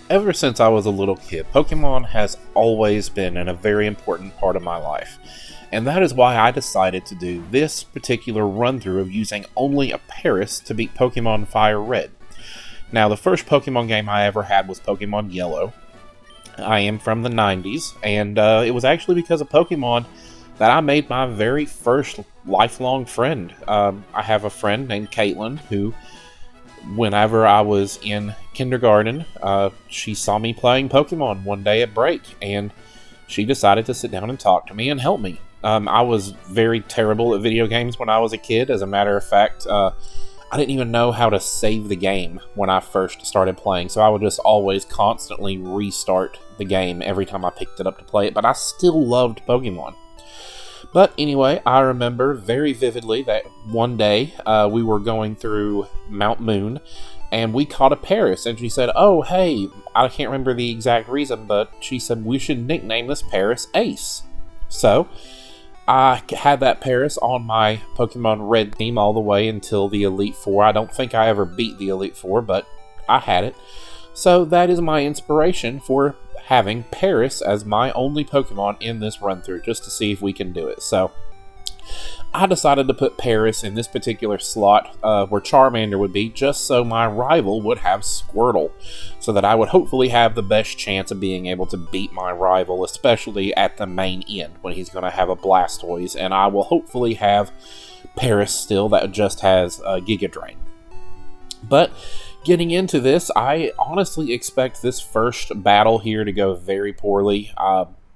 Ever since I was a little kid, Pokemon has always been a very important part of my life. And that is why I decided to do this particular run through of using only a Paris to beat Pokemon Fire Red. Now, the first Pokemon game I ever had was Pokemon Yellow. I am from the 90s, and it was actually because of Pokemon that I made my very first lifelong friend. I have a friend named Caitlin who, whenever I was in kindergarten, she saw me playing Pokemon one day at break, and she decided to sit down and talk to me and help me. I was very terrible at video games when I was a kid. As a matter of fact, I didn't even know how to save the game when I first started playing, so I would just always constantly restart the game every time I picked it up to play it, but I still loved Pokemon. But anyway, I remember very vividly that one day we were going through Mount Moon, and we caught a Paris, and she said, "Oh, hey," I can't remember the exact reason, but she said we should nickname this Paris Ace. So, I had that Paris on my Pokemon Red team all the way until the Elite Four. I don't think I ever beat the Elite Four, but I had it. So that is my inspiration for having Paris as my only Pokemon in this run-through, just to see if we can do it. So, I decided to put Paris in this particular slot where Charmander would be, just so my rival would have Squirtle, so that I would hopefully have the best chance of being able to beat my rival, especially at the main end, when he's going to have a Blastoise, and I will hopefully have Paris still that just has Giga Drain. But getting into this, I honestly expect this first battle here to go very poorly.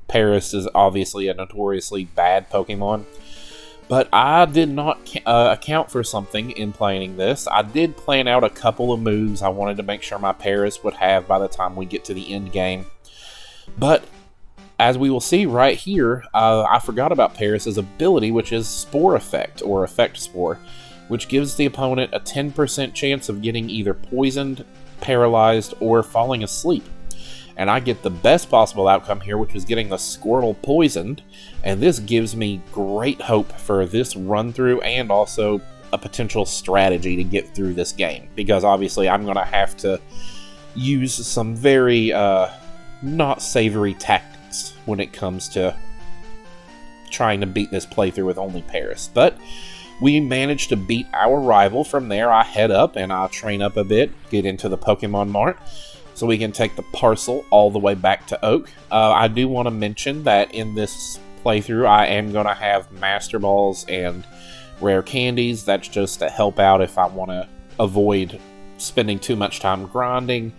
Paris is obviously a notoriously bad Pokemon, but I did not account for something in planning this. I did plan out a couple of moves I wanted to make sure my Paris would have by the time we get to the end game. But as we will see right here, I forgot about Paris' ability, which is Spore Effect, or Effect Spore, which gives the opponent a 10% chance of getting either poisoned, paralyzed, or falling asleep. And I get the best possible outcome here, which is getting the Squirtle poisoned, and this gives me great hope for this run-through and also a potential strategy to get through this game, because obviously I'm going to have to use some very not savory tactics when it comes to trying to beat this playthrough with only Paris. But we managed to beat our rival. From there, I head up and I train up a bit, get into the Pokemon Mart, so we can take the parcel all the way back to Oak. I do want to mention that in this playthrough, I am going to have Master Balls and Rare Candies. That's just to help out if I want to avoid spending too much time grinding.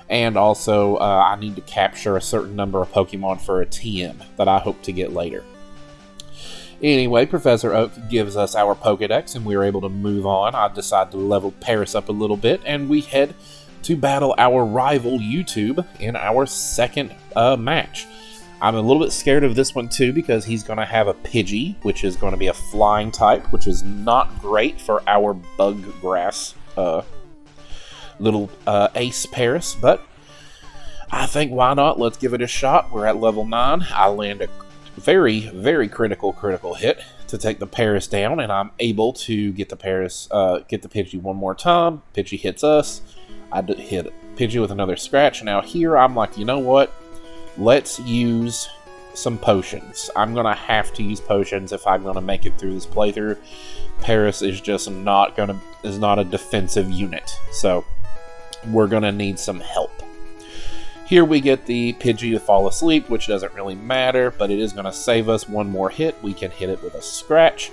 And also, I need to capture a certain number of Pokemon for a TM that I hope to get later. Anyway, Professor Oak gives us our Pokedex, and we are able to move on. I decide to level Paris up a little bit, and we head to battle our rival YouTube in our second match. I'm a little bit scared of this one too, because he's going to have a Pidgey, which is going to be a flying type, which is not great for our bug grass little Ace Paris, but I think why not? Let's give it a shot. We're at level 9. I land a very, very critical hit to take the Paris down, and I'm able to get the Pidgey one more time. Pidgey hits us. I hit Pidgey with another scratch. Now here I'm like, you know what? Let's use some potions. I'm gonna have to use potions if I'm gonna make it through this playthrough. Paris is just not a defensive unit, so we're gonna need some help. Here we get the Pidgey to fall asleep, which doesn't really matter, but it is going to save us one more hit. We can hit it with a scratch,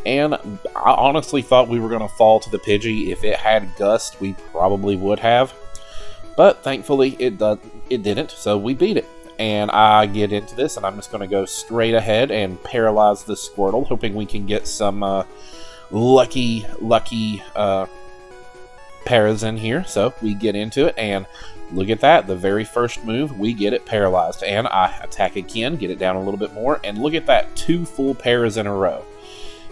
and I honestly thought we were going to fall to the Pidgey. If it had Gust, we probably would have, but thankfully it didn't, so we beat it. And I get into this, and I'm just going to go straight ahead and paralyze the Squirtle, hoping we can get some lucky paras in here. So we get into it, and look at that, the very first move, we get it paralyzed, and I attack again, get it down a little bit more, and look at that, 2 full paras in a row.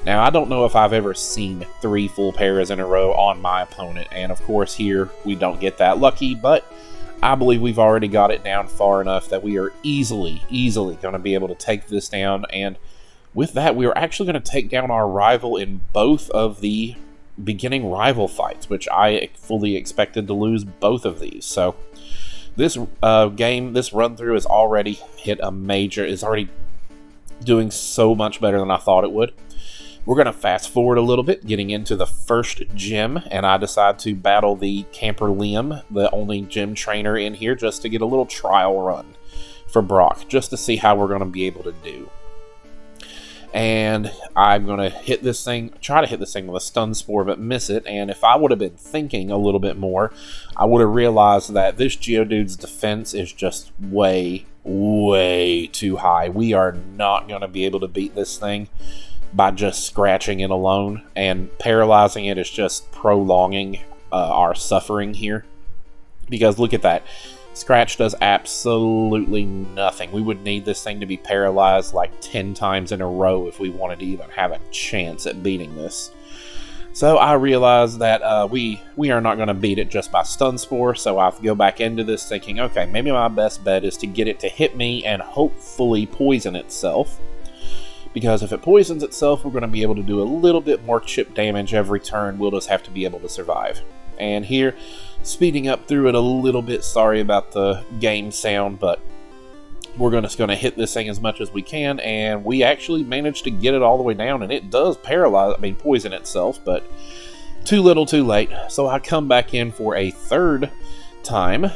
Now, I don't know if I've ever seen 3 full paras in a row on my opponent, and of course here, we don't get that lucky, but I believe we've already got it down far enough that we are easily going to be able to take this down, and with that, we are actually going to take down our rival in both of the beginning rival fights, which I fully expected to lose both of these, so This this run through has already is already doing so much better than I thought it would. We're going to fast forward a little bit, getting into the first gym, and I decide to battle the Camper Liam, the only gym trainer in here, just to get a little trial run for Brock, just to see how we're going to be able to do. And I'm going to try to hit this thing with a stun spore, but miss it. And if I would have been thinking a little bit more, I would have realized that this Geodude's defense is just way, way too high. We are not going to be able to beat this thing by just scratching it alone, and paralyzing it is just prolonging our suffering here. Because look at that. Scratch does absolutely nothing. We would need this thing to be paralyzed like 10 times in a row if we wanted to even have a chance at beating this. So I realized that we are not going to beat it just by stun spore, so I go back into this thinking, okay, maybe my best bet is to get it to hit me and hopefully poison itself. Because if it poisons itself, we're going to be able to do a little bit more chip damage every turn. We'll just have to be able to survive. And here, speeding up through it a little bit. Sorry about the game sound, but we're just going to hit this thing as much as we can. And we actually managed to get it all the way down. And it does poison itself, but too little too late. So I come back in for a third time.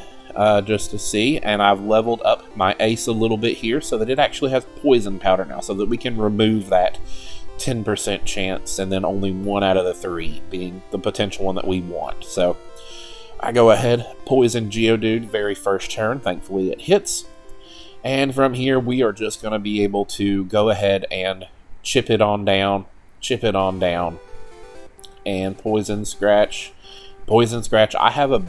Just to see, and I've leveled up my ace a little bit here so that it actually has poison powder now, so that we can remove that 10% chance, and then only 1 out of the 3 being the potential one that we want. So I go ahead, poison Geodude very first turn. Thankfully it hits, and from here we are just going to be able to go ahead and chip it on down, and poison Scratch. I have a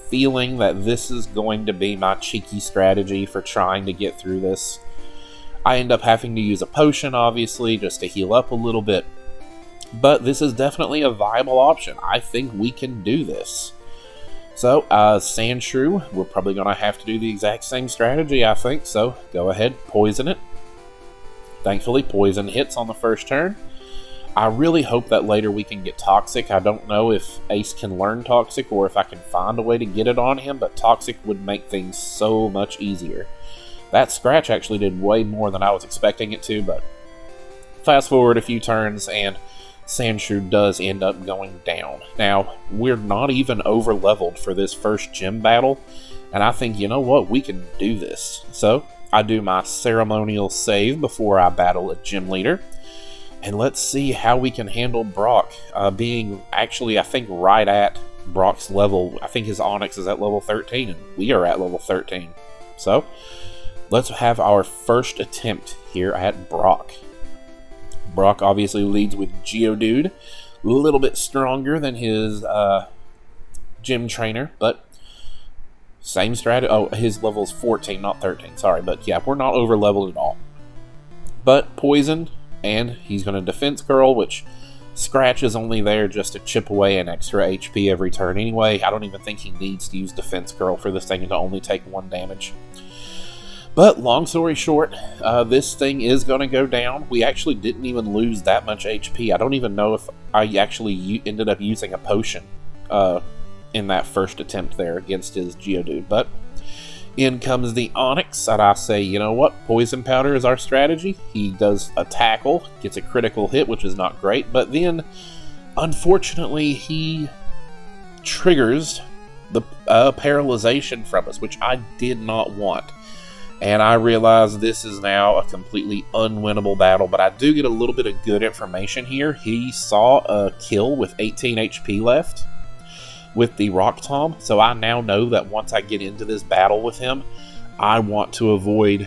feeling that this is going to be my cheeky strategy for trying to get through this. I end up having to use a potion, obviously, just to heal up a little bit. But this is definitely a viable option. I think we can do this. So, Sandshrew, we're probably going to have to do the exact same strategy, I think. So, go ahead, poison it. Thankfully, poison hits on the first turn. I really hope that later we can get Toxic. I don't know if Ace can learn Toxic or if I can find a way to get it on him, but Toxic would make things so much easier. That Scratch actually did way more than I was expecting it to, but fast forward a few turns and Sandshrew does end up going down. Now, we're not even over leveled for this first gym battle, and I think, you know what, we can do this. So, I do my ceremonial save before I battle a gym leader. And let's see how we can handle Brock, being actually, I think, right at Brock's level. I think his Onix is at level 13, and we are at level 13. So, let's have our first attempt here at Brock. Brock obviously leads with Geodude, a little bit stronger than his gym trainer, but same strategy. Oh, his level is 14, not 13, sorry. But yeah, we're not over leveled at all. But poisoned. And he's going to Defense Curl, which Scratch is only there just to chip away an extra HP every turn anyway. I don't even think he needs to use Defense Curl for this thing to only take 1 damage. But long story short, this thing is going to go down. We actually didn't even lose that much HP. I don't even know if I actually ended up using a potion in that first attempt there against his Geodude. But in comes the Onix, and I say, you know what, Poison Powder is our strategy. He does a tackle, gets a critical hit, which is not great, but then, unfortunately, he triggers the paralyzation from us, which I did not want. And I realize this is now a completely unwinnable battle, but I do get a little bit of good information here. He saw a kill with 18 HP left with the Rock Tom, so I now know that once I get into this battle with him, I want to avoid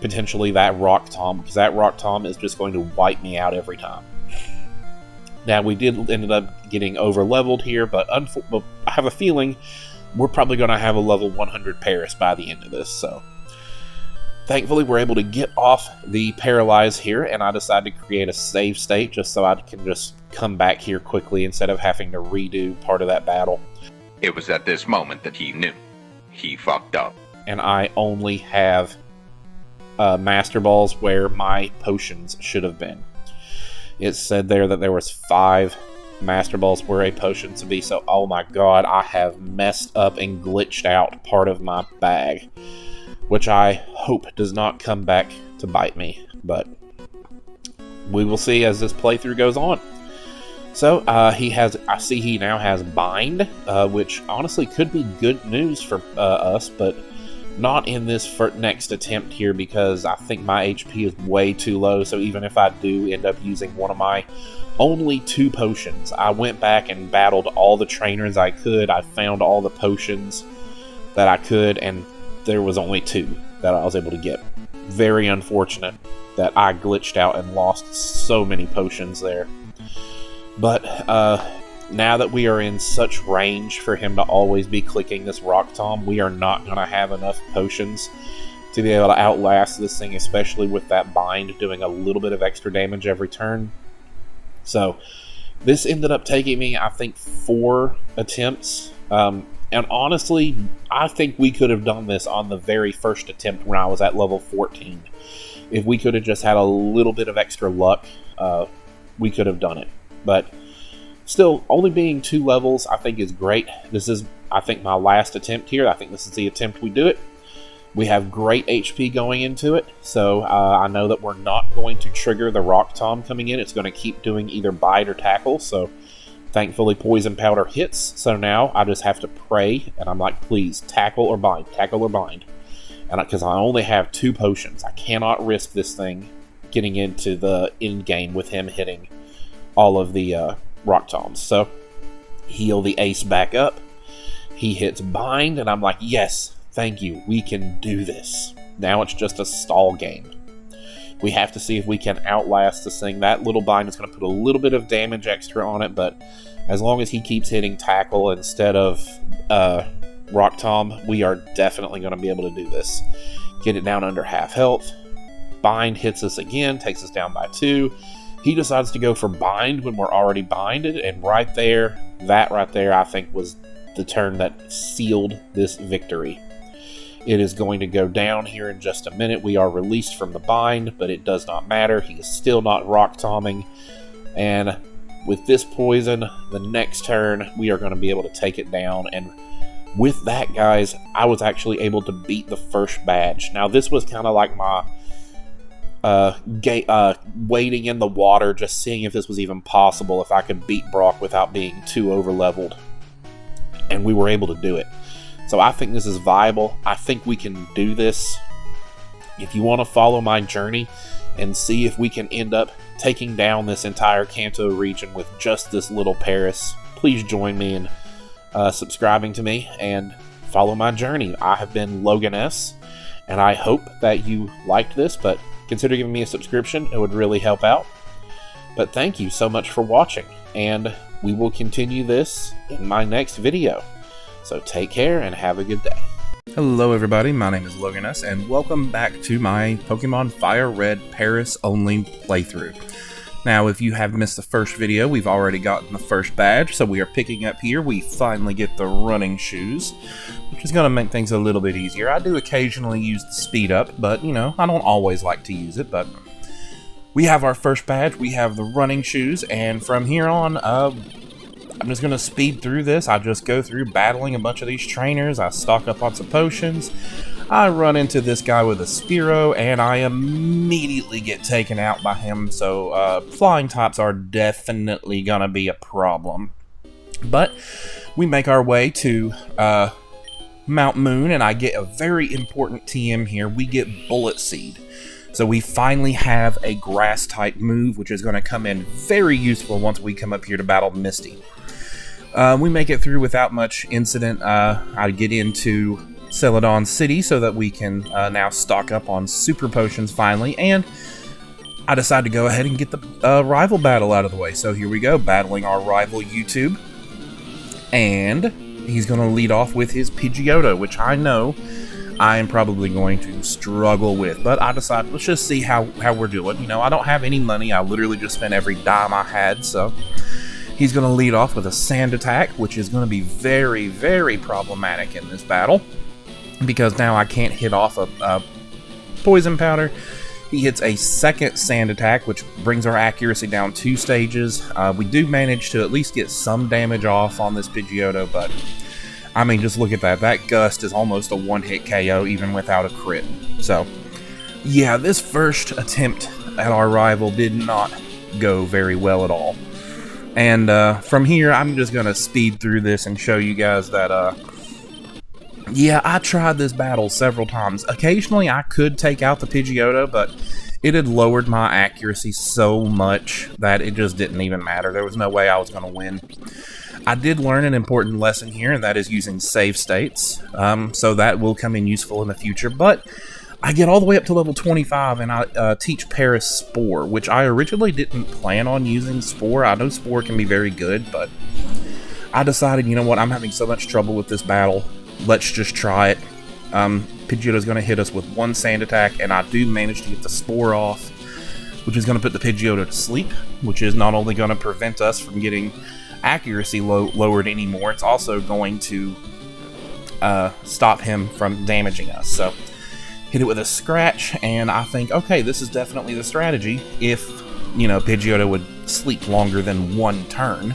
potentially that Rock Tom, because that Rock Tom is just going to wipe me out every time. Now, we did end up getting over leveled here, but I have a feeling we're probably going to have a level 100 Paris by the end of this, so thankfully we're able to get off the Paralyze here, and I decided to create a save state just so I can just come back here quickly instead of having to redo part of that battle. It was at this moment that he knew. He fucked up. And I only have Master Balls where my potions should have been. It said there that there was 5 Master Balls were a potion to be, so oh my god, I have messed up and glitched out part of my bag, which I hope does not come back to bite me, but we will see as this playthrough goes on. So, I see he now has Bind, which honestly could be good news for us, but not in this next attempt here, because I think my HP is way too low, so even if I do end up using one of my only 2 potions, I went back and battled all the trainers I could, I found all the potions that I could, and there was only 2 that I was able to get. Very unfortunate that I glitched out and lost so many potions there. But now that we are in such range for him to always be clicking this Rock Tomb, we are not going to have enough potions to be able to outlast this thing, especially with that Bind doing a little bit of extra damage every turn. So this ended up taking me, I think, 4 attempts. And honestly, I think we could have done this on the very first attempt when I was at level 14. If we could have just had a little bit of extra luck, we could have done it. But still, only being 2 levels, I think is great. This is, I think, my last attempt here. I think this is the attempt we do it. We have great HP going into it, so I know that we're not going to trigger the Rock Tomb coming in. It's going to keep doing either Bite or Tackle, so thankfully Poison Powder hits. So now I just have to pray, and I'm like, please, Tackle or Bind, Tackle or Bind. And because I only have 2 potions, I cannot risk this thing getting into the end game with him hitting all of the Rock Tombs. So heal the ace back up. He hits Bind, and I'm like, yes, thank you, we can do this. Now it's just a stall game. We have to see if we can outlast this thing. That little Bind is going to put a little bit of damage extra on it, but as long as he keeps hitting Tackle instead of Rock Tomb, we are definitely going to be able to do this. Get it down under half health. Bind hits us again, takes us down by 2. He decides to go for Bind when we're already binded, and right there, that right there, I think was the turn that sealed this victory. It is going to go down here in just a minute. We are released from the Bind, but it does not matter. He is still not Rock Tombing, and with this poison, the next turn, we are going to be able to take it down, and with that, guys, I was actually able to beat the first badge. Now, this was kind of like my wading in the water, just seeing if this was even possible, if I could beat Brock without being too over-leveled. And we were able to do it. So I think this is viable. I think we can do this. If you want to follow my journey and see if we can end up taking down this entire Kanto region with just this little Paris, please join me in subscribing to me and follow my journey. I have been Logan S, and I hope that you liked this, but consider giving me a subscription. It would really help out. But thank you so much for watching, and we will continue this in my next video. So take care and have a good day. Hello everybody, my name is Logan S, and welcome back to my Pokemon Fire Red Paris only playthrough. Now, if you have missed the first video, we've already gotten the first badge, so we are picking up here. We finally get the running shoes, which is going to make things a little bit easier. I do occasionally use the speed up, but, you know, I don't always like to use it, but we have our first badge. We have the running shoes, and from here on, I'm just going to speed through this. I just go through battling a bunch of these trainers. I stock up on some potions. I run into this guy with a Spearow, and I immediately get taken out by him, so flying types are definitely gonna be a problem. But we make our way to Mount Moon, and I get a very important TM here. We get Bullet Seed. So we finally have a grass-type move, which is going to come in very useful once we come up here to battle Misty. We make it through without much incident. I get into Celadon City so that we can now stock up on super potions finally, and I decide to go ahead and get the rival battle out of the way. So here we go, battling our rival YouTube, and he's going to lead off with his Pidgeotto, which I know I am probably going to struggle with, but I decided let's just see how we're doing. You know, I don't have any money, I literally just spent every dime I had, so he's going to lead off with a Sand Attack, which is going to be very, very problematic in this battle, because now I can't hit off a Poison Powder. He hits a second sand attack, which brings our accuracy down 2 stages. We do manage to at least get some damage off on this Pidgeotto, but I mean, just look at that. That Gust is almost a one-hit KO even without a crit. So, yeah, this first attempt at our rival did not go very well at all. And from here, I'm just going to speed through this and show you guys that, yeah, I tried this battle several times. Occasionally, I could take out the Pidgeotto, but it had lowered my accuracy so much that it just didn't even matter. There was no way I was going to win. I did learn an important lesson here, and that is using save states. So that will come in useful in the future. But I get all the way up to level 25, and I teach Paris Spore, which I originally didn't plan on using Spore. I know Spore can be very good, but I decided, you know what, I'm having so much trouble with this battle. Let's just try it. Pidgeotto's going to hit us with 1 sand attack, and I do manage to get the Spore off, which is going to put the Pidgeotto to sleep, which is not only going to prevent us from getting accuracy lowered anymore, it's also going to stop him from damaging us. So hit it with a scratch, and I think, okay, this is definitely the strategy if, you know, Pidgeotto would sleep longer than 1 turn.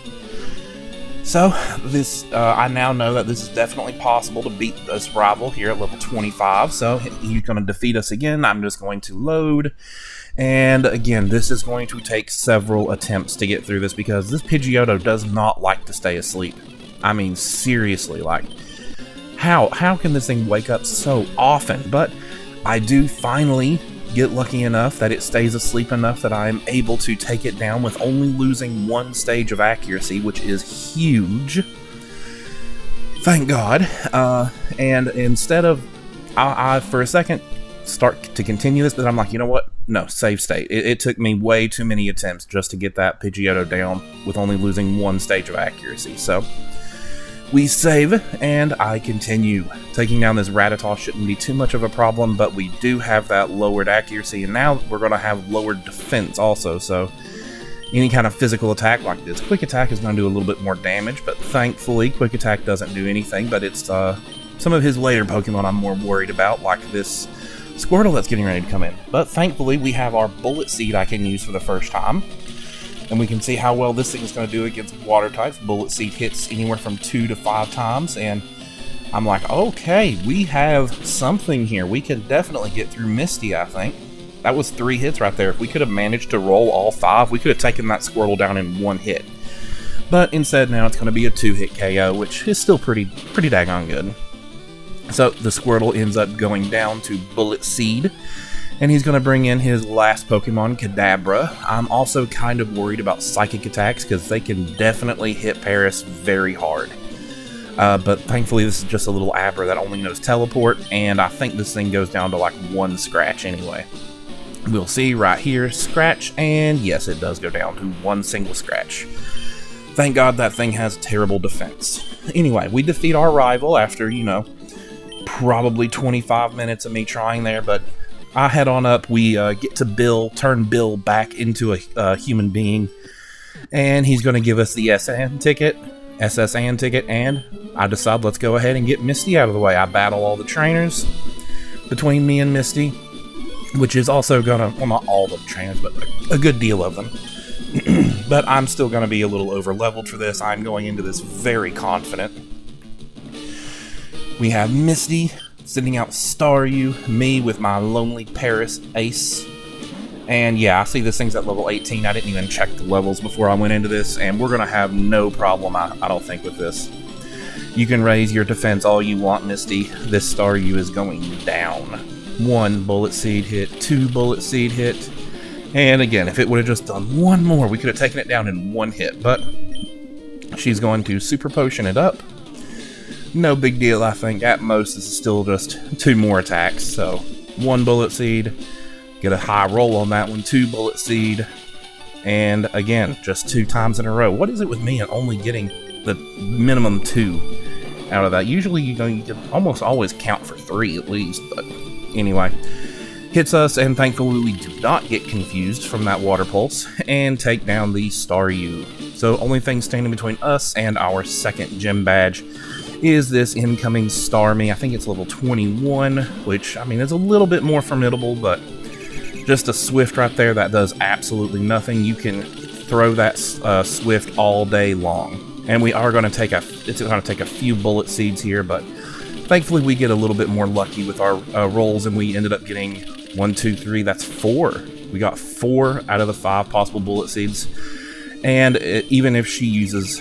So this I now know that this is definitely possible to beat this rival here at level 25. So he's going to defeat us again. I'm just going to load. And again, this is going to take several attempts to get through this because this Pidgeotto does not like to stay asleep. I mean, seriously, like, how can this thing wake up so often? But I do finally get lucky enough that it stays asleep enough that I am able to take it down with only losing 1 stage of accuracy, which is huge. Thank God. And instead of, I for a second start to continue this, but I'm like, you know what? No, save state. It took me way too many attempts just to get that Pidgeotto down with only losing 1 stage of accuracy. So we save, and I continue. Taking down this Rattata shouldn't be too much of a problem, but we do have that lowered accuracy, and now we're going to have lowered defense also, so any kind of physical attack like this, Quick Attack is going to do a little bit more damage, but thankfully Quick Attack doesn't do anything, but it's some of his later Pokemon I'm more worried about, like this Squirtle that's getting ready to come in. But thankfully we have our Bullet Seed I can use for the first time. And we can see how well this thing is going to do against water types. Bullet Seed hits anywhere from 2 to 5 times, and I'm like, okay, we have something here. We can definitely get through Misty, I think. That was 3 hits right there. If we could have managed to roll all 5, we could have taken that Squirtle down in 1 hit. But instead now it's going to be a 2-hit KO, which is still pretty daggone good. So the Squirtle ends up going down to Bullet Seed, and he's going to bring in his last Pokemon, Kadabra. I'm also kind of worried about Psychic attacks because they can definitely hit Paris very hard. But thankfully this is just a little Abra that only knows Teleport, and I think this thing goes down to like 1 scratch anyway. We'll see right here, scratch, and yes, it does go down to 1 single scratch. Thank God that thing has terrible defense. Anyway, we defeat our rival after, you know, probably 25 minutes of me trying there, but I head on up. We get to Bill, turn Bill back into a human being, and he's going to give us the SS ticket, and I decide let's go ahead and get Misty out of the way. I battle all the trainers between me and Misty, which is also going to, well, not all of the trainers, but a good deal of them. But I'm still going to be a little over-leveled for this. I'm going into this very confident. We have Misty sending out Staryu, me with my lonely Paris Ace. And yeah, I see this thing's at level 18. I didn't even check the levels before I went into this, and we're going to have no problem, I don't think, with this. You can raise your defense all you want, Misty. This Staryu is going down. 1 Bullet Seed hit, 2 Bullet Seed hit. And again, if it would have just done 1 more, we could have taken it down in 1 hit. But she's going to Super Potion it up. No big deal, I think. At most, this is still just 2 more attacks. So 1 Bullet Seed, get a high roll on that one, 2 Bullet Seed, and again, just 2 times in a row. What is it with me and only getting the minimum 2 out of that? Usually, you know, you can almost always count for 3 at least, but anyway. Hits us, and thankfully we do not get confused from that Water Pulse, and take down the Staryu. So only thing standing between us and our second gym badge is this incoming Starmie. I think it's level 21, which, I mean, is a little bit more formidable, but Just a Swift right there that does absolutely nothing. You can throw that Swift all day long. And we are going to take a few bullet seeds here, but thankfully we get a little bit more lucky with our rolls, and we ended up getting 1, 2, 3, that's 4. We got 4 out of the 5 possible bullet seeds. And even if she uses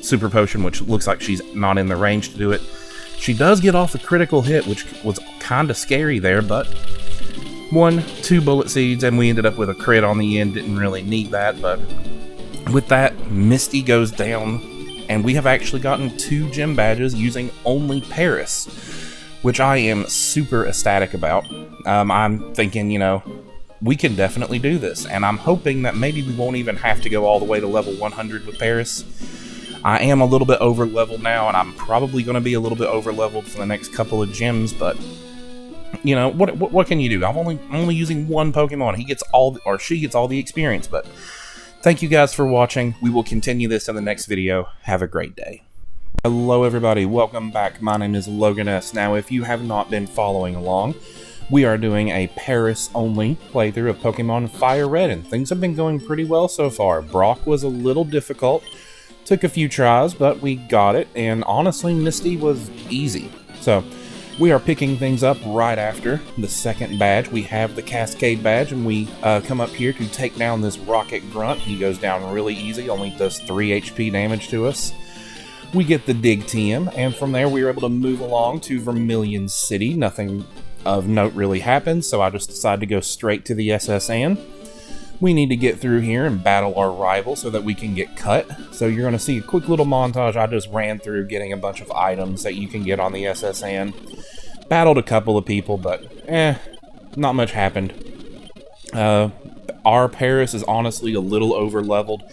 Super Potion, which looks like she's not in the range to do it, she does get off a critical hit, which was kind of scary there, but 1, 2 bullet seeds, and we ended up with a crit on the end. Didn't really need that, but with that, Misty goes down, and we have actually gotten 2 gym badges using only Paris, which I am super ecstatic about. I'm thinking, we can definitely do this, and I'm hoping that maybe we won't even have to go all the way to level 100 with Paris. I am a little bit over leveled now, and I'm probably going to be a little bit over leveled for the next couple of gyms, but what can you do? I'm only using one Pokemon. He gets she gets all the experience, but thank you guys for watching. We will continue this in the next video. Have a great day. Hello everybody, welcome back. My name is Logan S. Now, if you have not been following along, we are doing a Paris-only playthrough of Pokemon Fire Red, and things have been going pretty well so far. Brock was a little difficult, took a few tries, but we got it, and honestly, Misty was easy. So, we are picking things up right after the second badge. We have the Cascade badge, and we come up here to take down this Rocket Grunt. He goes down really easy, only does 3 HP damage to us. We get the Dig TM, and from there we are able to move along to Vermilion City. Nothing of note really happens, so I just decided to go straight to the S.S. Anne. We need to get through here and battle our rival so that we can get cut. So you're going to see a quick little montage. I just ran through getting a bunch of items that you can get on the S.S. Anne. Battled a couple of people, but not much happened. Our Paris is honestly a little over leveled.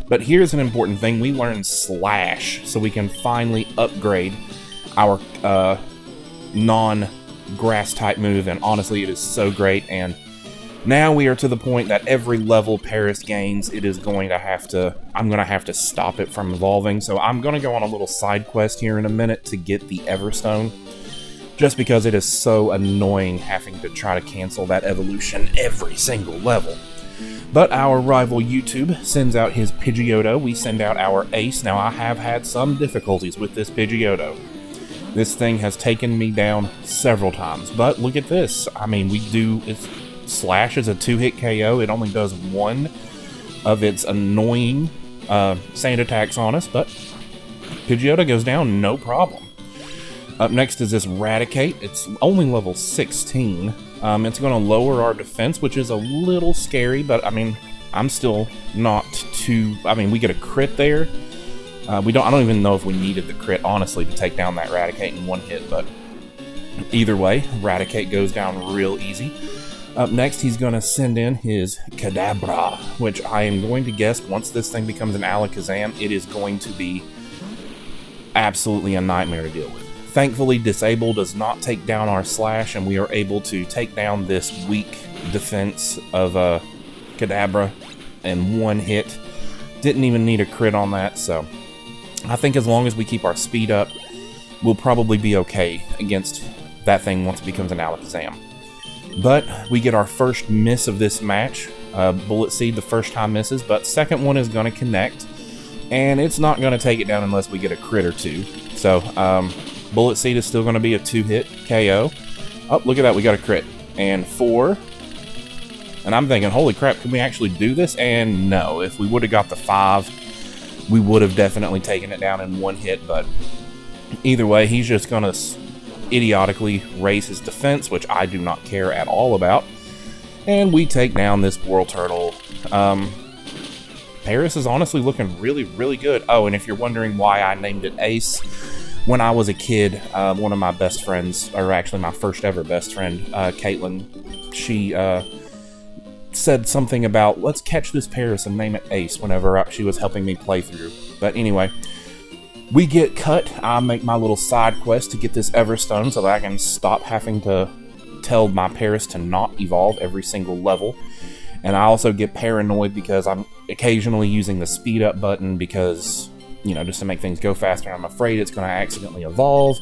But here's an important thing. We learned Slash, so we can finally upgrade our non-grass type move, and honestly it is so great. And now we are to the point that every level Paris gains, I'm going to have to stop it from evolving. So I'm going to go on a little side quest here in a minute to get the Everstone, just because it is so annoying having to try to cancel that evolution every single level. But our rival YouTube sends out his Pidgeotto. We send out our Ace. Now, I have had some difficulties with this Pidgeotto. This thing has taken me down several times. But look at this. I mean, Slash is a 2-hit KO. It only does 1 of its annoying sand attacks on us. But Pidgeotto goes down no problem. Up next is this Raticate. It's only level 16. It's going to lower our defense, which is a little scary, but I mean, I'm still not too... I mean, we get a crit there. I don't even know if we needed the crit, honestly, to take down that Raticate in 1 hit, but either way, Raticate goes down real easy. Up next, he's going to send in his Kadabra, which I am going to guess once this thing becomes an Alakazam, it is going to be absolutely a nightmare to deal with. Thankfully, Disable does not take down our Slash, and we are able to take down this weak defense of Kadabra in 1 hit. Didn't even need a crit on that, so I think as long as we keep our speed up, we'll probably be okay against that thing once it becomes an Alakazam. But we get our first miss of this match. Bullet Seed the first time misses, but second one is going to connect, and it's not going to take it down unless we get a crit or 2. So, Bullet Seed is still going to be a 2-hit KO. Oh, look at that, we got a crit. And 4. And I'm thinking, holy crap, can we actually do this? And no, if we would have got the 5, we would have definitely taken it down in 1 hit. But either way, he's just going to idiotically raise his defense, which I do not care at all about. And we take down this Whirlturtle. Paris is honestly looking really, really good. Oh, and if you're wondering why I named it Ace, when I was a kid, one of my best friends, or actually my first ever best friend, Caitlin, she said something about, let's catch this Paris and name it Ace whenever she was helping me play through. But anyway, we get cut. I make my little side quest to get this Everstone so that I can stop having to tell my Paris to not evolve every single level. And I also get paranoid because I'm occasionally using the speed up button because, just to make things go faster. I'm afraid it's going to accidentally evolve,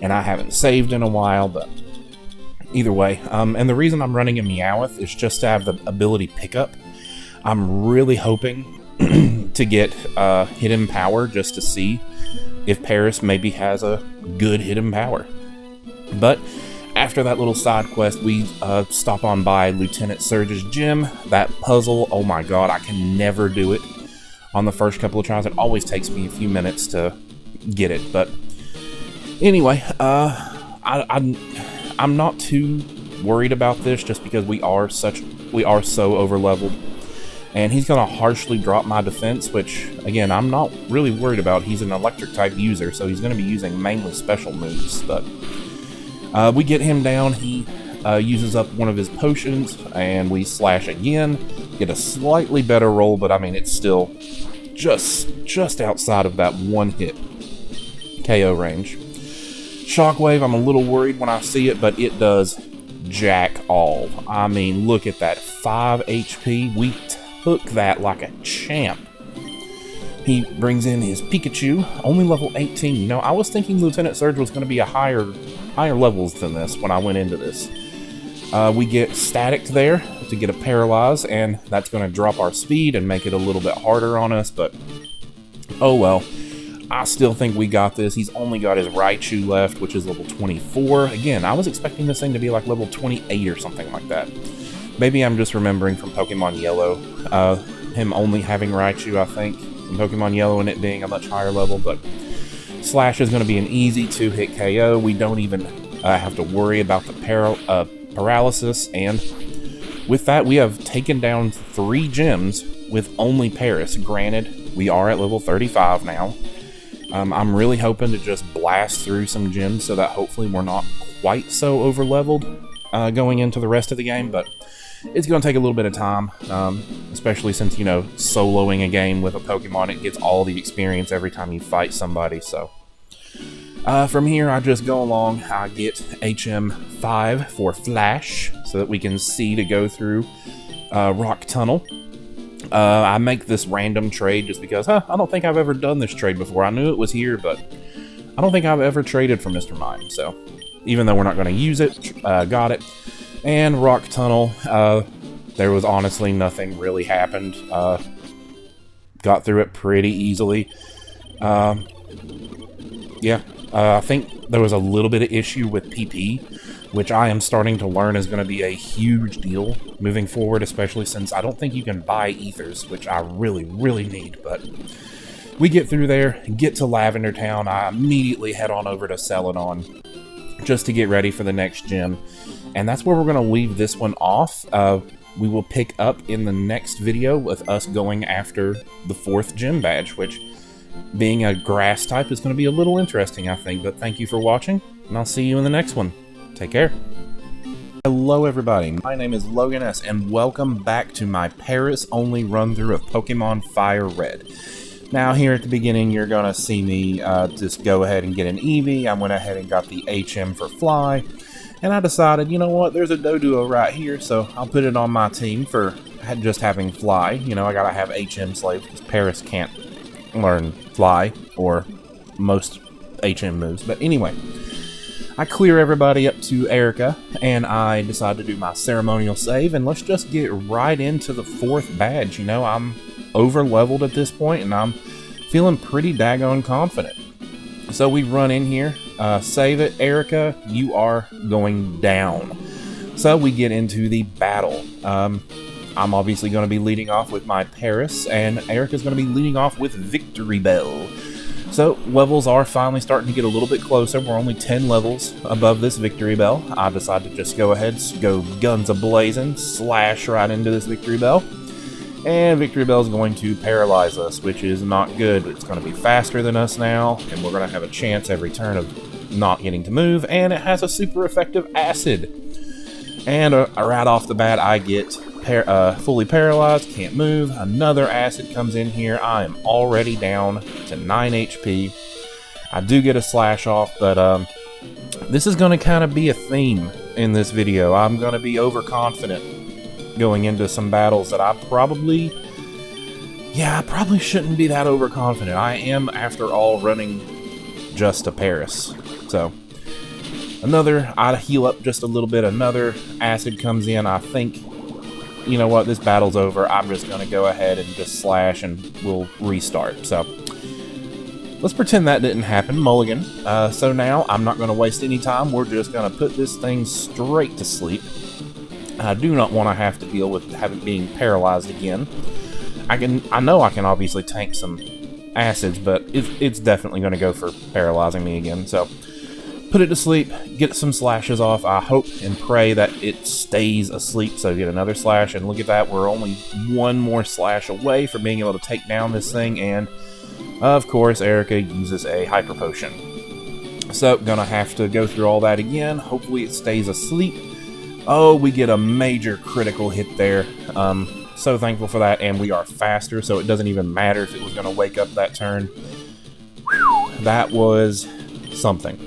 and I haven't saved in a while, but either way. And the reason I'm running a Meowth is just to have the ability pickup. I'm really hoping to get hidden power just to see if Paris maybe has a good hidden power. But after that little side quest, we stop on by Lieutenant Surge's gym. That puzzle, oh my god, I can never do it on the first couple of tries. It always takes me a few minutes to get it. But anyway, I'm not too worried about this just because we are so over leveled. And he's going to harshly drop my defense, which, again, I'm not really worried about. He's an electric type user, so he's going to be using mainly special moves. But we get him down. He uses up one of his potions, and we slash again. Get a slightly better roll, but I mean, it's still just outside of that one hit KO range. Shockwave, I'm a little worried when I see it, but it does jack all. I mean, look at that, 5 HP. We took that like a champ. He brings in his Pikachu, only level 18. You know, I was thinking Lieutenant Surge was going to be a higher levels than this when I went into this. We get Staticked there to get a Paralyze, and that's going to drop our speed and make it a little bit harder on us, but oh well. I still think we got this. He's only got his Raichu left, which is level 24. Again, I was expecting this thing to be like level 28 or something like that. Maybe I'm just remembering from Pokemon Yellow, him only having Raichu, I think, in Pokemon Yellow and it being a much higher level, but Slash is going to be an easy 2-hit KO. We don't even have to worry about the paralysis, and with that, we have taken down 3 gyms with only Paris. Granted, we are at level 35 now. I'm really hoping to just blast through some gyms so that hopefully we're not quite so over-leveled going into the rest of the game, but it's going to take a little bit of time, especially since, you know, soloing a game with a Pokemon, it gets all the experience every time you fight somebody, so. From here, I just go along, I get HM5 for Flash, so that we can see to go through Rock Tunnel. I make this random trade just because, I don't think I've ever done this trade before. I knew it was here, but I don't think I've ever traded for Mr. Mime, so even though we're not going to use it, got it. And Rock Tunnel, there was honestly nothing really happened. Got through it pretty easily. Yeah, I think there was a little bit of issue with PP, which I am starting to learn is going to be a huge deal moving forward, especially since I don't think you can buy ethers, which I really, really need. But we get through there, get to Lavender Town, I immediately head on over to Celadon just to get ready for the next gym. And that's where we're going to leave this one off. We will pick up in the next video with us going after the 4th gym badge, which, being a grass type, is going to be a little interesting, I think. But thank you for watching, and I'll see you in the next one. Take care. Hello everybody, my name is Logan S, and welcome back to my Paris-only run-through of Pokemon Fire Red. Now, here at the beginning, you're going to see me just go ahead and get an Eevee. I went ahead and got the HM for Fly, and I decided, you know what, there's a Doduo right here, so I'll put it on my team for just having Fly. You know, I gotta have HM slaves, because Paris can't learn Fly, or most HM moves. But anyway, I clear everybody up to Erica, and I decide to do my ceremonial save, and let's just get right into the 4th badge. You know, I'm over-leveled at this point, and I'm feeling pretty daggone confident. So we run in here, save it. Erica, you are going down. So we get into the battle. I'm obviously going to be leading off with my Paris, and Erica's going to be leading off with Victory Bell. So, levels are finally starting to get a little bit closer. We're only 10 levels above this Victory Bell. I decided to just go ahead, go guns a-blazing, slash right into this Victory Bell. And Victory Bell is going to paralyze us, which is not good. It's going to be faster than us now, and we're going to have a chance every turn of not getting to move, and it has a super effective Acid. And right off the bat, I get fully paralyzed, can't move. Another Acid comes in here. I am already down to 9 HP. I do get a slash off, but this is going to kind of be a theme in this video. I'm going to be overconfident going into some battles that I probably shouldn't be that overconfident. I am, after all, running just a Paris. So, I heal up just a little bit. Another acid comes in. I think, you know what, this battle's over. I'm just going to go ahead and just slash and we'll restart. So let's pretend that didn't happen. Mulligan. So now I'm not going to waste any time. We're just going to put this thing straight to sleep. I do not want to have to deal with being paralyzed again. I know I can obviously tank some acids, but it's definitely going to go for paralyzing me again. So put it to sleep, get some slashes off. I hope and pray that it stays asleep, so get another slash. And look at that, we're only one more slash away from being able to take down this thing. And of course, Erica uses a hyper potion. So gonna have to go through all that again. Hopefully it stays asleep. Oh, we get a major critical hit there. So thankful for that, and we are faster, so it doesn't even matter if it was going to wake up that turn. Whew, that was something.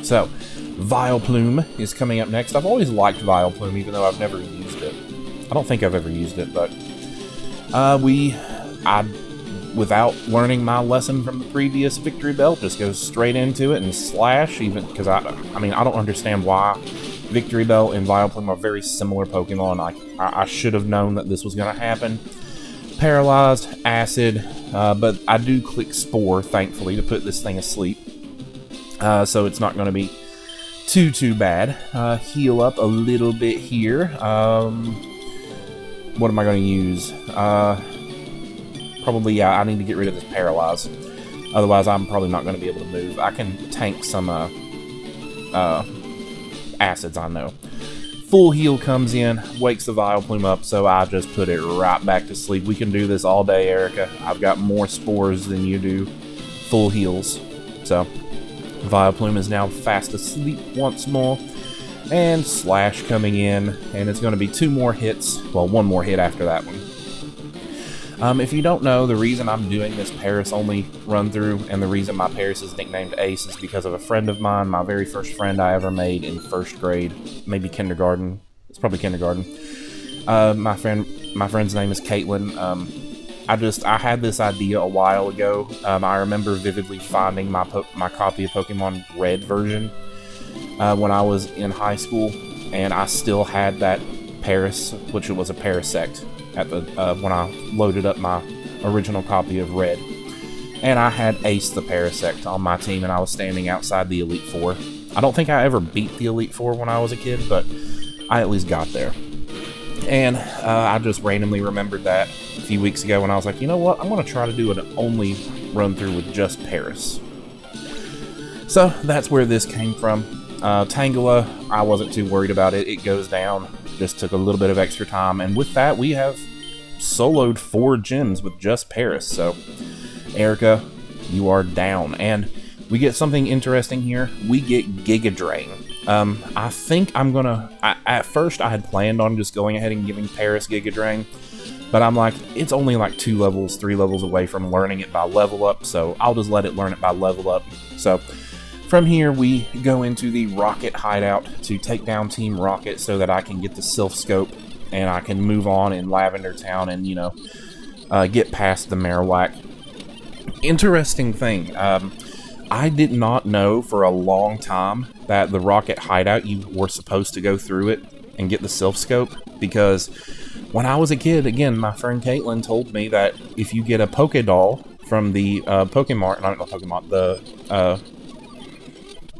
So, Vileplume is coming up next. I've always liked Vileplume, even though I've never used it. I don't think I've ever used it, but without learning my lesson from the previous Victory Bell, just go straight into it and slash, even because I don't understand why Victory Bell and Vileplume are very similar Pokemon. I should have known that this was going to happen. Paralyzed, Acid, but I do click Spore, thankfully, to put this thing asleep. So it's not going to be too bad. Heal up a little bit here. What am I going to use? Probably, yeah, I need to get rid of this Paralyze. Otherwise, I'm probably not going to be able to move. I can tank some acids, I know. Full heal comes in, wakes the Vileplume up, so I just put it right back to sleep. We can do this all day, Erica. I've got more spores than you do. Full heals. So, Vileplume is now fast asleep once more. And Slash coming in, and it's going to be 2 more hits. Well, 1 more hit after that one. If you don't know, the reason I'm doing this Paris-only run-through, and the reason my Paris is nicknamed Ace, is because of a friend of mine, my very first friend I ever made in 1st grade, maybe kindergarten. It's probably kindergarten. My friend's name is Caitlin. I had this idea a while ago. I remember vividly finding my copy of Pokemon Red version when I was in high school, and I still had that Paris, which was a Parasect, at the when I loaded up my original copy of Red. And I had Ace the Parasect on my team, and I was standing outside the Elite Four. I don't think I ever beat the Elite Four when I was a kid, but I at least got there. And I just randomly remembered that a few weeks ago when I was like, you know what, I'm going to try to do an only run through with just Paris. So that's where this came from. Tangela, I wasn't too worried about it. It goes down. Just took a little bit of extra time, and with that we have soloed 4 gyms with just Paris. So Erica, you are down, and we get something interesting here. We get Giga Drain. I think I'm gonna at first I had planned on just going ahead and giving Paris Giga Drain, but I'm like, it's only like 2 levels, 3 levels away from learning it by level up, so I'll just let it learn it by level up. So from here, we go into the Rocket Hideout to take down Team Rocket so that I can get the Silph Scope and I can move on in Lavender Town and, get past the Marowak. Interesting thing, I did not know for a long time that the Rocket Hideout, you were supposed to go through it and get the Silph Scope, because when I was a kid, again, my friend Caitlin told me that if you get a Pokédoll from the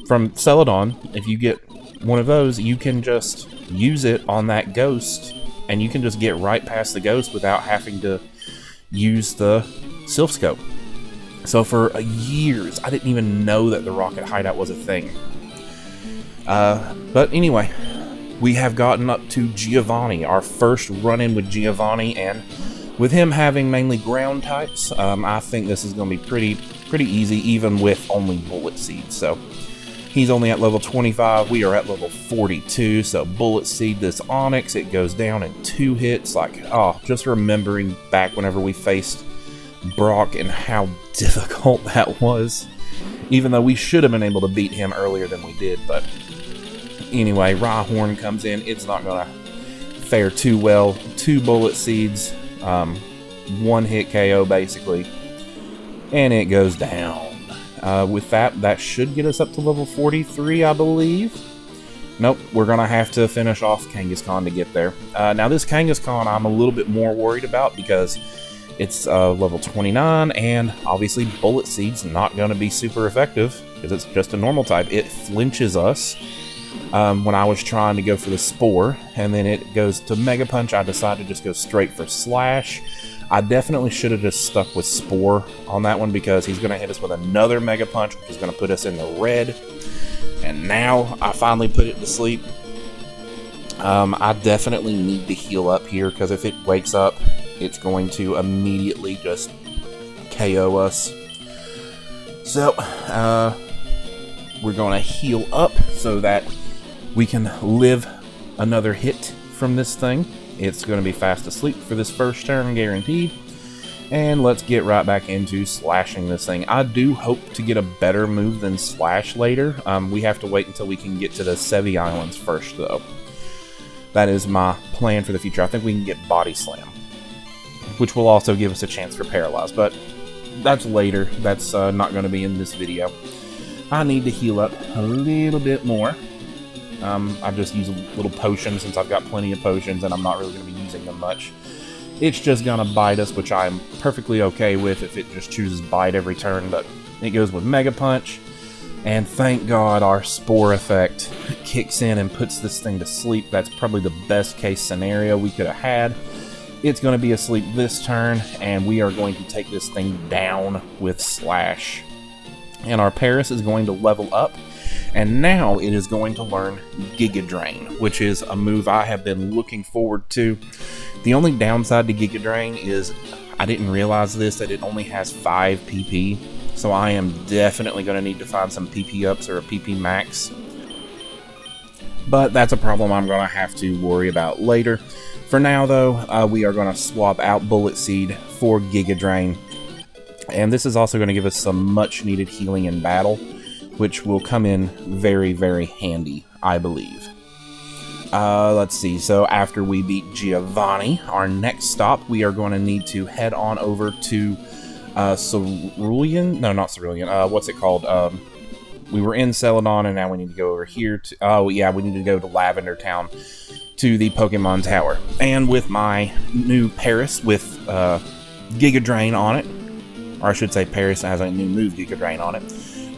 from Celadon, if you get one of those, you can just use it on that ghost, and you can just get right past the ghost without having to use the Silph Scope. So for years, I didn't even know that the Rocket Hideout was a thing. But anyway, we have gotten up to Giovanni, our first run-in with Giovanni, and with him having mainly ground types, I think this is going to be pretty easy, even with only Bullet Seed. So he's only at level 25, we are at level 42, so Bullet Seed this Onix, it goes down in 2 hits. Like, oh, just remembering back whenever we faced Brock and how difficult that was. Even though we should have been able to beat him earlier than we did, but anyway, Rhyhorn comes in, it's not going to fare too well. 2 Bullet Seeds, 1 hit KO basically, and it goes down. With that should get us up to level 43, I believe. Nope, we're going to have to finish off Kangaskhan to get there. Now this Kangaskhan I'm a little bit more worried about because it's level 29, and obviously Bullet Seed's not going to be super effective because it's just a normal type. It flinches us when I was trying to go for the Spore, and then it goes to Mega Punch. I decided to just go straight for Slash. I definitely should have just stuck with Spore on that one because he's going to hit us with another Mega Punch, which is going to put us in the red. And now I finally put it to sleep. I definitely need to heal up here because if it wakes up, it's going to immediately just KO us. So, we're going to heal up so that we can live another hit from this thing. It's going to be fast asleep for this first turn, guaranteed. And let's get right back into slashing this thing. I do hope to get a better move than Slash later. We have to wait until we can get to the Sevi Islands first, though. That is my plan for the future. I think we can get Body Slam, which will also give us a chance for Paralyze, but that's later. That's not going to be in this video. I need to heal up a little bit more. I just use a little potion since I've got plenty of potions and I'm not really going to be using them much. It's just going to bite us, which I'm perfectly okay with if it just chooses bite every turn, but it goes with Mega Punch. And thank God our Spore effect kicks in and puts this thing to sleep. That's probably the best case scenario we could have had. It's going to be asleep this turn, and we are going to take this thing down with Slash. And our Paris is going to level up, and now it is going to learn Giga Drain, which is a move I have been looking forward to. The only downside to Giga Drain is I didn't realize that it only has 5 PP, so I am definitely going to need to find some PP ups or a PP max. But that's a problem I'm going to have to worry about later. For now, though, we are going to swap out Bullet Seed for Giga Drain. And this is also going to give us some much-needed healing in battle, which will come in very, very handy, I believe. Let's see, so after we beat Giovanni, our next stop, we are going to need to head on over to Cerulean? No, not Cerulean. What's it called? We were in Celadon, and now we need to go over here to... Oh, yeah, we need to go to Lavender Town to the Pokemon Tower. And with my new Paris with Giga Drain on it, or I should say Paris has a new move, Giga Drain, on it,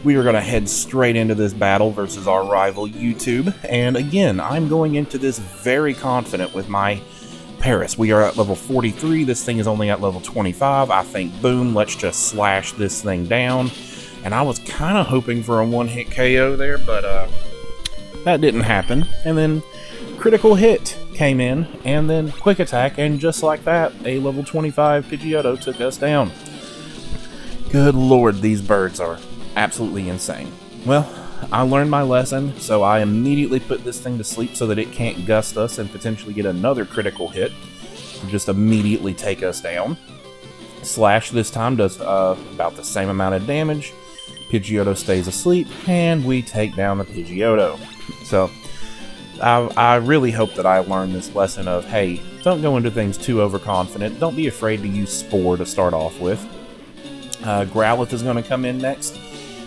we are going to head straight into this battle versus our rival YouTube. And again, I'm going into this very confident with my Paris. We are at level 43. This thing is only at level 25. I think, boom, let's just slash this thing down. And I was kind of hoping for a one-hit KO there, but that didn't happen. And then critical hit came in, and then quick attack, and just like that, a level 25 Pidgeotto took us down. Good lord, these birds are absolutely insane. Well, I learned my lesson, so I immediately put this thing to sleep so that it can't gust us and potentially get another critical hit to just immediately take us down. Slash this time does about the same amount of damage. Pidgeotto stays asleep, and we take down the Pidgeotto. So, I really hope that I learned this lesson of, hey, don't go into things too overconfident. Don't be afraid to use Spore to start off with. Growlithe is going to come in next.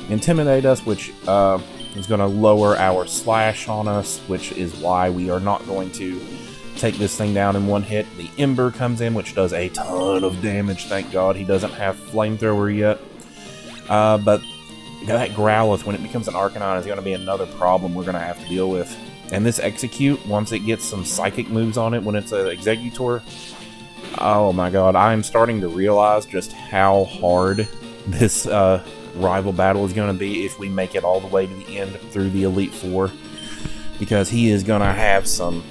Intimidate us, which is going to lower our slash on us, which is why we are not going to take this thing down in one hit. The Ember comes in, which does a ton of damage. Thank God he doesn't have Flamethrower yet. But that Growlithe, when it becomes an Arcanine, is going to be another problem we're going to have to deal with. And this Execute, once it gets some Psychic moves on it, when it's an Exeggutor, oh my God, I'm starting to realize just how hard this rival battle is going to be if we make it all the way to the end through the Elite Four, because he is going to have some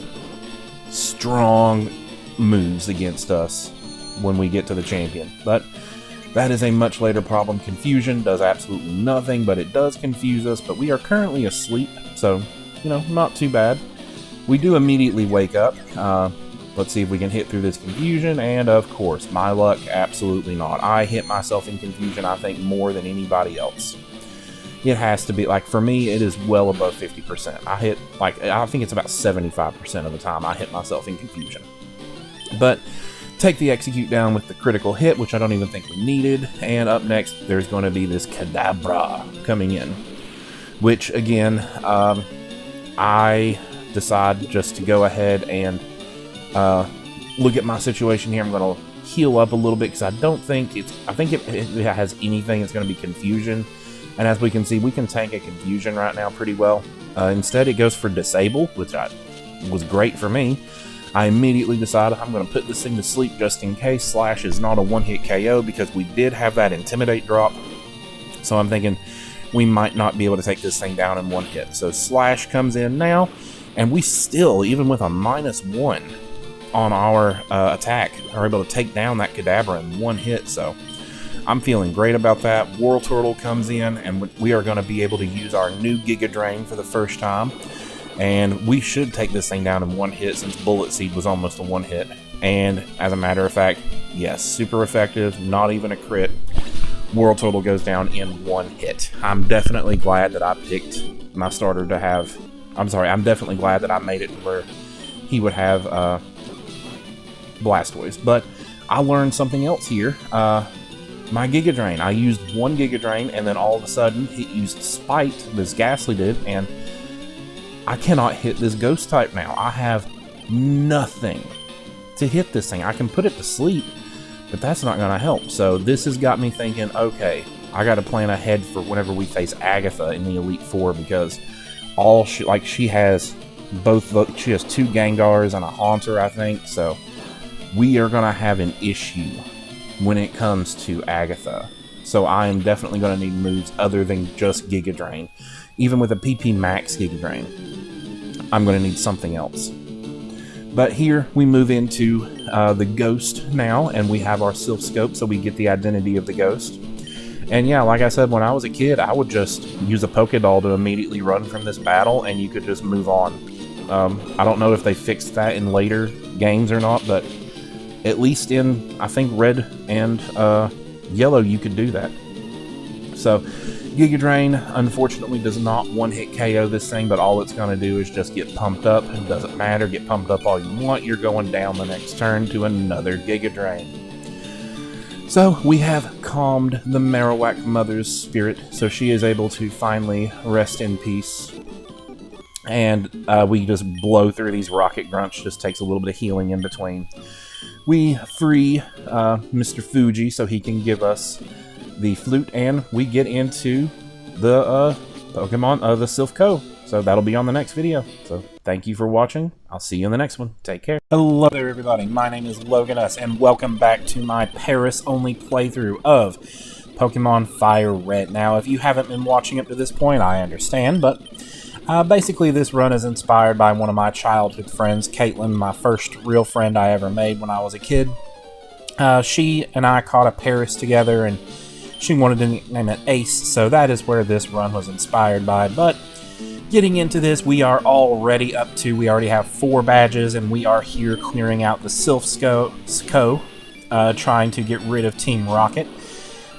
strong moves against us when we get to the champion. But that is a much later problem. Confusion does absolutely nothing, but it does confuse us. But we are currently asleep, so, you know, not too bad. We do immediately wake up. Let's see if we can hit through this confusion, and of course, my luck, absolutely not. I hit myself in confusion, I think, more than anybody else. It has to be, like, for me, it is well above 50%. I hit, like, I think it's about 75% of the time I hit myself in confusion. But take the Execute down with the critical hit, which I don't even think we needed. And up next, there's going to be this Kadabra coming in, which again, I decide just to go ahead and look at my situation here. I'm going to heal up a little bit because I don't think it has anything. It's going to be Confusion, and as we can see, we can tank a Confusion right now pretty well. Instead, it goes for Disable, which was great for me. I immediately decided I'm going to put this thing to sleep just in case. Slash is not a one-hit KO because we did have that Intimidate drop. So I'm thinking we might not be able to take this thing down in one hit. So Slash comes in now, and we still, even with a -1 on our attack, are able to take down that Kadabra in one hit. So I'm feeling great about that. Wartortle comes in, and we are going to be able to use our new Giga Drain for the first time. And we should take this thing down in one hit since Bullet Seed was almost a one hit. And as a matter of fact, yes, super effective, not even a crit. Wartortle goes down in one hit. I'm definitely glad that I picked my starter to have... I'm definitely glad that I made it to where he would have Blastoise. But I learned something else here. My Giga Drain. I used one Giga Drain, and then all of a sudden, it used Spite, this Ghastly did, and I cannot hit this Ghost type now. I have nothing to hit this thing. I can put it to sleep, but that's not going to help. So this has got me thinking, okay, I got to plan ahead for whenever we face Agatha in the Elite Four, because she has she has 2 Gengars and a Haunter, I think. So we are going to have an issue when it comes to Agatha. So I am definitely going to need moves other than just Giga Drain. Even with a PP Max Giga Drain, I'm going to need something else. But here we move into the Ghost now, and we have our Silph Scope, so we get the identity of the Ghost. And yeah, like I said, when I was a kid, I would just use a Pokédoll to immediately run from this battle, and you could just move on. I don't know if they fixed that in later games or not, but at least in, I think, Red and Yellow, you could do that. So Giga Drain, unfortunately, does not one-hit KO this thing, but all it's going to do is just get pumped up. It doesn't matter, get pumped up all you want. You're going down the next turn to another Giga Drain. So we have calmed the Marowak Mother's spirit, so she is able to finally rest in peace. And we just blow through these Rocket Grunts, just takes a little bit of healing in between. We free Mr. Fuji so he can give us the flute, and we get into the Pokemon of the Silph Co. So that'll be on the next video. So thank you for watching. I'll see you in the next one. Take care. Hello there, everybody. My name is Loganus, and welcome back to my Paris-only playthrough of Pokemon Fire Red. Now, if you haven't been watching up to this point, I understand, but basically this run is inspired by one of my childhood friends, Caitlin, my first real friend I ever made when I was a kid. She and I caught a Paris together, and she wanted to name it Ace, so that is where this run was inspired by. But getting into this, we already have 4 badges, and we are here clearing out the Silph Co, trying to get rid of Team Rocket.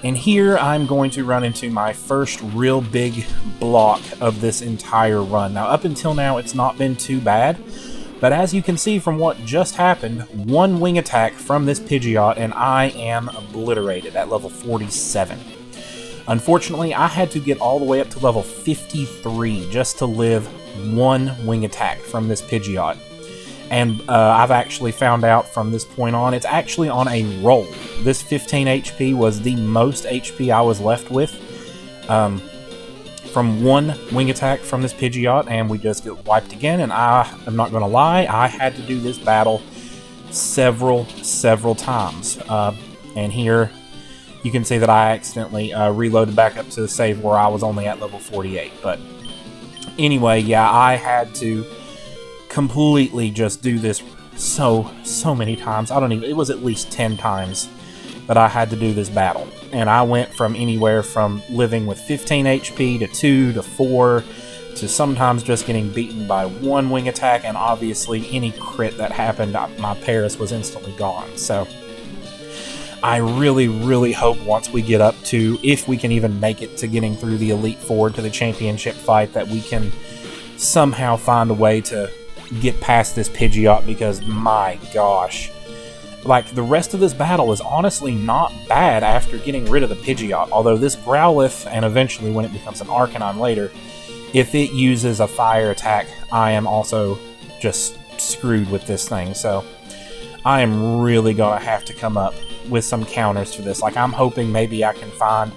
And here I'm going to run into my first real big block of this entire run. Now, up until now, it's not been too bad, but as you can see from what just happened, 1 wing attack from this Pidgeot, and I am obliterated at level 47. Unfortunately, I had to get all the way up to level 53 just to live 1 wing attack from this Pidgeot. And I've actually found out from this point on, it's actually on a roll. This 15 HP was the most HP I was left with from 1 wing attack from this Pidgeot, and we just get wiped again. And I'm not going to lie, I had to do this battle several times. And here you can see that I accidentally reloaded back up to the save where I was only at level 48. But anyway, yeah, I had to completely just do this so many times. It was at least 10 times that I had to do this battle. And I went from anywhere from living with 15 HP to 2 to 4 to sometimes just getting beaten by 1 wing attack, and obviously any crit that happened, my Paris was instantly gone. So I really hope once we get up to, if we can even make it to getting through the Elite Four to the championship fight, that we can somehow find a way to get past this Pidgeot, because my gosh, like, the rest of this battle is honestly not bad after getting rid of the Pidgeot, although this Growlithe, and eventually when it becomes an Arcanine later, if it uses a fire attack, I am also just screwed with this thing. So I am really gonna have to come up with some counters for this. Like, I'm hoping maybe I can find,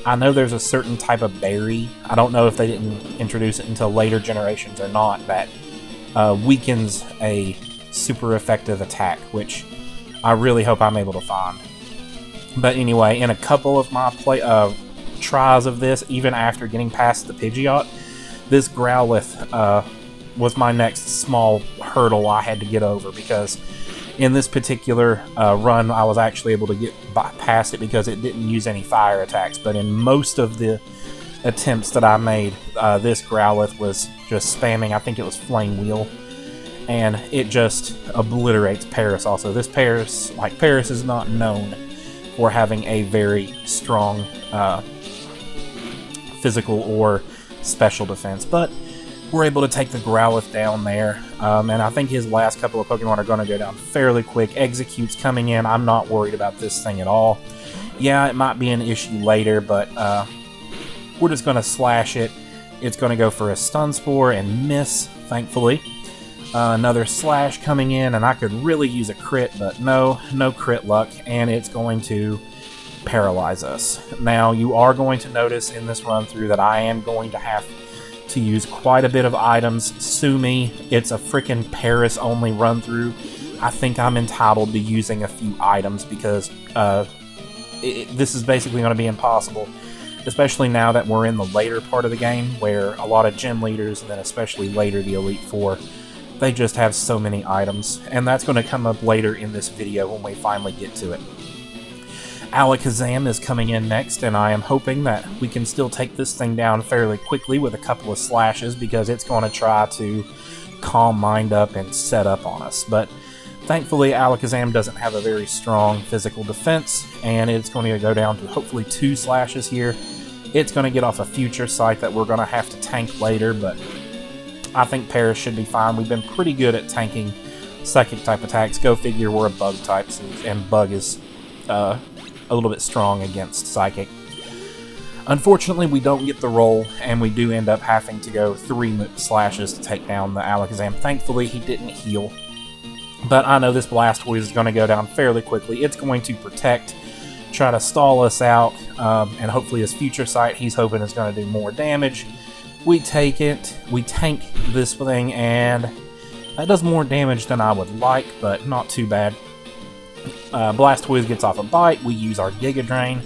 I know there's a certain type of berry, I don't know if they didn't introduce it until later generations or not, that weakens a super effective attack, which I really hope I'm able to find. But anyway, in a couple of my tries of this, even after getting past the Pidgeot, this Growlithe was my next small hurdle I had to get over, because in this particular run, I was actually able to get past it because it didn't use any fire attacks. But in most of the attempts that I made, this Growlithe was just spamming, I think it was Flame Wheel, and it just obliterates Paris also. This Paris, like, Paris is not known for having a very strong physical or special defense, but we're able to take the Growlithe down there, and I think his last couple of Pokemon are going to go down fairly quick. Execute's coming in. I'm not worried about this thing at all. Yeah, it might be an issue later, but we're just going to slash it. It's going to go for a Stun Spore and miss, thankfully. Another slash coming in, and I could really use a crit, but no crit luck, and it's going to paralyze us. Now, you are going to notice in this run-through that I am going to have to use quite a bit of items. Sue me, it's a freaking Paris-only run-through. I think I'm entitled to using a few items, because this is basically going to be impossible, especially now that we're in the later part of the game, where a lot of gym leaders, and then especially later the Elite Four, they just have so many items, and that's going to come up later in this video when we finally get to it. Alakazam is coming in next, and I am hoping that we can still take this thing down fairly quickly with a couple of slashes, because it's going to try to Calm Mind up and set up on us. But thankfully, Alakazam doesn't have a very strong physical defense, and it's going to go down to hopefully 2 slashes here. It's going to get off a Future Sight that we're going to have to tank later, but I think Paris should be fine. We've been pretty good at tanking Psychic type attacks. Go figure, we're a Bug type, and Bug is a little bit strong against Psychic. Unfortunately, we don't get the roll, and we do end up having to go 3 slashes to take down the Alakazam. Thankfully, he didn't heal. But I know this Blastoise is going to go down fairly quickly. It's going to protect, try to stall us out, and hopefully his Future Sight, he's hoping is going to do more damage. We take it, we tank this thing, and that does more damage than I would like, but not too bad. Blastoise gets off a bite, we use our Giga Drain.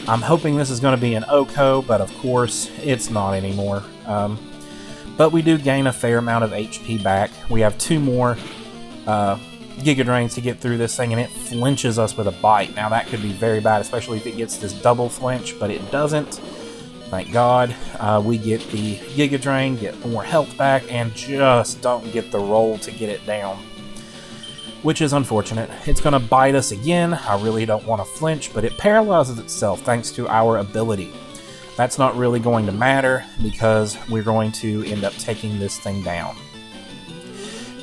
I'm hoping this is going to be an Oko, but of course, it's not anymore. But we do gain a fair amount of HP back. We have 2 more Giga Drains to get through this thing, and it flinches us with a bite. Now that could be very bad, especially if it gets this double flinch, but it doesn't. Thank God. We get the Giga Drain, get more health back, and just don't get the roll to get it down, which is unfortunate. It's going to bite us again. I really don't want to flinch, but it paralyzes itself thanks to our ability. That's not really going to matter, because we're going to end up taking this thing down.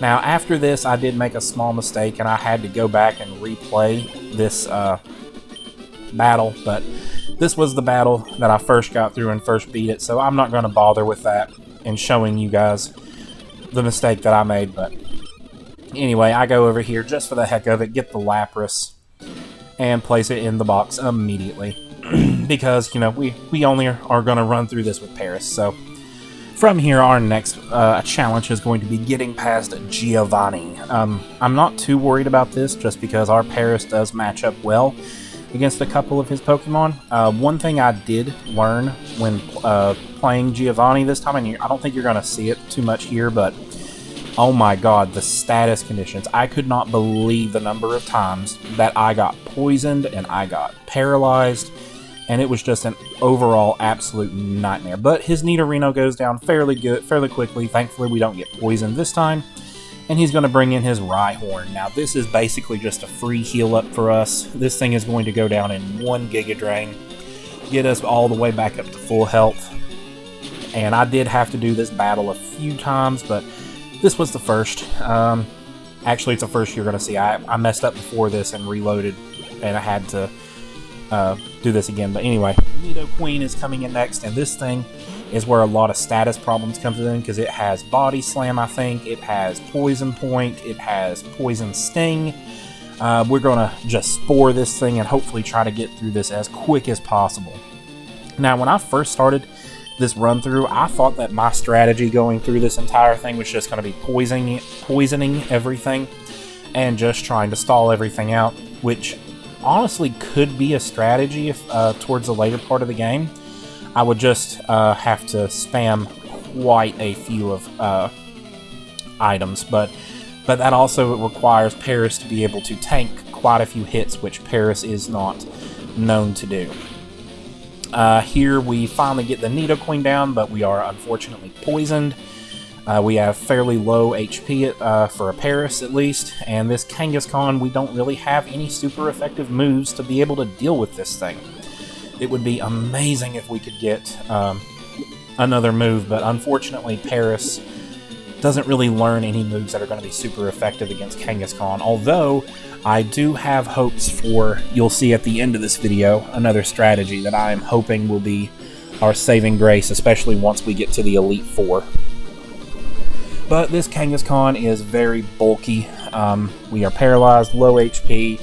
Now, after this, I did make a small mistake, and I had to go back and replay this battle, but this was the battle that I first got through and first beat it, so I'm not going to bother with that and showing you guys the mistake that I made. But anyway, I go over here just for the heck of it, get the Lapras, and place it in the box immediately. Because, you know, we only are going to run through this with Paris. So from here, our next challenge is going to be getting past Giovanni. I'm not too worried about this, just because our Paris does match up well against a couple of his Pokemon. One thing I did learn when playing Giovanni this time, and I don't think you're going to see it too much here, but oh my god, the status conditions. I could not believe the number of times that I got poisoned and I got paralyzed, and it was just an overall absolute nightmare. But his Nidorino goes down fairly quickly. Thankfully, we don't get poisoned this time. And he's going to bring in his Rhyhorn. Now, this is basically just a free heal up for us. This thing is going to go down in 1 Giga Drain, get us all the way back up to full health. And I did have to do this battle a few times, but this was the first. Actually, it's the first you're going to see. I messed up before this and reloaded, and I had to do this again. But anyway, Nidoqueen is coming in next, and this thing is where a lot of status problems comes in, because it has Body Slam, I think. It has Poison Point. It has Poison Sting. We're going to just Spore this thing and hopefully try to get through this as quick as possible. Now, when I first started this run through, I thought that my strategy going through this entire thing was just going to be poisoning everything and just trying to stall everything out, which honestly could be a strategy if towards the later part of the game. I would just have to spam quite a few of items, but that also requires Paris to be able to tank quite a few hits, which Paris is not known to do. Here we finally get the Nidoqueen down, but we are unfortunately poisoned. We have fairly low HP for a Paris at least, and this Kangaskhan, we don't really have any super effective moves to be able to deal with this thing. It would be amazing if we could get another move, but unfortunately Paris doesn't really learn any moves that are going to be super effective against Kangaskhan, although I do have hopes for, you'll see at the end of this video, another strategy that I am hoping will be our saving grace, especially once we get to the Elite Four. But this Kangaskhan is very bulky. We are paralyzed, low HP.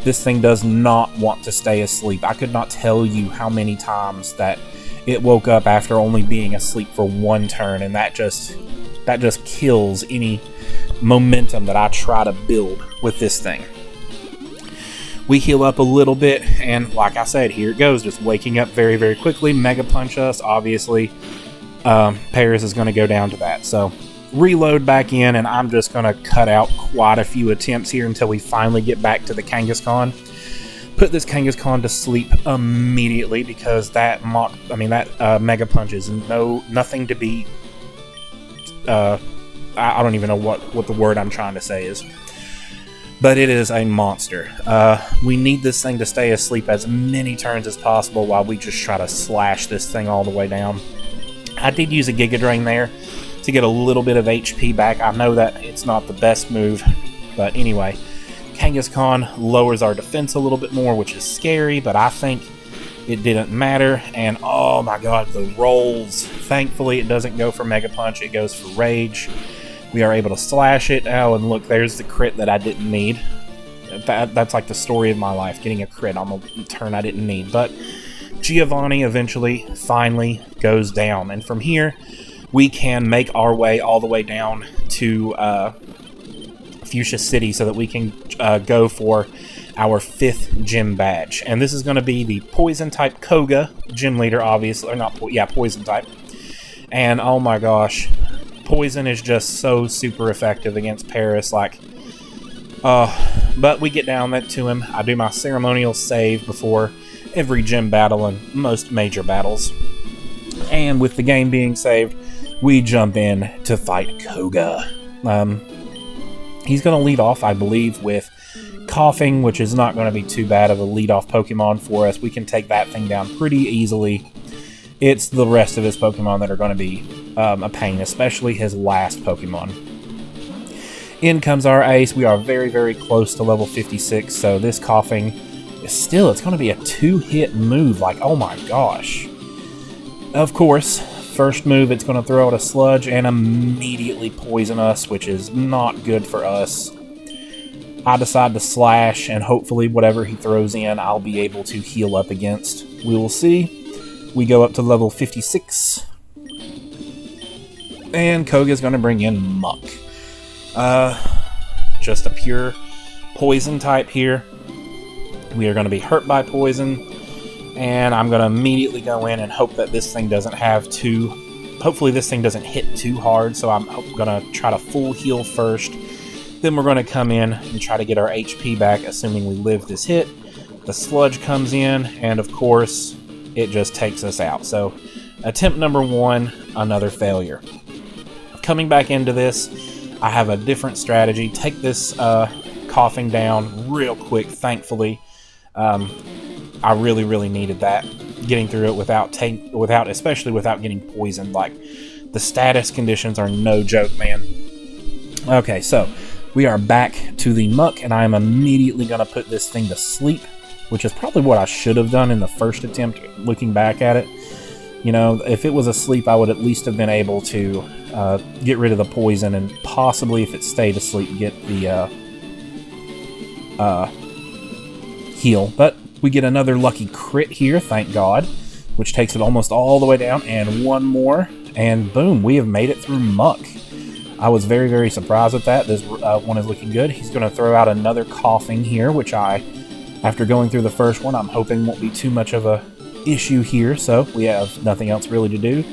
This thing does not want to stay asleep. I could not tell you how many times that it woke up after only being asleep for one turn, and that just kills any momentum that I try to build with this thing. We heal up a little bit, and like I said, here it goes, just waking up very, very quickly. Mega Punch us, obviously. Paris is going to go down to that. So reload back in, and I'm just going to cut out quite a few attempts here until we finally get back to the Kangaskhan. Put this Kangaskhan to sleep immediately, because that Mega Punch is nothing to be. I don't even know what the word I'm trying to say is, but it is a monster. We need this thing to stay asleep as many turns as possible while we just try to slash this thing all the way down. I did use a Giga Drain there to get a little bit of HP back. I know that it's not the best move, but anyway, Kangaskhan lowers our defense a little bit more, which is scary, but I think it didn't matter. And oh my god, the rolls. Thankfully, it doesn't go for Mega Punch, it goes for Rage. We are able to slash it. Oh, and look, there's the crit that I didn't need. That's like the story of my life, getting a crit on the turn I didn't need. But Giovanni eventually, finally goes down. And from here, we can make our way all the way down to Fuchsia City so that we can go for our 5th gym badge. And this is going to be the Poison-type Koga gym leader, obviously. Or not, Poison-type. And oh my gosh, Poison is just so super effective against Paris. But we get down to him. I do my ceremonial save before every gym battle and most major battles. And with the game being saved, we jump in to fight Koga. He's going to lead off, I believe, with Coughing, which is not going to be too bad of a lead-off Pokemon for us. We can take that thing down pretty easily. It's the rest of his Pokemon that are going to be a pain, especially his last Pokemon. In comes our ace. We are very, very close to level 56, so this Coughing is it's going to be a 2-hit move. Oh my gosh. Of course, first move, it's going to throw out a Sludge and immediately poison us, which is not good for us. I decide to slash, and hopefully whatever he throws in, I'll be able to heal up against. We will see. We go up to level 56. And Koga's going to bring in Muck. Just a pure poison type here. We are going to be hurt by poison. And I'm going to immediately go in and hope that this thing doesn't hopefully this thing doesn't hit too hard. So I'm going to try to full heal first. Then we're going to come in and try to get our HP back, assuming we live this hit. The Sludge comes in, and of course, it just takes us out. So, attempt number 1, another failure. Coming back into this, I have a different strategy. Take this Coughing down real quick, thankfully. I really, really needed that. Getting through it especially without getting poisoned. The status conditions are no joke, man. Okay, so We are back to the muck, and I am immediately going to put this thing to sleep, which is probably what I should have done in the first attempt, looking back at it. You know, if it was asleep, I would at least have been able to get rid of the poison, and possibly, if it stayed asleep, get the heal. But we get another lucky crit here, thank God, which takes it almost all the way down, and one more, and boom, we have made it through muck. I was very, very surprised with that. This one is looking good. He's going to throw out another coughing here, which after going through the first one, I'm hoping won't be too much of a issue here, so we have nothing else really to do.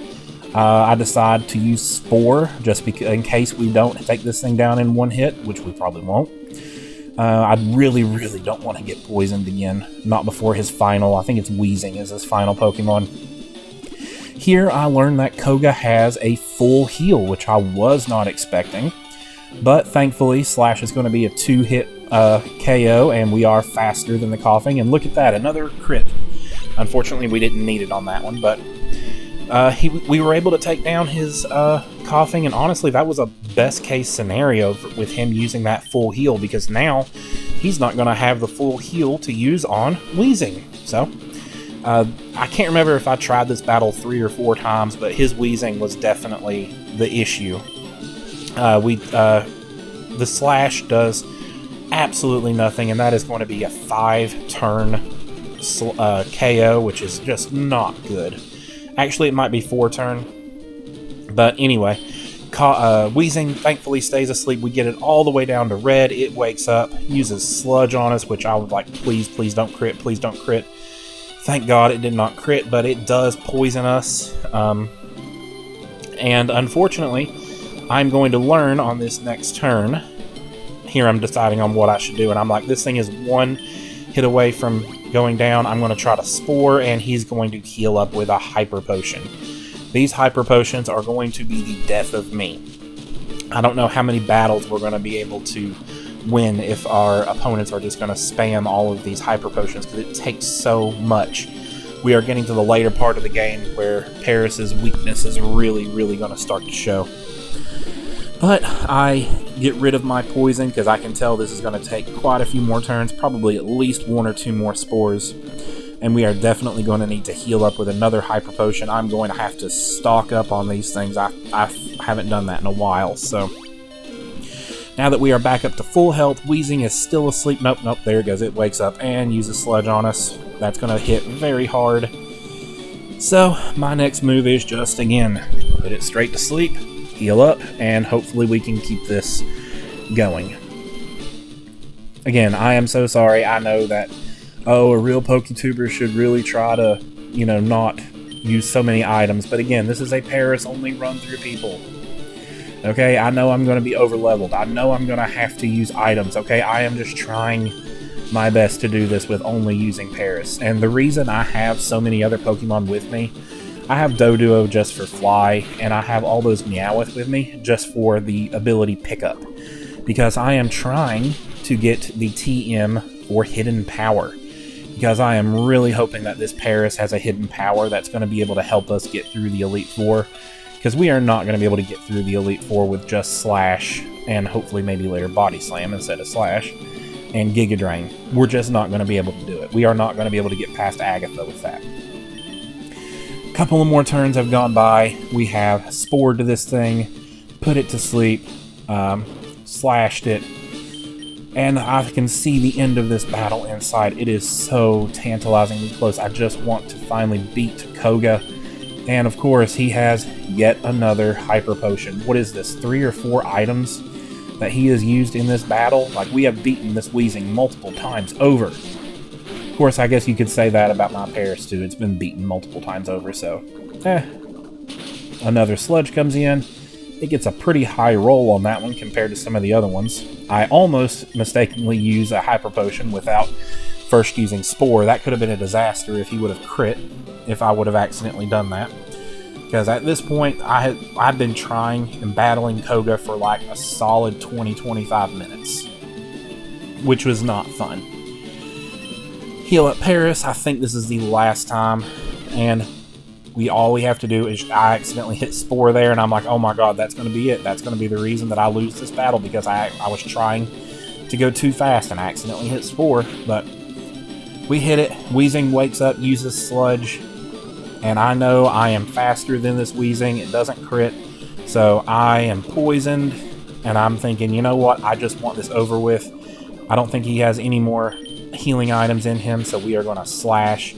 I decide to use Spore, just because, in case we don't take this thing down in one hit, which we probably won't. I really, really don't want to get poisoned again. Not before his final, I think it's Wheezing is his final Pokemon. Here I learned that Koga has a full heal, which I was not expecting. But thankfully, Slash is going to be a 2-hit KO, and we are faster than the coughing. And look at that, another crit. Unfortunately, we didn't need it on that one, but we were able to take down his coughing, and honestly, that was a best-case scenario with him using that full heal, because now he's not going to have the full heal to use on Wheezing. So, I can't remember if I tried this battle 3 or 4 times, but his Wheezing was definitely the issue. The Slash does absolutely nothing, and that is going to be a 5-turn KO, which is just not good. Actually, it might be 4-turn, but anyway, Wheezing thankfully stays asleep. We get it all the way down to red. It wakes up, uses Sludge on us, which I would like, please don't crit, please don't crit. Thank God it did not crit, but it does poison us. And unfortunately, I'm going to learn on this next turn. Here I'm deciding on what I should do, and I'm like, this thing is 1 hit away from going down. I'm going to try to Spore, and he's going to heal up with a Hyper Potion. These Hyper Potions are going to be the death of me. I don't know how many battles we're going to be able to win if our opponents are just going to spam all of these Hyper Potions, because it takes so much. We are getting to the later part of the game where Paris's weakness is really, really going to start to show. But I get rid of my poison, because I can tell this is going to take quite a few more turns, probably at least 1 or 2 more spores. And we are definitely going to need to heal up with another Hyper Potion. I'm going to have to stock up on these things. I haven't done that in a while, so... Now that we are back up to full health, Wheezing is still asleep. Nope, there it goes. It wakes up and uses Sludge on us. That's going to hit very hard. So, my next move is just, again, put it straight to sleep, heal up, and hopefully we can keep this going. Again, I am so sorry. I know that, a real PokeTuber should really try to, not use so many items. But again, this is a Paris-only run-through, people. Okay, I know I'm going to be over-leveled. I know I'm going to have to use items, okay? I am just trying my best to do this with only using Paris. And the reason I have so many other Pokemon with me, I have Doduo just for Fly, and I have all those Meowth with me just for the ability Pickup. Because I am trying to get the TM for Hidden Power. Because I am really hoping that this Paris has a Hidden Power that's going to be able to help us get through the Elite Four. Because we are not going to be able to get through the Elite Four with just Slash, and hopefully maybe later Body Slam instead of Slash, and Giga Drain. We're just not going to be able to do it. We are not going to be able to get past Agatha with that. A couple of more turns have gone by. We have Spored to this thing, put it to sleep, slashed it, and I can see the end of this battle inside. It is so tantalizingly close. I just want to finally beat Koga. And of course, he has yet another Hyper Potion. What is this, 3 or 4 items that he has used in this battle? Like, we have beaten this Wheezing multiple times over. Of course, I guess you could say that about my Paris too. It's been beaten multiple times over, so... Another Sludge comes in. It gets a pretty high roll on that one compared to some of the other ones. I almost mistakenly used a Hyper Potion without first using Spore. That could have been a disaster if he would have crit, if I would have accidentally done that. Because at this point, I'd been trying and battling Koga for like a solid 20-25 minutes, which was not fun. Heal up Paris. I think this is the last time, and all we have to do is I accidentally hit Spore there, and I'm like, oh my god, that's going to be it. That's going to be the reason that I lose this battle, because I was trying to go too fast and I accidentally hit Spore. But we hit it. Weezing wakes up, uses Sludge, and I know I am faster than this Weezing. It doesn't crit, so I am poisoned, and I'm thinking, you know what? I just want this over with. I don't think he has any more healing items in him, so we are going to slash.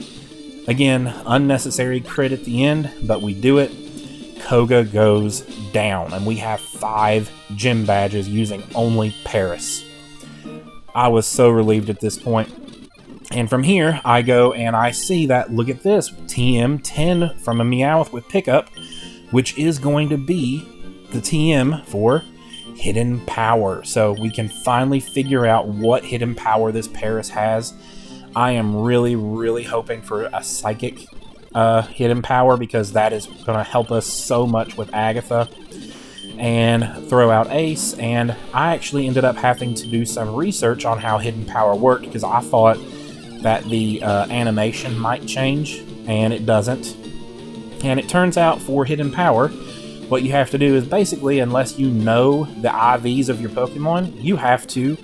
Again, unnecessary crit at the end, but we do it. Koga goes down, and we have 5 gym badges using only Paris. I was so relieved at this point. And from here, I go and I see that, look at this, TM10 from a Meowth with pickup, which is going to be the TM for Hidden Power. So we can finally figure out what Hidden Power this Paris has. I am really, really hoping for a Psychic Hidden Power, because that is going to help us so much with Agatha. And throw out Ace, and I actually ended up having to do some research on how Hidden Power worked, because I thought that the animation might change, and it doesn't. And it turns out for Hidden Power, what you have to do is basically, unless you know the IVs of your Pokemon, you have to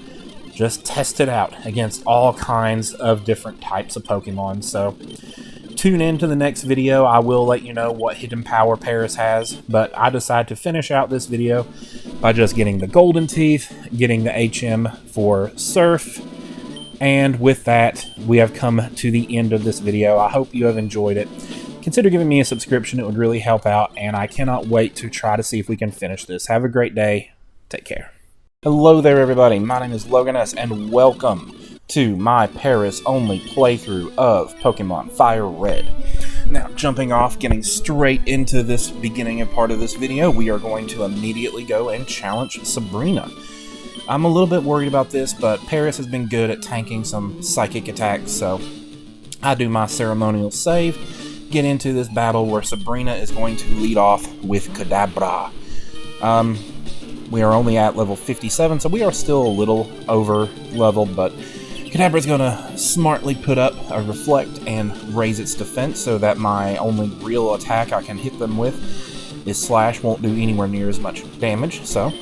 just test it out against all kinds of different types of Pokemon. So tune in to the next video. I will let you know what Hidden Power Paris has, but I decided to finish out this video by just getting the Golden Teeth, getting the HM for Surf, and with that, we have come to the end of this video. I hope you have enjoyed it. Consider giving me a subscription. It would really help out, and I cannot wait to try to see if we can finish this. Have a great day. Take care. Hello there, everybody. My name is Logan S, and welcome to my Paris-only playthrough of Pokemon Fire Red. Now, jumping off, getting straight into this beginning and part of this video, we are going to immediately go and challenge Sabrina. I'm a little bit worried about this, but Paris has been good at tanking some psychic attacks, so I do my ceremonial save, get into this battle where Sabrina is going to lead off with Kadabra. We are only at level 57, so we are still a little over leveled, but Kadabra's going to smartly put up a Reflect and raise its defense so that my only real attack I can hit them with is Slash. Won't do anywhere near as much damage, so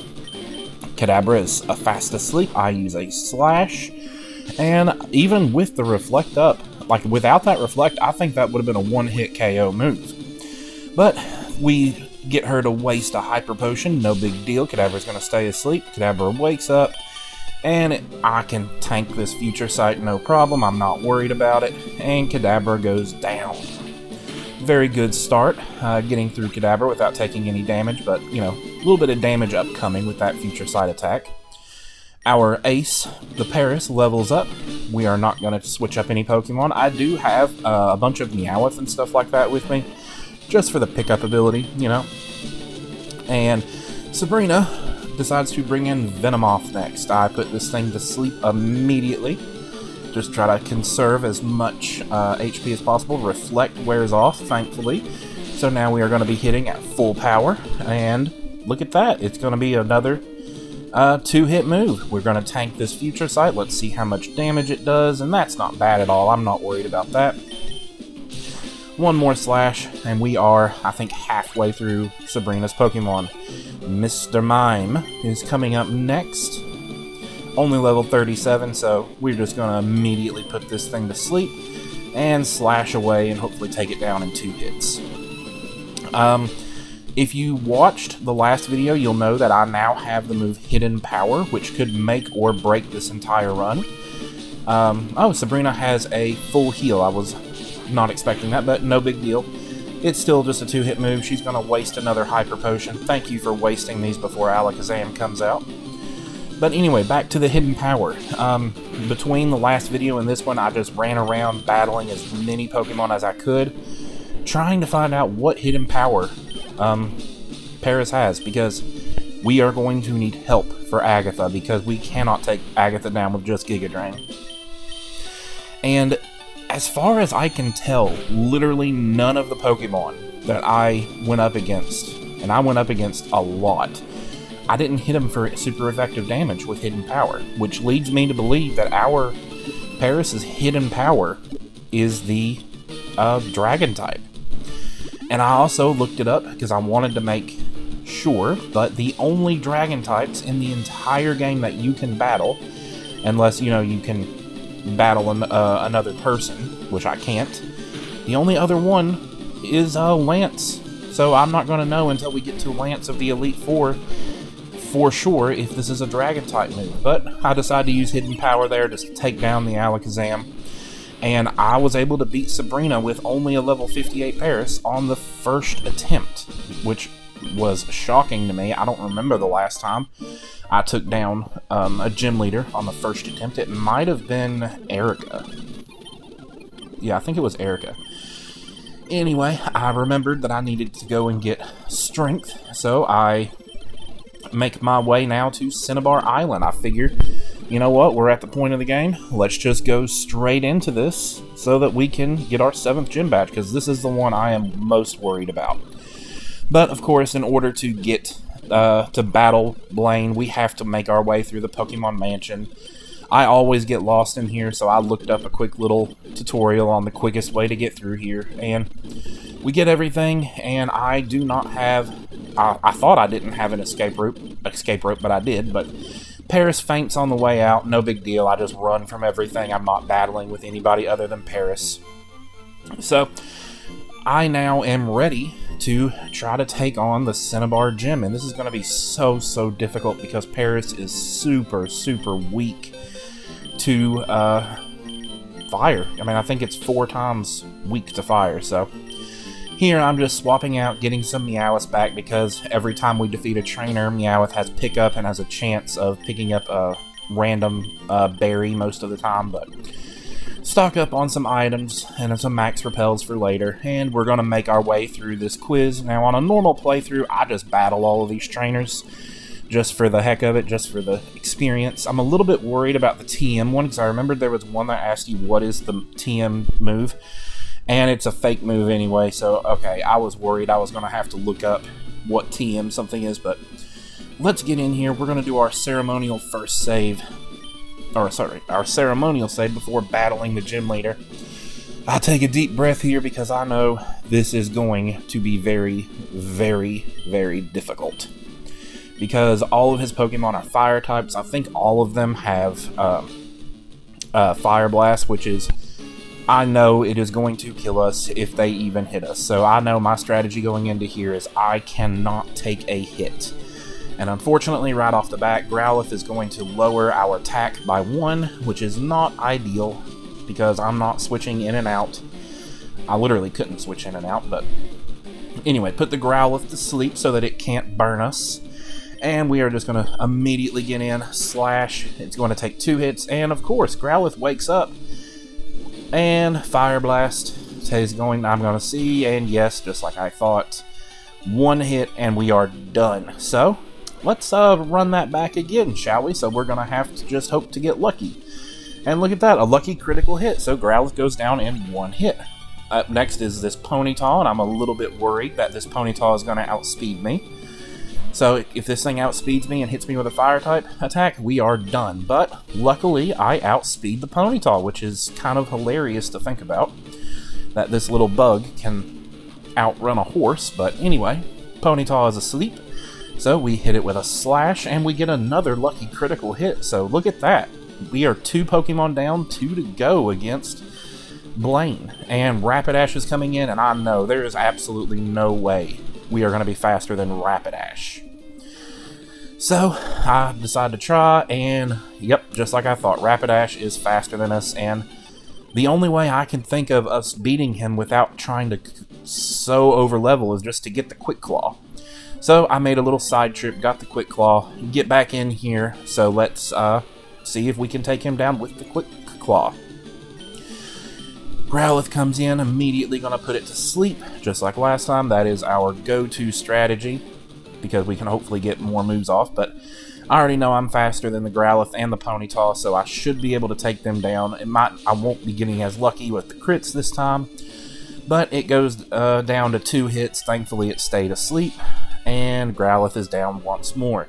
Kadabra is fast asleep. I use a Slash, and even with the Reflect up, like without that Reflect, I think that would have been a one-hit KO move. But we get her to waste a Hyper Potion, no big deal. Kadabra's going to stay asleep. Kadabra wakes up, and I can tank this Future Sight no problem. I'm not worried about it, and Kadabra goes down. Very good start, getting through Kadabra without taking any damage, but, you know, a little bit of damage upcoming with that Future Sight attack. Our Ace, the Paris, levels up. We are not going to switch up any Pokemon. I do have a bunch of Meowth and stuff like that with me, just for the pickup ability, you know. And Sabrina decides to bring in Venomoth next. I put this thing to sleep immediately. Just try to conserve as much HP as possible. Reflect wears off, thankfully. So now we are going to be hitting at full power. And look at that. It's going to be another 2-hit move. We're going to tank this Future Sight. Let's see how much damage it does. And that's not bad at all. I'm not worried about that. One more Slash, and we are, I think, halfway through Sabrina's Pokemon. Mr. Mime is coming up next. Only level 37, so we're just going to immediately put this thing to sleep and slash away and hopefully take it down in 2 hits. If you watched the last video, you'll know that I now have the move Hidden Power, which could make or break this entire run. Oh, Sabrina has a full heal. I was not expecting that, but no big deal. It's still just a 2-hit move. She's going to waste another Hyper Potion. Thank you for wasting these before Alakazam comes out. But anyway, back to the Hidden Power. Between the last video and this one, I just ran around battling as many Pokemon as I could, trying to find out what Hidden Power Paris has, because we are going to need help for Agatha, because we cannot take Agatha down with just Giga Drain. And as far as I can tell, literally none of the Pokemon that I went up against, and I went up against a lot, I didn't hit him for super effective damage with Hidden Power, which leads me to believe that our Paris's Hidden Power is the Dragon type. And I also looked it up because I wanted to make sure, but the only dragon types in the entire game that you can battle, unless, you know, you can battle another person, which I can't, the only other one is Lance. So I'm not going to know until we get to Lance of the Elite Four for sure if this is a dragon type move. But I decided to use Hidden Power there to take down the Alakazam. And I was able to beat Sabrina with only a level 58 Paris on the first attempt, which was shocking to me. I don't remember the last time I took down a gym leader on the first attempt. It might have been Erica. Yeah, I think it was Erica. Anyway, I remembered that I needed to go and get strength, so I make my way now to Cinnabar Island. I figured, you know what, we're at the point of the game, let's just go straight into this so that we can get our 7th gym badge, because this is the one I am most worried about. But, of course, in order to get to battle Blaine, we have to make our way through the Pokemon Mansion. I always get lost in here, so I looked up a quick little tutorial on the quickest way to get through here, and we get everything, and I do not have... I thought I didn't have an escape rope, but I did, but Paris faints on the way out, no big deal, I just run from everything, I'm not battling with anybody other than Paris. So, I now am ready to try to take on the Cinnabar Gym, and this is going to be so difficult because Paris is super weak to fire. I mean, I think it's 4 times weak to fire, so here I'm just swapping out, getting some Meowth back, because every time we defeat a trainer, Meowth has pickup and has a chance of picking up a random berry most of the time, but stock up on some items and some max repels for later, and we're going to make our way through this quiz. Now, on a normal playthrough, I just battle all of these trainers just for the heck of it, just for the experience. I'm a little bit worried about the TM one, because I remembered there was one that asked you what is the TM move, and it's a fake move anyway, so okay, I was worried I was going to have to look up what TM something is, but let's get in here. We're going to do our ceremonial first save. Or, sorry, our ceremonial save before battling the gym leader. I'll take a deep breath here because I know this is going to be very difficult. Because all of his Pokemon are fire types. I think all of them have Fire Blast, which is... I know it is going to kill us if they even hit us. So I know my strategy going into here is I cannot take a hit. And unfortunately, right off the bat, Growlithe is going to lower our attack by 1, which is not ideal, because I'm not switching in and out. I literally couldn't switch in and out, but anyway, put the Growlithe to sleep so that it can't burn us. And we are just going to immediately get in, slash. It's going to take 2 hits, and of course, Growlithe wakes up. And Fire Blast is going, I'm going to see, and yes, just like I thought, 1 hit, and we are done. So, let's run that back again, shall we? So we're going to have to just hope to get lucky. And look at that, a lucky critical hit. So Growlithe goes down in 1 hit. Up next is this Ponyta, and I'm a little bit worried that this Ponyta is going to outspeed me. So if this thing outspeeds me and hits me with a fire type attack, we are done. But luckily, I outspeed the Ponyta, which is kind of hilarious to think about. That this little bug can outrun a horse. But anyway, Ponyta is asleep. So we hit it with a slash, and we get another lucky critical hit. So look at that. We are 2 Pokemon down, 2 to go against Blaine. And Rapidash is coming in, and I know there is absolutely no way we are going to be faster than Rapidash. So I decided to try, and yep, just like I thought, Rapidash is faster than us, and the only way I can think of us beating him without trying to so over level is just to get the Quick Claw. So I made a little side trip, got the Quick Claw, get back in here, so let's see if we can take him down with the Quick Claw. Growlithe comes in, immediately going to put it to sleep, just like last time. That is our go-to strategy, because we can hopefully get more moves off, but I already know I'm faster than the Growlithe and the Ponyta, so I should be able to take them down. I won't be getting as lucky with the crits this time, but it goes down to 2 hits. Thankfully, it stayed asleep, and Growlithe is down once more.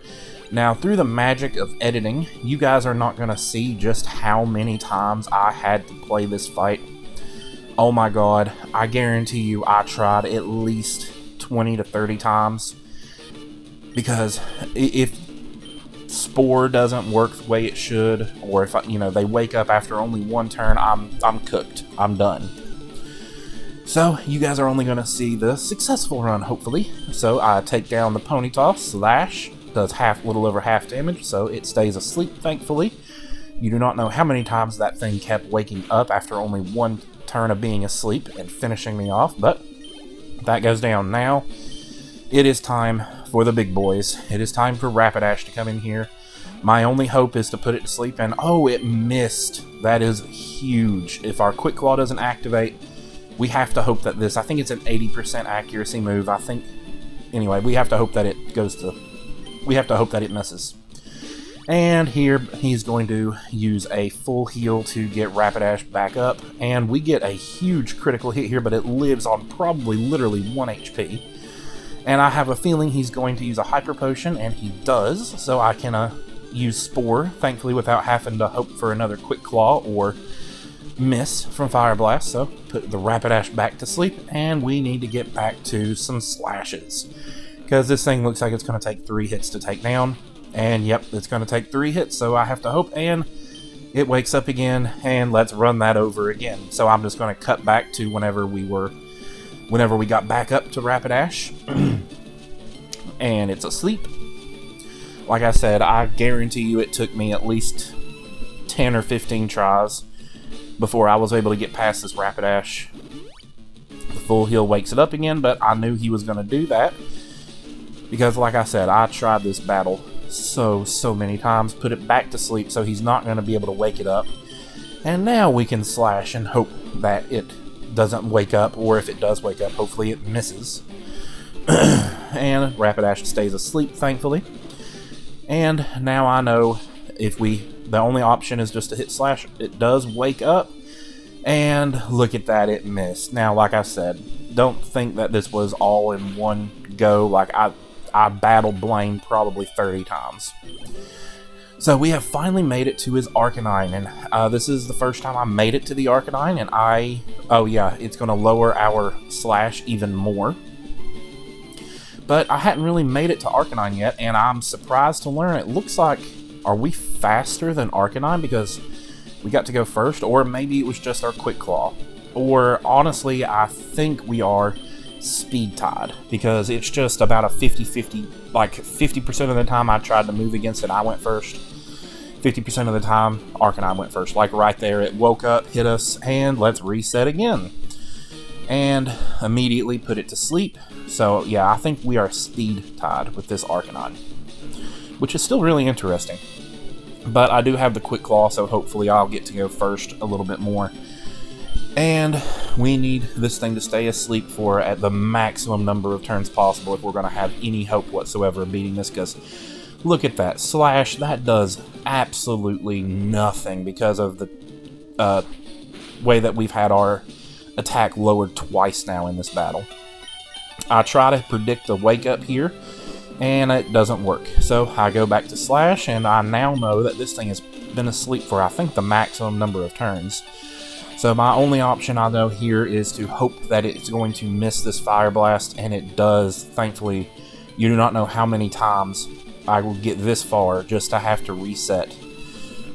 Now, through the magic of editing, you guys are not going to see just how many times I had to play this fight. Oh my god, I guarantee you I tried at least 20 to 30 times. Because if Spore doesn't work the way it should, or if they wake up after only one turn, I'm cooked. I'm done. So you guys are only going to see the successful run, hopefully. So I take down the Ponyta, slash, does little over half damage, so it stays asleep, thankfully. You do not know how many times that thing kept waking up after only one turn of being asleep and finishing me off, but that goes down. Now it is time for the big boys. It is time for Rapidash to come in here. My only hope is to put it to sleep, and oh, it missed. That is huge. If our Quick Claw doesn't activate, we have to hope that I think it's an 80% accuracy move. Anyway, we have to hope that it misses. And here he's going to use a full heal to get Rapidash back up, and we get a huge critical hit here, but it lives on probably literally 1 HP. And I have a feeling he's going to use a Hyper Potion, and he does, so I can use Spore, thankfully, without having to hope for another Quick Claw or miss from Fire Blast. So put the Rapidash back to sleep, and we need to get back to some slashes, because this thing looks like it's going to take 3 hits to take down. And yep, it's going to take 3 hits, so I have to hope, and it wakes up again, and let's run that over again. So I'm just going to cut back to whenever we got back up to Rapidash, and it's asleep. Like I said, I guarantee you it took me at least 10 or 15 tries before I was able to get past this Rapidash. The full heal wakes it up again, but I knew he was going to do that, because like I said, I tried this battle so many times, put it back to sleep, so he's not going to be able to wake it up. And now we can slash and hope that it doesn't wake up, or if it does wake up, hopefully it misses. And Rapidash stays asleep, thankfully. And now I know the only option is just to hit slash. It does wake up, and look at that, it missed. Now, like I said, don't think that this was all in one go. Like I battled Blaine probably 30 times. So we have finally made it to his Arcanine, and this is the first time I made it to the Arcanine, and oh yeah, it's going to lower our slash even more. But I hadn't really made it to Arcanine yet, and I'm surprised to learn it looks like, are we faster than Arcanine because we got to go first? Or maybe it was just our Quick Claw. Or honestly, I think we are speed tied, because it's just about a 50-50, like 50% of the time I tried to move against it, I went first. 50% of the time, Arcanine went first. Like right there, it woke up, hit us, and let's reset again. And immediately put it to sleep. So yeah, I think we are speed tied with this Arcanine, which is still really interesting. But I do have the Quick Claw, so hopefully I'll get to go first a little bit more. And we need this thing to stay asleep for at the maximum number of turns possible if we're going to have any hope whatsoever of beating this, because look at that slash. That does absolutely nothing because of the way that we've had our attack lowered twice now in this battle. I try to predict the wake up here, and it doesn't work. So I go back to slash, and I now know that this thing has been asleep for, I think, the maximum number of turns. So my only option I know here is to hope that it's going to miss this Fire Blast, and it does. Thankfully, you do not know how many times I will get this far just to have to reset.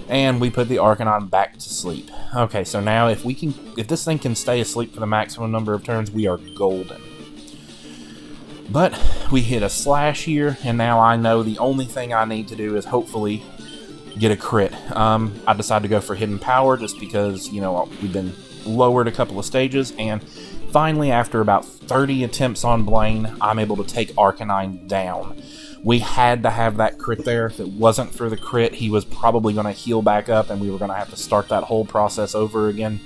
And we put the Arcanine back to sleep. Okay, so now if this thing can stay asleep for the maximum number of turns, we are golden. But we hit a slash here, and now I know the only thing I need to do is hopefully get a crit. I decided to go for Hidden Power just because, we've been lowered a couple of stages, and finally, after about 30 attempts on Blaine, I'm able to take Arcanine down. We had to have that crit there. If it wasn't for the crit, he was probably going to heal back up, and we were going to have to start that whole process over again.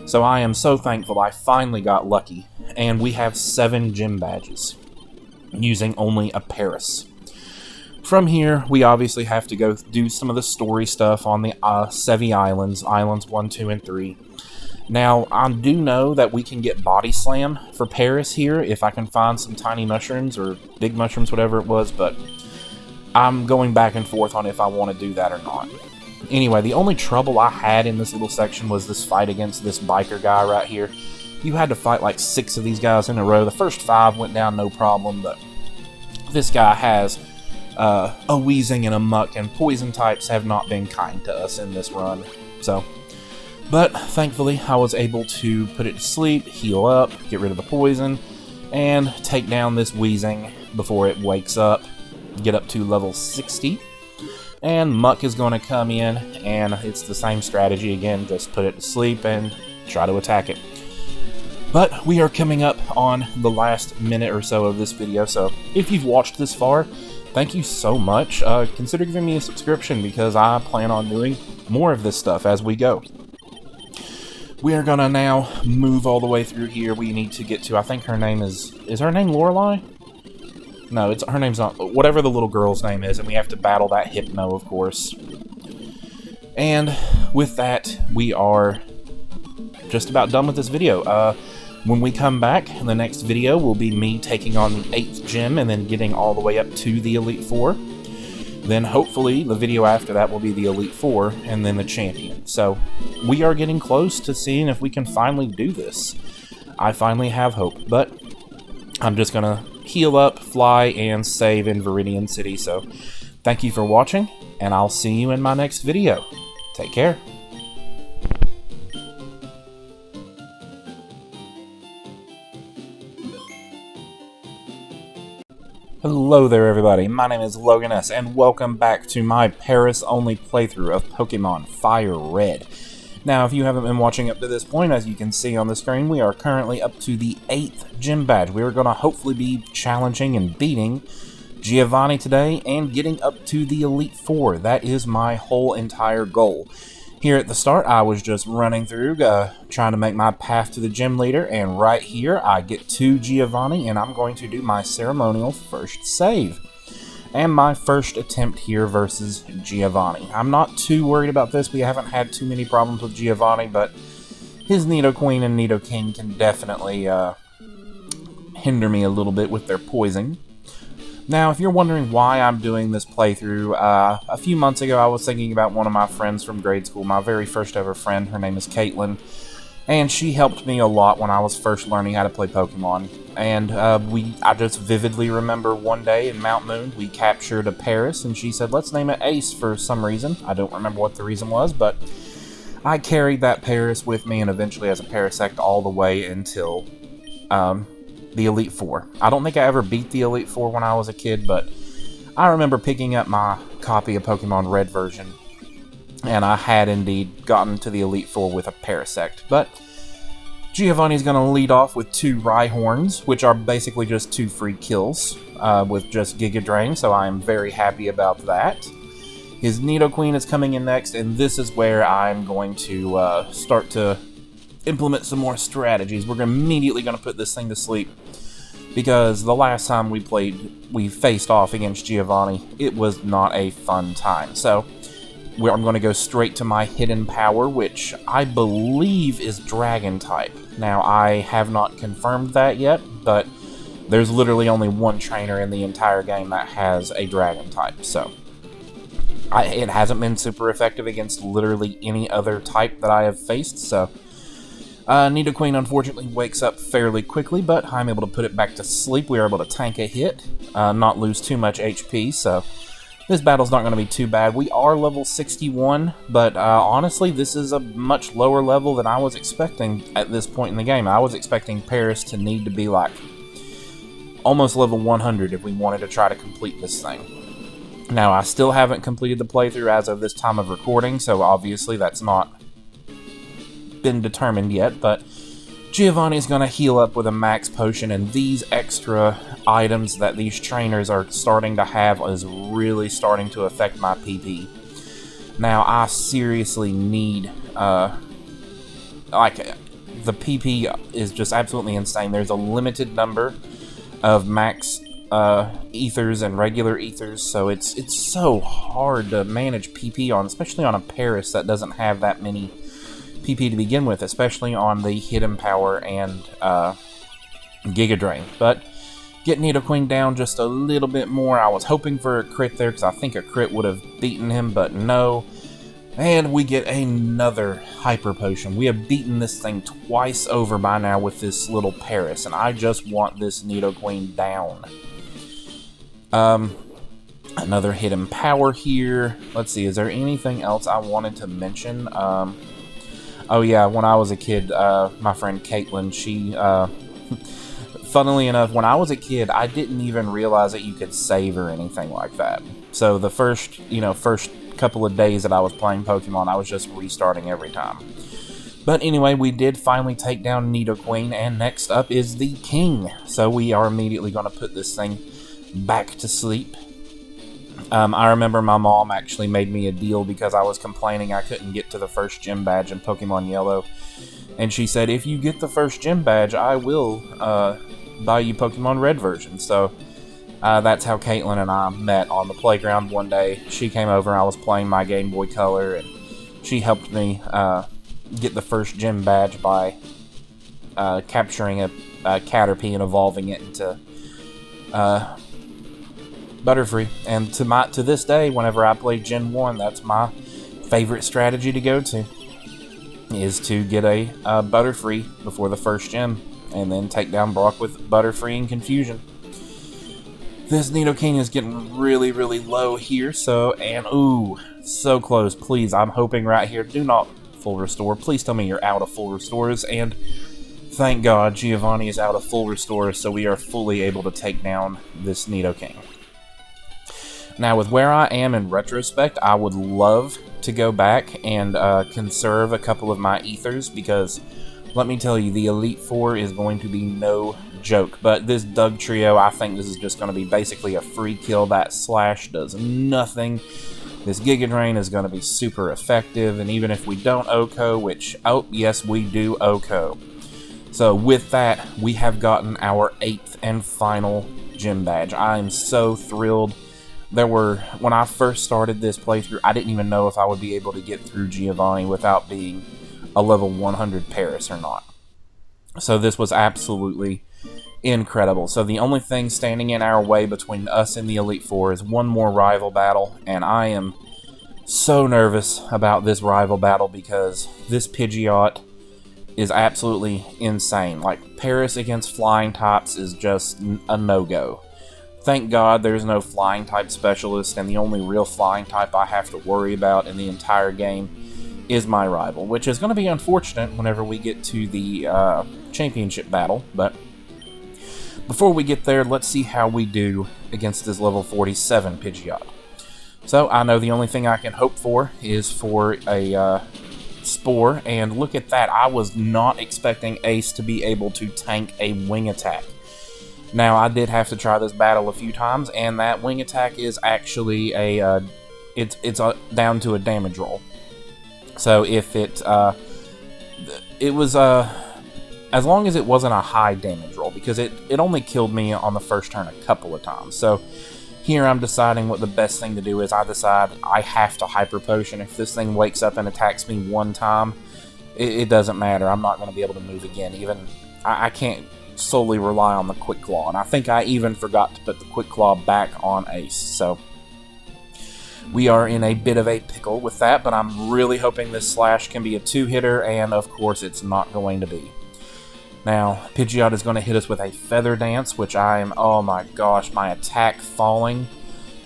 So I am so thankful I finally got lucky, and we have 7 gym badges, using only a Paris. From here, we obviously have to go do some of the story stuff on the Sevi Islands, Islands 1, 2, and 3. Now, I do know that we can get Body Slam for Paris here if I can find some tiny mushrooms or big mushrooms, whatever it was, but I'm going back and forth on if I want to do that or not. anyway, the only trouble I had in this little section was this fight against this biker guy right here. You had to fight like 6 of these guys in a row. The first 5 went down no problem, but this guy has a Wheezing and a Muck, and poison types have not been kind to us in this run. So, but thankfully I was able to put it to sleep, heal up, get rid of the poison, and take down this Wheezing before it wakes up, get up to level 60. And Muck is going to come in, and it's the same strategy again, just put it to sleep and try to attack it. But we are coming up on the last minute or so of this video, so if you've watched this far, thank you so much. Consider giving me a subscription, because I plan on doing more of this stuff as we go. We are going to now move all the way through here. We need to get to, I think her name is her name Lorelei? No, her name's not, whatever the little girl's name is, and we have to battle that Hypno, of course. And with that, we are just about done with this video. When we come back, the next video will be me taking on the 8th gym and then getting all the way up to the Elite Four. Then hopefully the video after that will be the Elite Four and then the champion. So we are getting close to seeing if we can finally do this. I finally have hope, but I'm just gonna heal up, fly, and save in Viridian City. So thank you for watching, and I'll see you in my next video. Take care. Hello there everybody, my name is Logan S, and welcome back to my Paris-only playthrough of Pokemon Fire Red. Now, if you haven't been watching up to this point, as you can see on the screen, we are currently up to the 8th gym badge. We are going to hopefully be challenging and beating Giovanni today, and getting up to the Elite Four. That is my whole entire goal. Here at the start, I was just running through, trying to make my path to the gym leader, and right here, I get to Giovanni, and I'm going to do my ceremonial first save. And my first attempt here versus Giovanni. I'm not too worried about this. We haven't had too many problems with Giovanni, but his Nidoqueen and Nidoking can definitely hinder me a little bit with their poison. Now, if you're wondering why I'm doing this playthrough, a few months ago I was thinking about one of my friends from grade school, my very first ever friend. Her name is Caitlin, and she helped me a lot when I was first learning how to play Pokemon. And I just vividly remember one day in Mount Moon, we captured a Paris, and she said, let's name it Ace for some reason. I don't remember what the reason was, but I carried that Paris with me, and eventually as a Parasect all the way until the Elite Four. I don't think I ever beat the Elite Four when I was a kid, but I remember picking up my copy of Pokemon Red version, and I had indeed gotten to the Elite Four with a Parasect. But Giovanni's going to lead off with 2 Rhyhorns, which are basically just 2 free kills with just Giga Drain, so I'm very happy about that. His Nidoqueen is coming in next, and this is where I'm going to start to implement some more strategies. We're immediately going to put this thing to sleep, because the last time we faced off against Giovanni, it was not a fun time. So I'm going to go straight to my hidden power, which I believe is Dragon type. Now, I have not confirmed that yet, but there's literally only one trainer in the entire game that has a Dragon type, so it hasn't been super effective against literally any other type that I have faced, so Nidoqueen unfortunately wakes up fairly quickly, but I'm able to put it back to sleep. We are able to tank a hit, not lose too much HP, so this battle's not going to be too bad. We are level 61, but honestly, this is a much lower level than I was expecting at this point in the game. I was expecting Paris to need to be like almost level 100 if we wanted to try to complete this thing. Now, I still haven't completed the playthrough as of this time of recording, so obviously that's not been determined yet, but Giovanni's going to heal up with a max potion, and these extra items that these trainers are starting to have is really starting to affect my PP. Now, I seriously need, the PP is just absolutely insane. There's a limited number of max ethers and regular ethers, so it's so hard to manage PP on, especially on a Paris that doesn't have that many PP to begin with, especially on the Hidden Power and Giga Drain. But get Nidoqueen down just a little bit more. I was hoping for a crit there, because I think a crit would have beaten him, but no. And we get another Hyper Potion. We have beaten this thing twice over by now with this little Paris, and I just want this Nidoqueen down. Another Hidden Power here. Let's see, is there anything else I wanted to mention? Oh yeah, when I was a kid, my friend Caitlin, she, funnily enough, when I was a kid, I didn't even realize that you could save or anything like that. So the first couple of days that I was playing Pokemon, I was just restarting every time. But anyway, we did finally take down Nidoqueen, and next up is the King. So we are immediately going to put this thing back to sleep. I remember my mom actually made me a deal because I was complaining I couldn't get to the first gym badge in Pokemon Yellow. And she said, if you get the first gym badge, I will buy you Pokemon Red version. So that's how Caitlin and I met on the playground one day. She came over, I was playing my Game Boy Color, and she helped me get the first gym badge by capturing a Caterpie and evolving it into Butterfree. And to this day, whenever I play Gen 1, that's my favorite strategy to go to, is to get a Butterfree before the first gym, and then take down Brock with Butterfree and Confusion. This Nidoking is getting really, really low here, ooh, so close. Please, I'm hoping right here, do not full restore. Please tell me you're out of full restores, and thank God Giovanni is out of full restores, so we are fully able to take down this Nidoking. Now, with where I am in retrospect, I would love to go back and conserve a couple of my ethers, because let me tell you, the Elite Four is going to be no joke. But this Dugtrio, I think this is just going to be basically a free kill. That Slash does nothing. This Giga Drain is going to be super effective, and even if we don't OHKO, which, oh, yes, we do OHKO. So with that, we have gotten our 8th and final gym badge. I am so thrilled. When I first started this playthrough, I didn't even know if I would be able to get through Giovanni without being a level 100 Paris or not. So this was absolutely incredible. So the only thing standing in our way between us and the Elite Four is one more rival battle, and I am so nervous about this rival battle because this Pidgeot is absolutely insane. Like, Paris against flying types is just a no-go. Thank God there's no flying type specialist, and the only real flying type I have to worry about in the entire game is my rival, which is going to be unfortunate whenever we get to the championship battle. But before we get there, let's see how we do against this level 47 Pidgeot. So I know the only thing I can hope for is for a Spore, and look at that. I was not expecting Ace to be able to tank a wing attack. Now, I did have to try this battle a few times, and that wing attack is actually it's down to a damage roll. So if it was as long as it wasn't a high damage roll, because it only killed me on the first turn a couple of times. So here I'm deciding what the best thing to do is. I decide I have to Hyper Potion. If this thing wakes up and attacks me one time, it doesn't matter. I'm not going to be able to move again. Even I can't solely rely on the Quick Claw, and I think I even forgot to put the Quick Claw back on Ace. So we are in a bit of a pickle with that, but I'm really hoping this Slash can be a two-hitter, and of course it's not going to be. Now, Pidgeot is going to hit us with a Feather Dance, which I am, oh my gosh, my attack falling.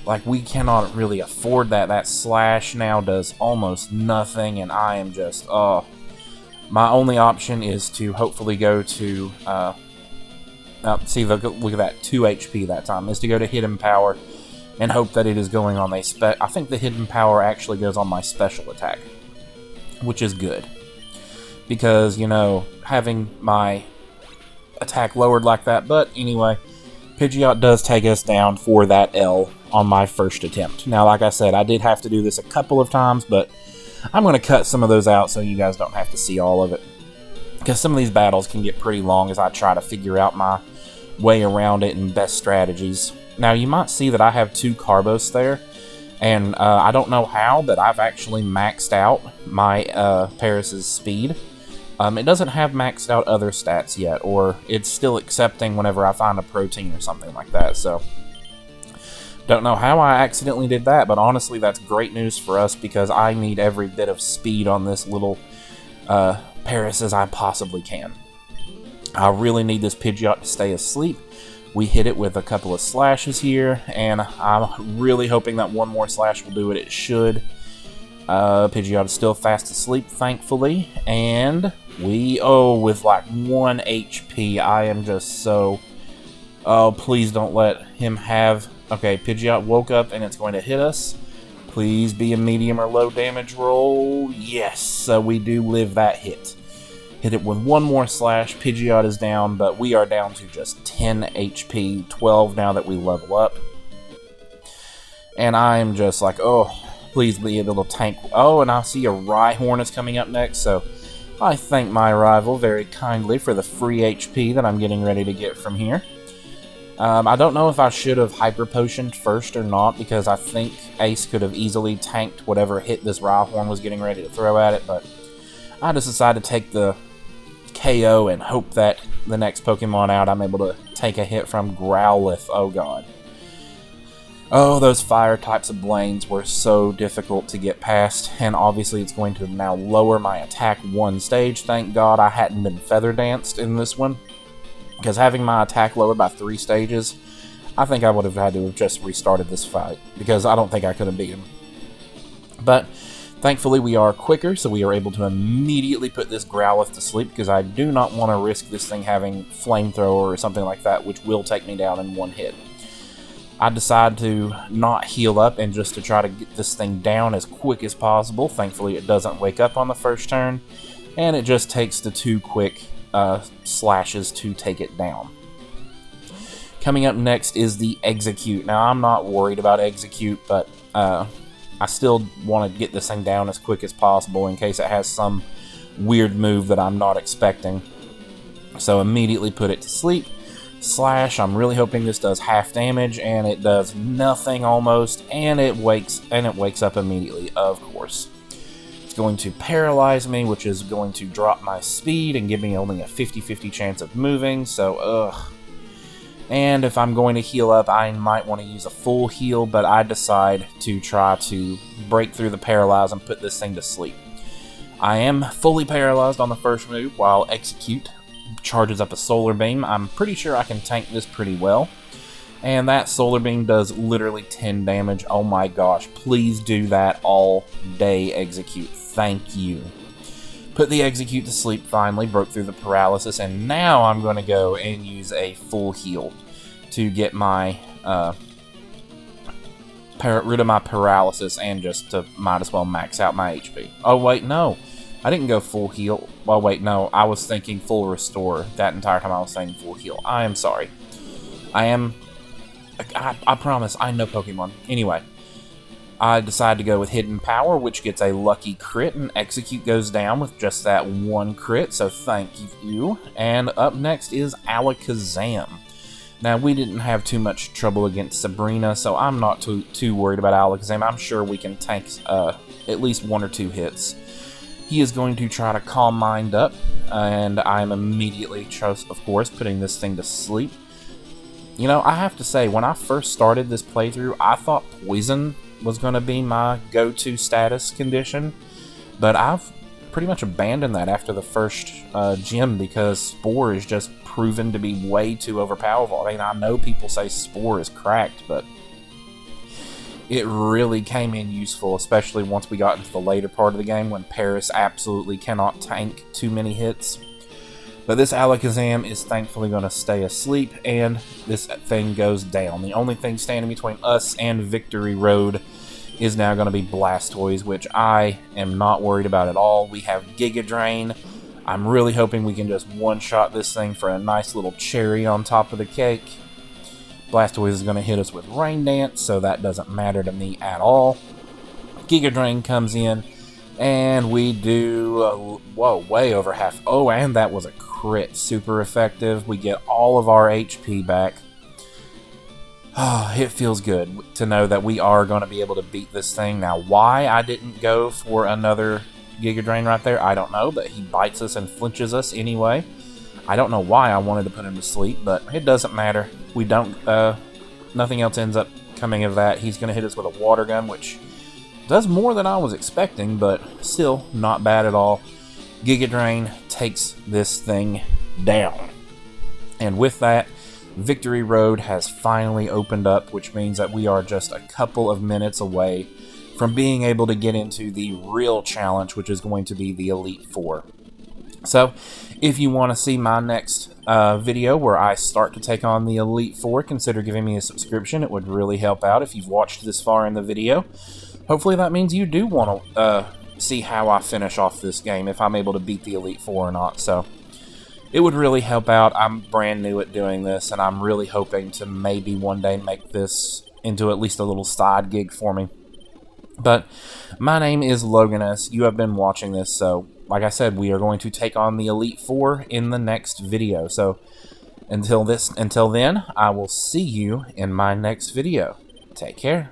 Like, we cannot really afford that. That Slash now does almost nothing, and I am just, my only option is to hopefully go to, see, look at that, 2 HP that time, is to go to Hidden Power and hope that it is going on a I think the Hidden Power actually goes on my special attack, which is good. Because, you know, having my attack lowered like that. But anyway, Pidgeot does take us down for that L on my first attempt. Now, like I said, I did have to do this a couple of times, but I'm going to cut some of those out so you guys don't have to see all of it. Because some of these battles can get pretty long as I try to figure out my way around it and best strategies. Now, you might see that I have 2 Carbos there. And I don't know how, but I've actually maxed out my Paris' speed. It doesn't have maxed out other stats yet, or it's still accepting whenever I find a protein or something like that. So Don't know how I accidentally did that, but honestly, that's great news for us because I need every bit of speed on this little Paris as I possibly can. I really need this Pidgeot to stay asleep. We hit it with a couple of slashes here, and I'm really hoping that one more slash will do what it should. Pidgeot is still fast asleep, thankfully, and with like 1 HP, I am just so... Oh, please don't let him have... Okay, Pidgeot woke up, and it's going to hit us. Please be a medium or low damage roll. Yes, so we do live that hit. Hit it with one more slash. Pidgeot is down, but we are down to just 10 HP, 12 now that we level up. And I am just like, oh, please be able to tank. Oh, and I see a Rhyhorn is coming up next, so I thank my rival very kindly for the free HP that I'm getting ready to get from here. I don't know if I should have Hyper Potioned first or not, because I think Ace could have easily tanked whatever hit this Rhyhorn was getting ready to throw at it, but I just decided to take the KO and hope that the next Pokemon out I'm able to take a hit from Growlithe. Oh god. Oh, those fire types of Blaines were so difficult to get past, and obviously it's going to now lower my attack 1 stage. Thank god I hadn't been Feather Danced in this one, because having my attack lowered by 3 stages, I think I would have had to have just restarted this fight, because I don't think I could have beat him. But thankfully, we are quicker, so we are able to immediately put this Growlithe to sleep, because I do not want to risk this thing having Flamethrower or something like that, which will take me down in 1 hit. I decide to not heal up and just to try to get this thing down as quick as possible. Thankfully, it doesn't wake up on the first turn, and it just takes the 2 quick slashes to take it down. Coming up next is the Execute. Now, I'm not worried about Execute, but I still want to get this thing down as quick as possible in case it has some weird move that I'm not expecting. So immediately put it to sleep. Slash, I'm really hoping this does half damage, and it does nothing almost, and it wakes up immediately, of course. It's going to paralyze me, which is going to drop my speed and give me only a 50-50 chance of moving, so ugh. And if I'm going to heal up, I might want to use a full heal, but I decide to try to break through the paralyze and put this thing to sleep. I am fully paralyzed on the first move, while Execute charges up a Solar Beam. I'm pretty sure I can tank this pretty well. And that Solar Beam does literally 10 damage. Oh my gosh, please do that all day, Execute. Thank you. Put the Execute to sleep finally, broke through the paralysis, and now I'm going to go and use a full heal to get my rid of my paralysis and just to might as well max out my HP. Oh wait, no. I didn't go full heal. Well, wait, no. I was thinking full restore that entire time I was saying full heal. I am sorry. I promise, I know Pokemon. Anyway, I decided to go with Hidden Power, which gets a lucky crit, and Execute goes down with just that 1 crit, so thank you. And up next is Alakazam. Now, we didn't have too much trouble against Sabrina, so I'm not too worried about Alakazam. I'm sure we can tank at least 1 or 2 hits. He is going to try to Calm Mind up, and I'm immediately, of course, putting this thing to sleep. You know, I have to say, when I first started this playthrough, I thought Poison was going to be my go-to status condition, but I've pretty much abandoned that after the first gym because Spore is just proven to be way too overpowerful. I mean, I know people say Spore is cracked, but it really came in useful, especially once we got into the later part of the game when Paris absolutely cannot tank too many hits. But this Alakazam is thankfully going to stay asleep, and this thing goes down. The only thing standing between us and Victory Road is now going to be Blastoise, which I am not worried about at all. We have Giga Drain. I'm really hoping we can just one-shot this thing for a nice little cherry on top of the cake. Blastoise is going to hit us with Rain Dance, so that doesn't matter to me at all. Giga Drain comes in, and we do, whoa, way over half. Oh, and that was a crit. Super effective. We get all of our HP back. Oh, it feels good to know that we are going to be able to beat this thing. Now, why I didn't go for another Giga Drain right there, I don't know, but he bites us and flinches us anyway. I don't know why I wanted to put him to sleep, but it doesn't matter. We don't, nothing else ends up coming of that. He's going to hit us with a water gun, which does more than I was expecting, but still not bad at all. Giga Drain takes this thing down. And with that, Victory Road has finally opened up, which means that we are just a couple of minutes away from being able to get into the real challenge, which is going to be the Elite Four. So, if you want to see my next video where I start to take on the Elite Four, consider giving me a subscription. It would really help out if you've watched this far in the video. Hopefully that means you do want to see how I finish off this game, if I'm able to beat the Elite Four or not. So, it would really help out. I'm brand new at doing this, and I'm really hoping to maybe one day make this into at least a little side gig for me. But my name is Loganus. You have been watching this, so like I said, we are going to take on the Elite Four in the next video. So until then, I will see you in my next video. Take care.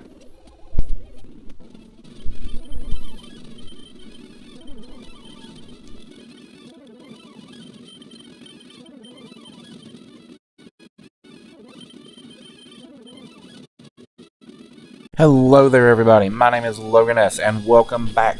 Hello there, everybody. My name is Logan S, and welcome back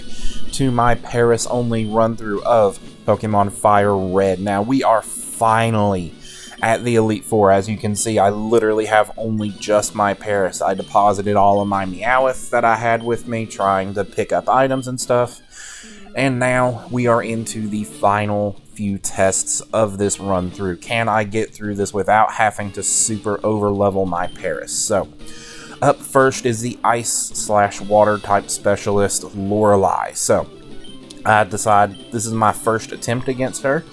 to my Paris-only run-through of Pokemon Fire Red. Now, we are finally at the Elite Four. As you can see, I literally have only just my Paris. I deposited all of my Meowth that I had with me, trying to pick up items and stuff. And now we are into the final few tests of this run-through. Can I get through this without having to super over-level my Paris? So, up first is the Ice/Water type specialist, Lorelei. So, I decide this is my first attempt against her.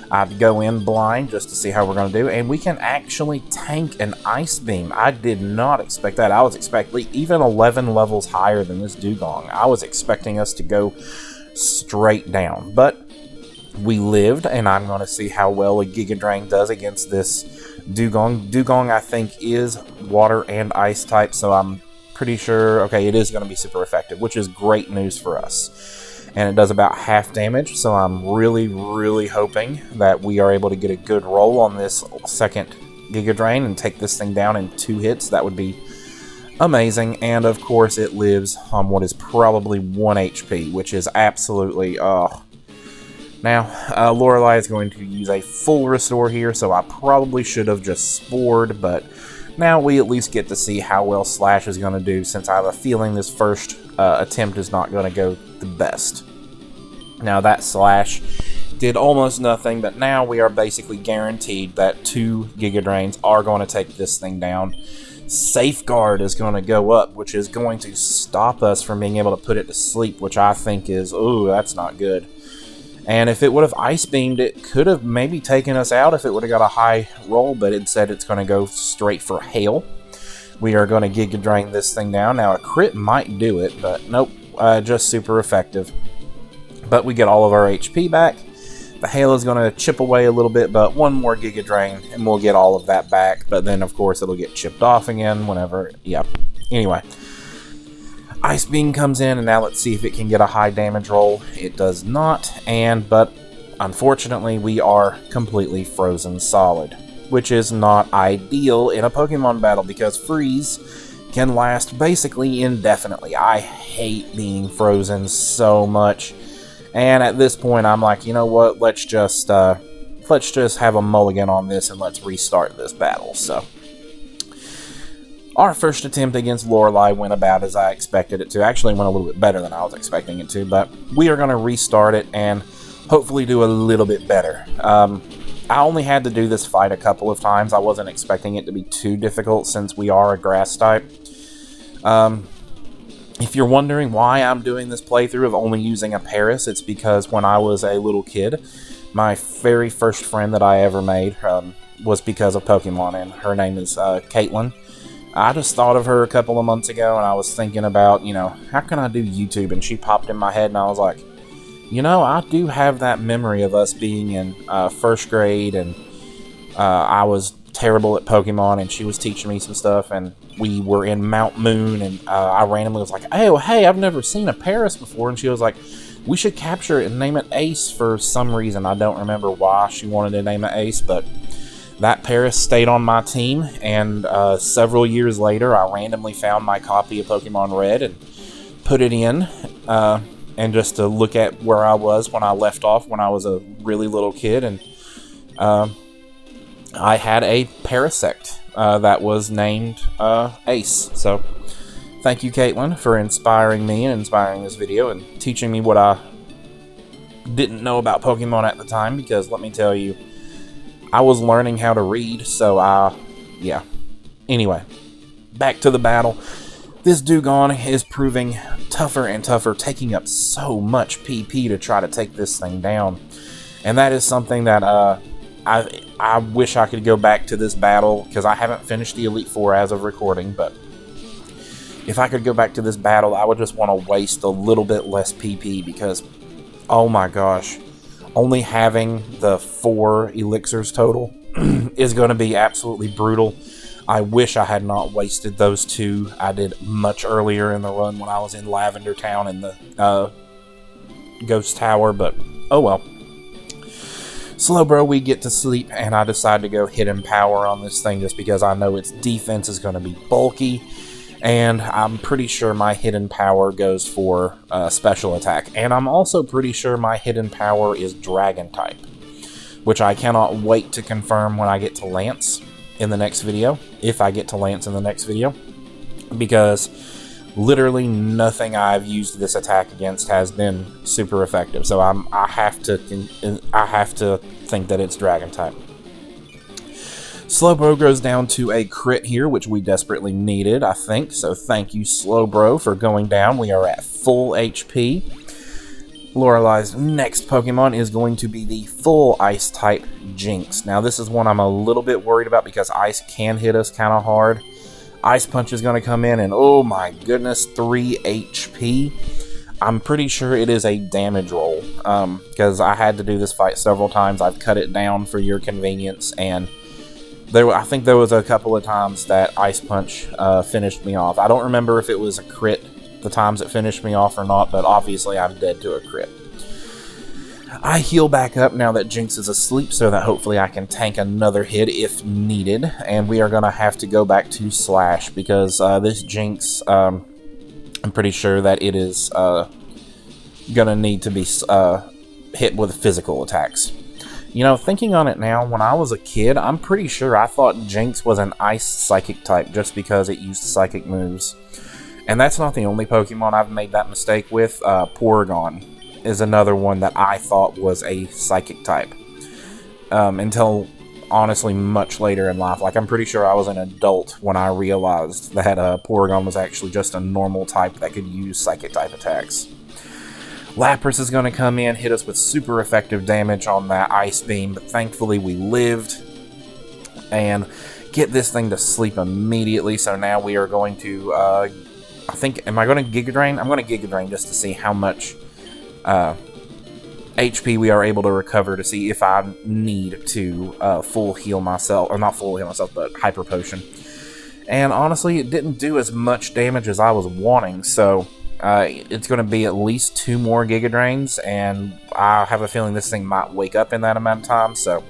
I'd go in blind just to see how we're going to do, and we can actually tank an Ice Beam. I did not expect that. I was expecting even 11 levels higher than this Dewgong. I was expecting us to go straight down, but we lived, and I'm going to see how well a Giga Drain does against this Dewgong. Dewgong, I think, is water and ice type, so I'm pretty sure, okay, it is going to be super effective, which is great news for us. And it does about half damage, so I'm really, really hoping that we are able to get a good roll on this second Giga Drain and take this thing down in 2 hits. That would be amazing. And of course, it lives on what is probably 1 HP, which is absolutely, Now, Lorelei is going to use a full restore here, so I probably should have just spored, but now we at least get to see how well Slash is going to do, since I have a feeling this first attempt is not going to go the best. Now, that Slash did almost nothing, but now we are basically guaranteed that 2 Giga Drains are going to take this thing down. Safeguard is going to go up, which is going to stop us from being able to put it to sleep, which I think is, ooh, that's not good. And if it would have Ice Beamed, it could have maybe taken us out if it would have got a high roll, but instead it's going to go straight for Hail. We are going to Giga Drain this thing down. Now, a crit might do it, but nope, just super effective. But we get all of our HP back. The Hail is going to chip away a little bit, but one more Giga Drain, and we'll get all of that back. But then, of course, it'll get chipped off again whenever, yep. Anyway. Ice Beam comes in, and now let's see if it can get a high damage roll. It does not, but unfortunately we are completely frozen solid, which is not ideal in a Pokemon battle because freeze can last basically indefinitely. I hate being frozen so much, and at this point I'm like, you know what, let's just have a mulligan on this and let's restart this battle. So our first attempt against Lorelei went about as I expected it to. Actually went a little bit better than I was expecting it to, but we are going to restart it and hopefully do a little bit better. I only had to do this fight a couple of times. I wasn't expecting it to be too difficult since we are a grass type. If you're wondering why I'm doing this playthrough of only using a Paris, it's because when I was a little kid, my very first friend that I ever made was because of Pokemon, and her name is Caitlin. I just thought of her a couple of months ago, and I was thinking about, you know, how can I do YouTube? And she popped in my head, and I was like, you know, I do have that memory of us being in first grade, and I was terrible at Pokemon, and she was teaching me some stuff, and we were in Mount Moon, and I randomly was like, oh, hey, I've never seen a Paris before, and she was like, we should capture it and name it Ace for some reason. I don't remember why she wanted to name it Ace, but that Paris stayed on my team, and several years later, I randomly found my copy of Pokemon Red and put it in, and just to look at where I was when I left off when I was a really little kid, and I had a Parasect that was named Ace. So thank you, Caitlin, for inspiring me and inspiring this video and teaching me what I didn't know about Pokemon at the time, because let me tell you, I was learning how to read, so yeah. Anyway, back to the battle. This Dewgong is proving tougher and tougher, taking up so much PP to try to take this thing down. And that is something that I wish I could go back to this battle, because I haven't finished the Elite Four as of recording, but if I could go back to this battle, I would just want to waste a little bit less PP, because, oh my gosh, only having the 4 elixirs total is going to be absolutely brutal. I wish I had not wasted those 2 I did much earlier in the run when I was in Lavender Town in the Ghost Tower, but oh well. Slowbro, we get to sleep, and I decide to go Hidden Power on this thing just because I know its defense is going to be bulky, and I'm pretty sure my Hidden Power goes for special attack, and I'm also pretty sure my Hidden Power is Dragon type, which I cannot wait to confirm when I get to Lance in the next video, if I get to Lance in the next video, because literally nothing I've used this attack against has been super effective, so I have to think that it's Dragon type. Slowbro goes down to a crit here, which we desperately needed, I think, so thank you, Slowbro, for going down. We are at full HP. Lorelei's next Pokemon is going to be the full Ice type Jinx. Now, this is one I'm a little bit worried about because Ice can hit us kind of hard. Ice Punch is going to come in, and oh my goodness, 3 HP. I'm pretty sure it is a damage roll, because I had to do this fight several times. I've cut it down for your convenience, and I think there was a couple of times that Ice Punch finished me off. I don't remember if it was a crit the times it finished me off or not, but obviously I'm dead to a crit. I heal back up now that Jinx is asleep, so that hopefully I can tank another hit if needed, and we are going to have to go back to Slash, because this Jinx, I'm pretty sure that it is going to need to be hit with physical attacks. You know, thinking on it now, when I was a kid, I'm pretty sure I thought Jinx was an Ice Psychic type just because it used Psychic moves. And that's not the only Pokemon I've made that mistake with. Porygon is another one that I thought was a Psychic type. Until, honestly, much later in life. Like, I'm pretty sure I was an adult when I realized that Porygon was actually just a normal type that could use Psychic type attacks. Lapras is going to come in, hit us with super effective damage on that Ice Beam, but thankfully we lived and get this thing to sleep immediately. So now we are going to, I think, am I going to Giga Drain? I'm going to Giga Drain just to see how much HP we are able to recover, to see if I need to full heal myself, or not full heal myself, but Hyper Potion. And honestly, it didn't do as much damage as I was wanting, so it's going to be at least 2 more Giga Drains, and I have a feeling this thing might wake up in that amount of time, so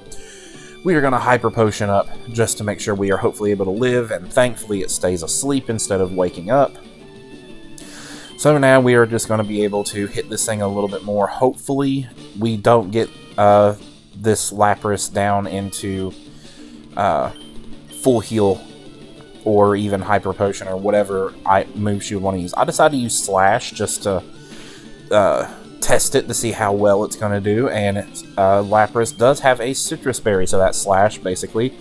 we are going to Hyper Potion up just to make sure we are hopefully able to live, and thankfully it stays asleep instead of waking up. So now we are just going to be able to hit this thing a little bit more. Hopefully we don't get this Lapras down into full heal or even Hyper Potion or whatever moves you would want to use. I decided to use Slash just to test it to see how well it's going to do, and Lapras does have a Citrus Berry, so that Slash basically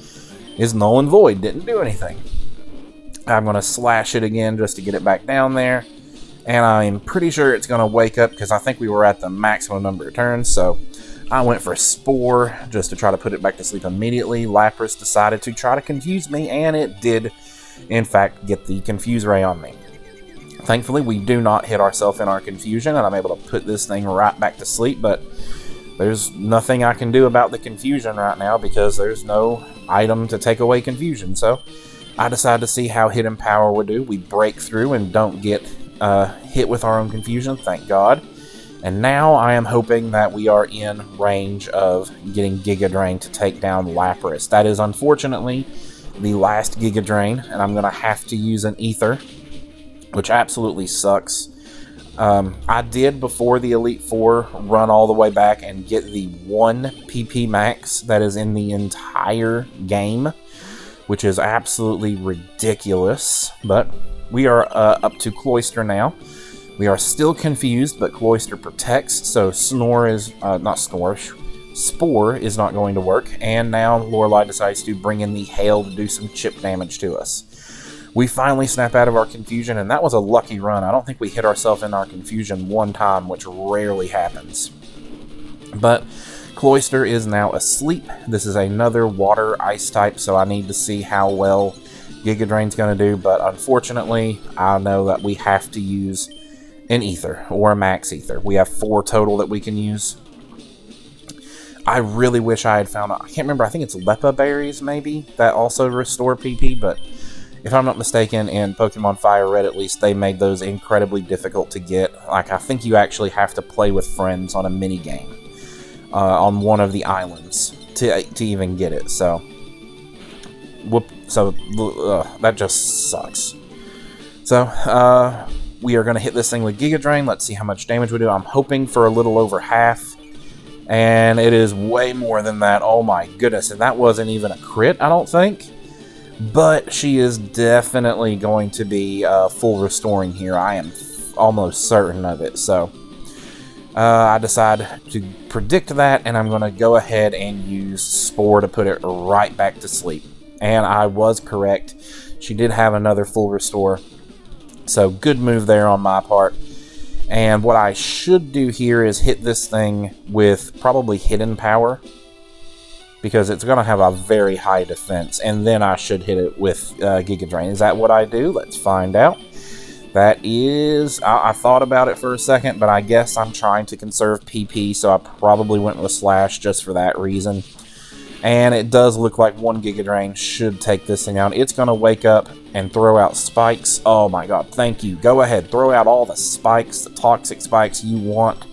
is null and void, didn't do anything. I'm going to Slash it again just to get it back down there, and I'm pretty sure it's going to wake up because I think we were at the maximum number of turns, so I went for Spore just to try to put it back to sleep immediately. Lapras decided to try to confuse me, and it did, in fact, get the Confuse Ray on me. Thankfully, we do not hit ourselves in our confusion, and I'm able to put this thing right back to sleep, but there's nothing I can do about the confusion right now because there's no item to take away confusion, so I decided to see how Hidden Power would do. We break through and don't get hit with our own confusion, thank God. And now I am hoping that we are in range of getting Giga Drain to take down Lapras. That is unfortunately the last Giga Drain, and I'm going to have to use an Ether, which absolutely sucks. I did, before the Elite Four, run all the way back and get the 1 PP max that is in the entire game, which is absolutely ridiculous. But we are up to Cloyster now. We are still confused, but Cloyster protects, so Spore is not going to work, and now Lorelei decides to bring in the Hail to do some chip damage to us. We finally snap out of our confusion, and that was a lucky run. I don't think we hit ourselves in our confusion one time, which rarely happens. But Cloyster is now asleep. This is another water ice type, so I need to see how well Giga Drain's going to do, but unfortunately, I know that we have to use an Ether, or a Max Ether. We have 4 total that we can use. I really wish I had found, I can't remember, I think it's Lepa Berries, maybe, that also restore PP, but if I'm not mistaken, in Pokemon Fire Red at least, they made those incredibly difficult to get. Like, I think you actually have to play with friends on a mini game on one of the islands to even get it, so that just sucks. So, we are going to hit this thing with Giga Drain. Let's see how much damage we do. I'm hoping for a little over half, and it is way more than that. Oh my goodness, and that wasn't even a crit, I don't think. But she is definitely going to be full restoring here. I am almost certain of it. So I decide to predict that, and I'm going to go ahead and use Spore to put it right back to sleep. And I was correct. She did have another full restore. So good move there on my part. And what I should do here is hit this thing with probably Hidden Power, because it's going to have a very high defense, and then I should hit it with Giga Drain. Is that what I do? Let's find out. That is, I thought about it for a second, but I guess I'm trying to conserve PP, so I probably went with Slash just for that reason. And it does look like 1 Giga Drain should take this thing out. It's going to wake up and throw out spikes. Oh my god, thank you. Go ahead, throw out all the spikes, the toxic spikes you want.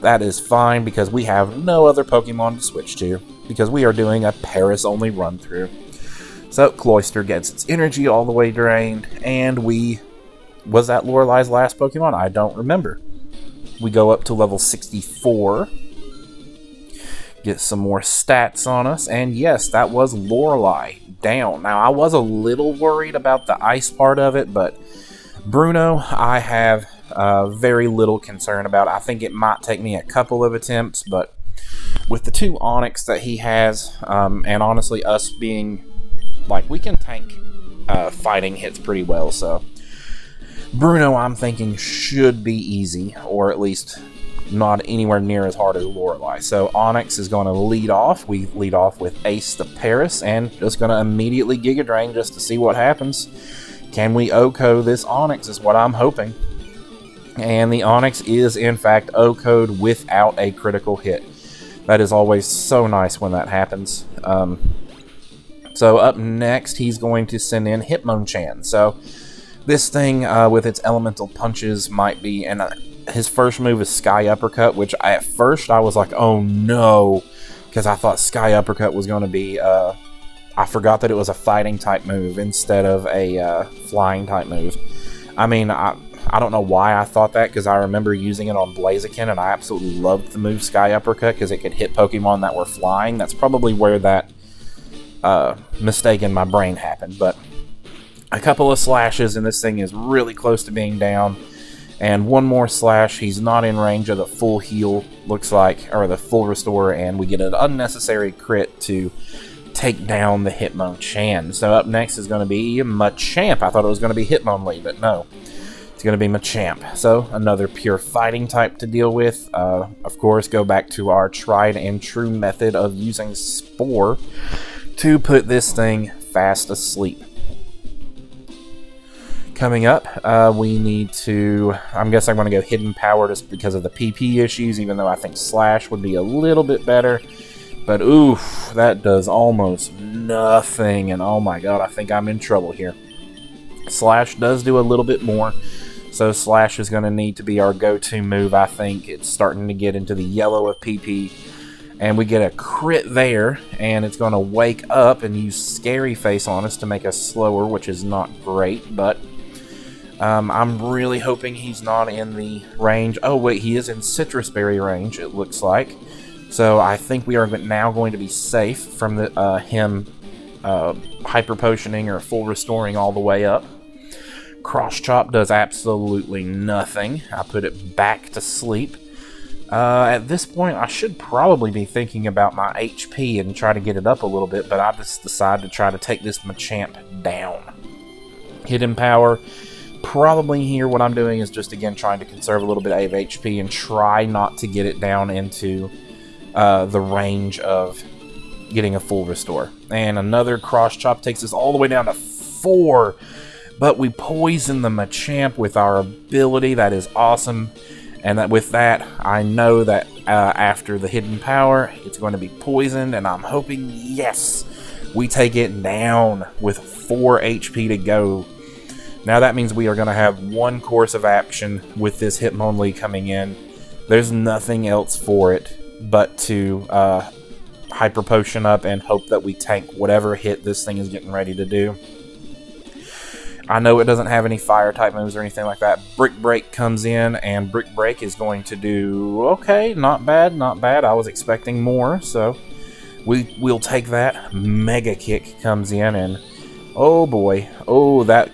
That is fine, because we have no other Pokemon to switch to, because we are doing a Paris-only run-through. So, Cloyster gets its energy all the way drained, and was that Lorelei's last Pokemon? I don't remember. We go up to level 64. Get some more stats on us, and yes, that was Lorelei down. Now, I was a little worried about the ice part of it, but Bruno, I have very little concern about. I think it might take me a couple of attempts, but with the 2 Onix that he has, and honestly, us being, like, we can tank fighting hits pretty well, so Bruno, I'm thinking, should be easy, or at least not anywhere near as hard as Lorelei. So Onix is going to lead off. We lead off with Ace the Paris, and just going to immediately Giga Drain just to see what happens. Can we OHKO this Onix is what I'm hoping. And the Onix is, in fact, OHKO'd without a critical hit. That is always so nice when that happens. So up next, he's going to send in Hitmonchan. So this thing with its elemental punches might be, and his first move is Sky Uppercut, which at first I was like, oh no, because I thought Sky Uppercut was going to be, I forgot that it was a fighting type move instead of a flying type move. I mean, I don't know why I thought that, because I remember using it on Blaziken, and I absolutely loved the move Sky Uppercut, because it could hit Pokemon that were flying. That's probably where that mistake in my brain happened, but a couple of slashes, and this thing is really close to being down. And one more slash, he's not in range of the full heal, looks like, or the full restore, and we get an unnecessary crit to take down the Hitmonchan. So up next is going to be Machamp. I thought it was going to be Hitmonlee, but no. It's going to be Machamp. So another pure fighting type to deal with. Of course, go back to our tried and true method of using Spore to put this thing fast asleep. Coming up, we need to, I guess I'm going to go Hidden Power just because of the PP issues, even though I think Slash would be a little bit better. But oof, that does almost nothing, and oh my god, I think I'm in trouble here. Slash does do a little bit more, So Slash is going to need to be our go-to move, I think. It's starting to get into the yellow of PP. And we get a crit there, and it's going to wake up and use Scary Face on us to make us slower, which is not great, but I'm really hoping he's not in the range. Oh, wait, he is in Citrus Berry range, it looks like. So I think we are now going to be safe from the him hyper potioning or full restoring all the way up. Cross Chop does absolutely nothing. I put it back to sleep. At this point, I should probably be thinking about my HP and try to get it up a little bit, but I just decided to try to take this Machamp down. Hidden Power. Probably here what I'm doing is just, again, trying to conserve a little bit of HP and try not to get it down into the range of getting a full restore. And another Cross Chop takes us all the way down to 4, but we poison the Machamp with our ability. That is awesome. And that with that, I know that after the Hidden Power, it's going to be poisoned, and I'm hoping, yes, we take it down with 4 HP to go. Now that means we are going to have 1 course of action with this Hitmonlee coming in. There's nothing else for it but to Hyper Potion up and hope that we tank whatever hit this thing is getting ready to do. I know it doesn't have any fire-type moves or anything like that. Brick Break comes in, and Brick Break is going to do okay. Not bad, not bad. I was expecting more, so we'll take that. Mega Kick comes in, and oh boy. Oh, that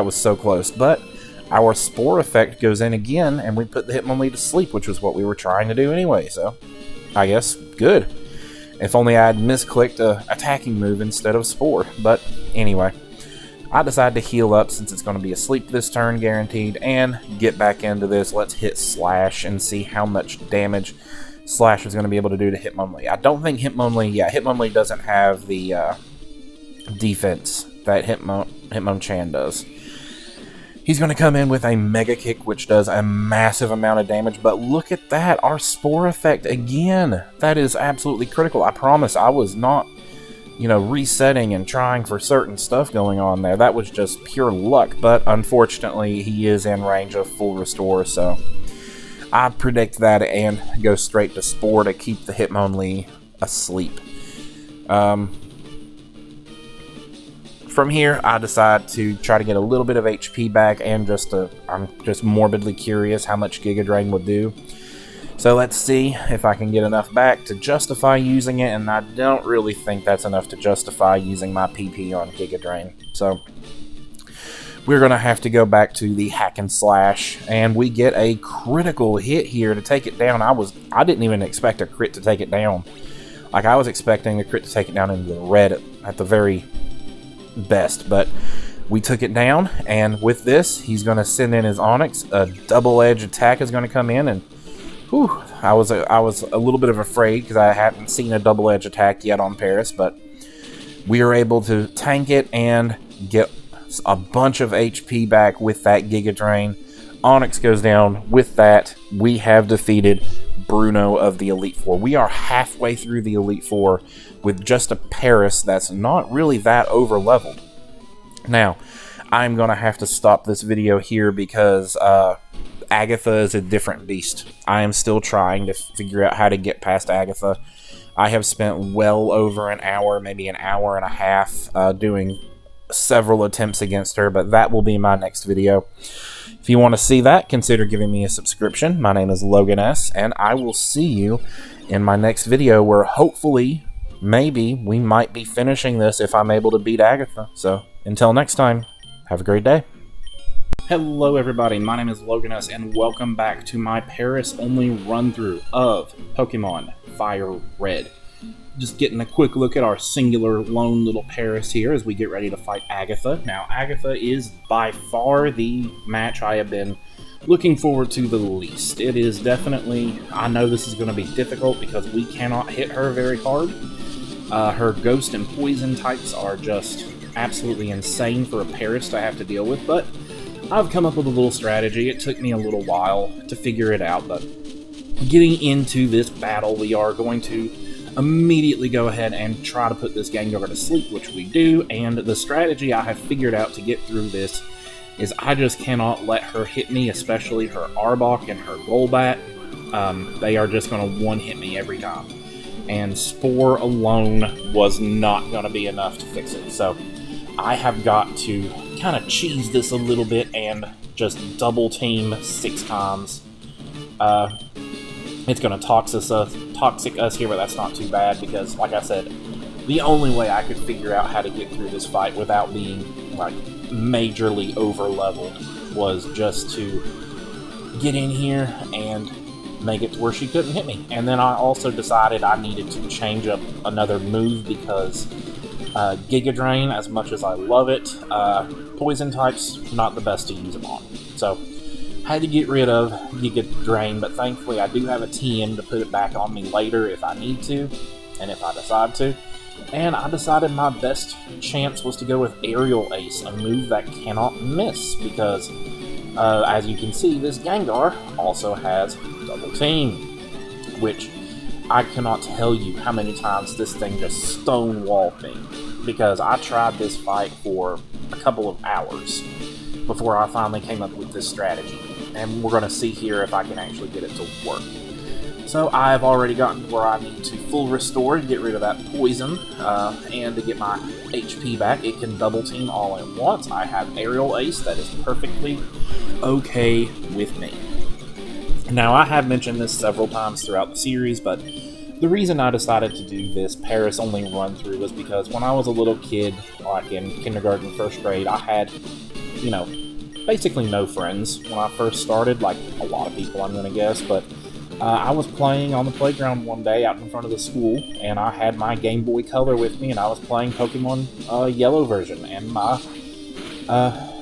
was so close. But our Spore Effect goes in again, and we put the Hitmonlee to sleep, which was what we were trying to do anyway, so I guess good. If only I had misclicked a attacking move instead of Spore. But anyway, I decided to heal up since it's going to be asleep this turn, guaranteed, and get back into this. Let's hit Slash and see how much damage Slash is going to be able to do to Hitmonlee. I don't think Hitmonlee doesn't have the defense that Hitmonchan does. He's going to come in with a Mega Kick, which does a massive amount of damage, but look at that, our Spore Effect again. That is absolutely critical. I promise I was not, resetting and trying for certain stuff going on there. That was just pure luck, but unfortunately he is in range of full restore, so I predict that and go straight to Spore to keep the Hitmonlee asleep. From here, I decide to try to get a little bit of HP back, and I'm just morbidly curious how much Giga Drain would do. So let's see if I can get enough back to justify using it, and I don't really think that's enough to justify using my PP on Giga Drain. So we're going to have to go back to the Hack and Slash, and we get a critical hit here to take it down. I didn't even expect a crit to take it down. Like, I was expecting the crit to take it down into the red at the very best, but we took it down, and with this, he's going to send in his Onix. A double edge attack is going to come in, and whew, I was a little bit of afraid because I hadn't seen a double edge attack yet on Paris, but we are able to tank it and get a bunch of HP back with that Giga Drain. Onix goes down. With that, we have defeated Bruno of the Elite Four. We are halfway through the Elite Four with just a Paris that's not really that over leveled. Now, I'm going to have to stop this video here because Agatha is a different beast. I am still trying to figure out how to get past Agatha. I have spent well over an hour, maybe an hour and a half, doing several attempts against her, but that will be my next video. If you want to see that, consider giving me a subscription. My name is Logan S, and I will see you in my next video where hopefully, maybe, we might be finishing this if I'm able to beat Agatha. So, until next time, have a great day. Hello everybody, my name is Logan S, and welcome back to my Paris-only run-through of Pokemon Fire Red. Just getting a quick look at our singular lone little Paris here as we get ready to fight Agatha. Now, Agatha is by far the match I have been looking forward to the least. It is definitely, I know this is going to be difficult because we cannot hit her very hard. Her Ghost and Poison types are just absolutely insane for a Paris to have to deal with, but I've come up with a little strategy. It took me a little while to figure it out, but getting into this battle, we are going to immediately go ahead and try to put this Gengar to sleep, which we do, and the strategy I have figured out to get through this is I just cannot let her hit me, especially her Arbok and her Golbat. They are just going to one-hit me every time. And Spore alone was not going to be enough to fix it. So I have got to kind of cheese this a little bit and just double team 6 times. It's going to toxic us here, but that's not too bad because, like I said, the only way I could figure out how to get through this fight without being, like, majorly over-leveled was just to get in here and make it to where she couldn't hit me. And then I also decided I needed to change up another move because Giga Drain, as much as I love it, poison types, not the best to use them on. So, had to get rid of Giga Drain, but thankfully I do have a TM to put it back on me later if I need to, and if I decide to. And I decided my best chance was to go with Aerial Ace, a move that cannot miss, because as you can see, this Gengar also has Double Team, which I cannot tell you how many times this thing just stonewalled me, because I tried this fight for a couple of hours before I finally came up with this strategy, and we're going to see here if I can actually get it to work. So I've already gotten to where I need to full restore to get rid of that poison, and to get my HP back. It can double team all at once. I have Aerial Ace that is perfectly okay with me. Now, I have mentioned this several times throughout the series, but the reason I decided to do this Paris only run through was because when I was a little kid, like in kindergarten, first grade, I had, basically no friends when I first started, like a lot of people, I'm going to guess, but I was playing on the playground one day out in front of the school, and I had my Game Boy Color with me, and I was playing Pokemon Yellow version, and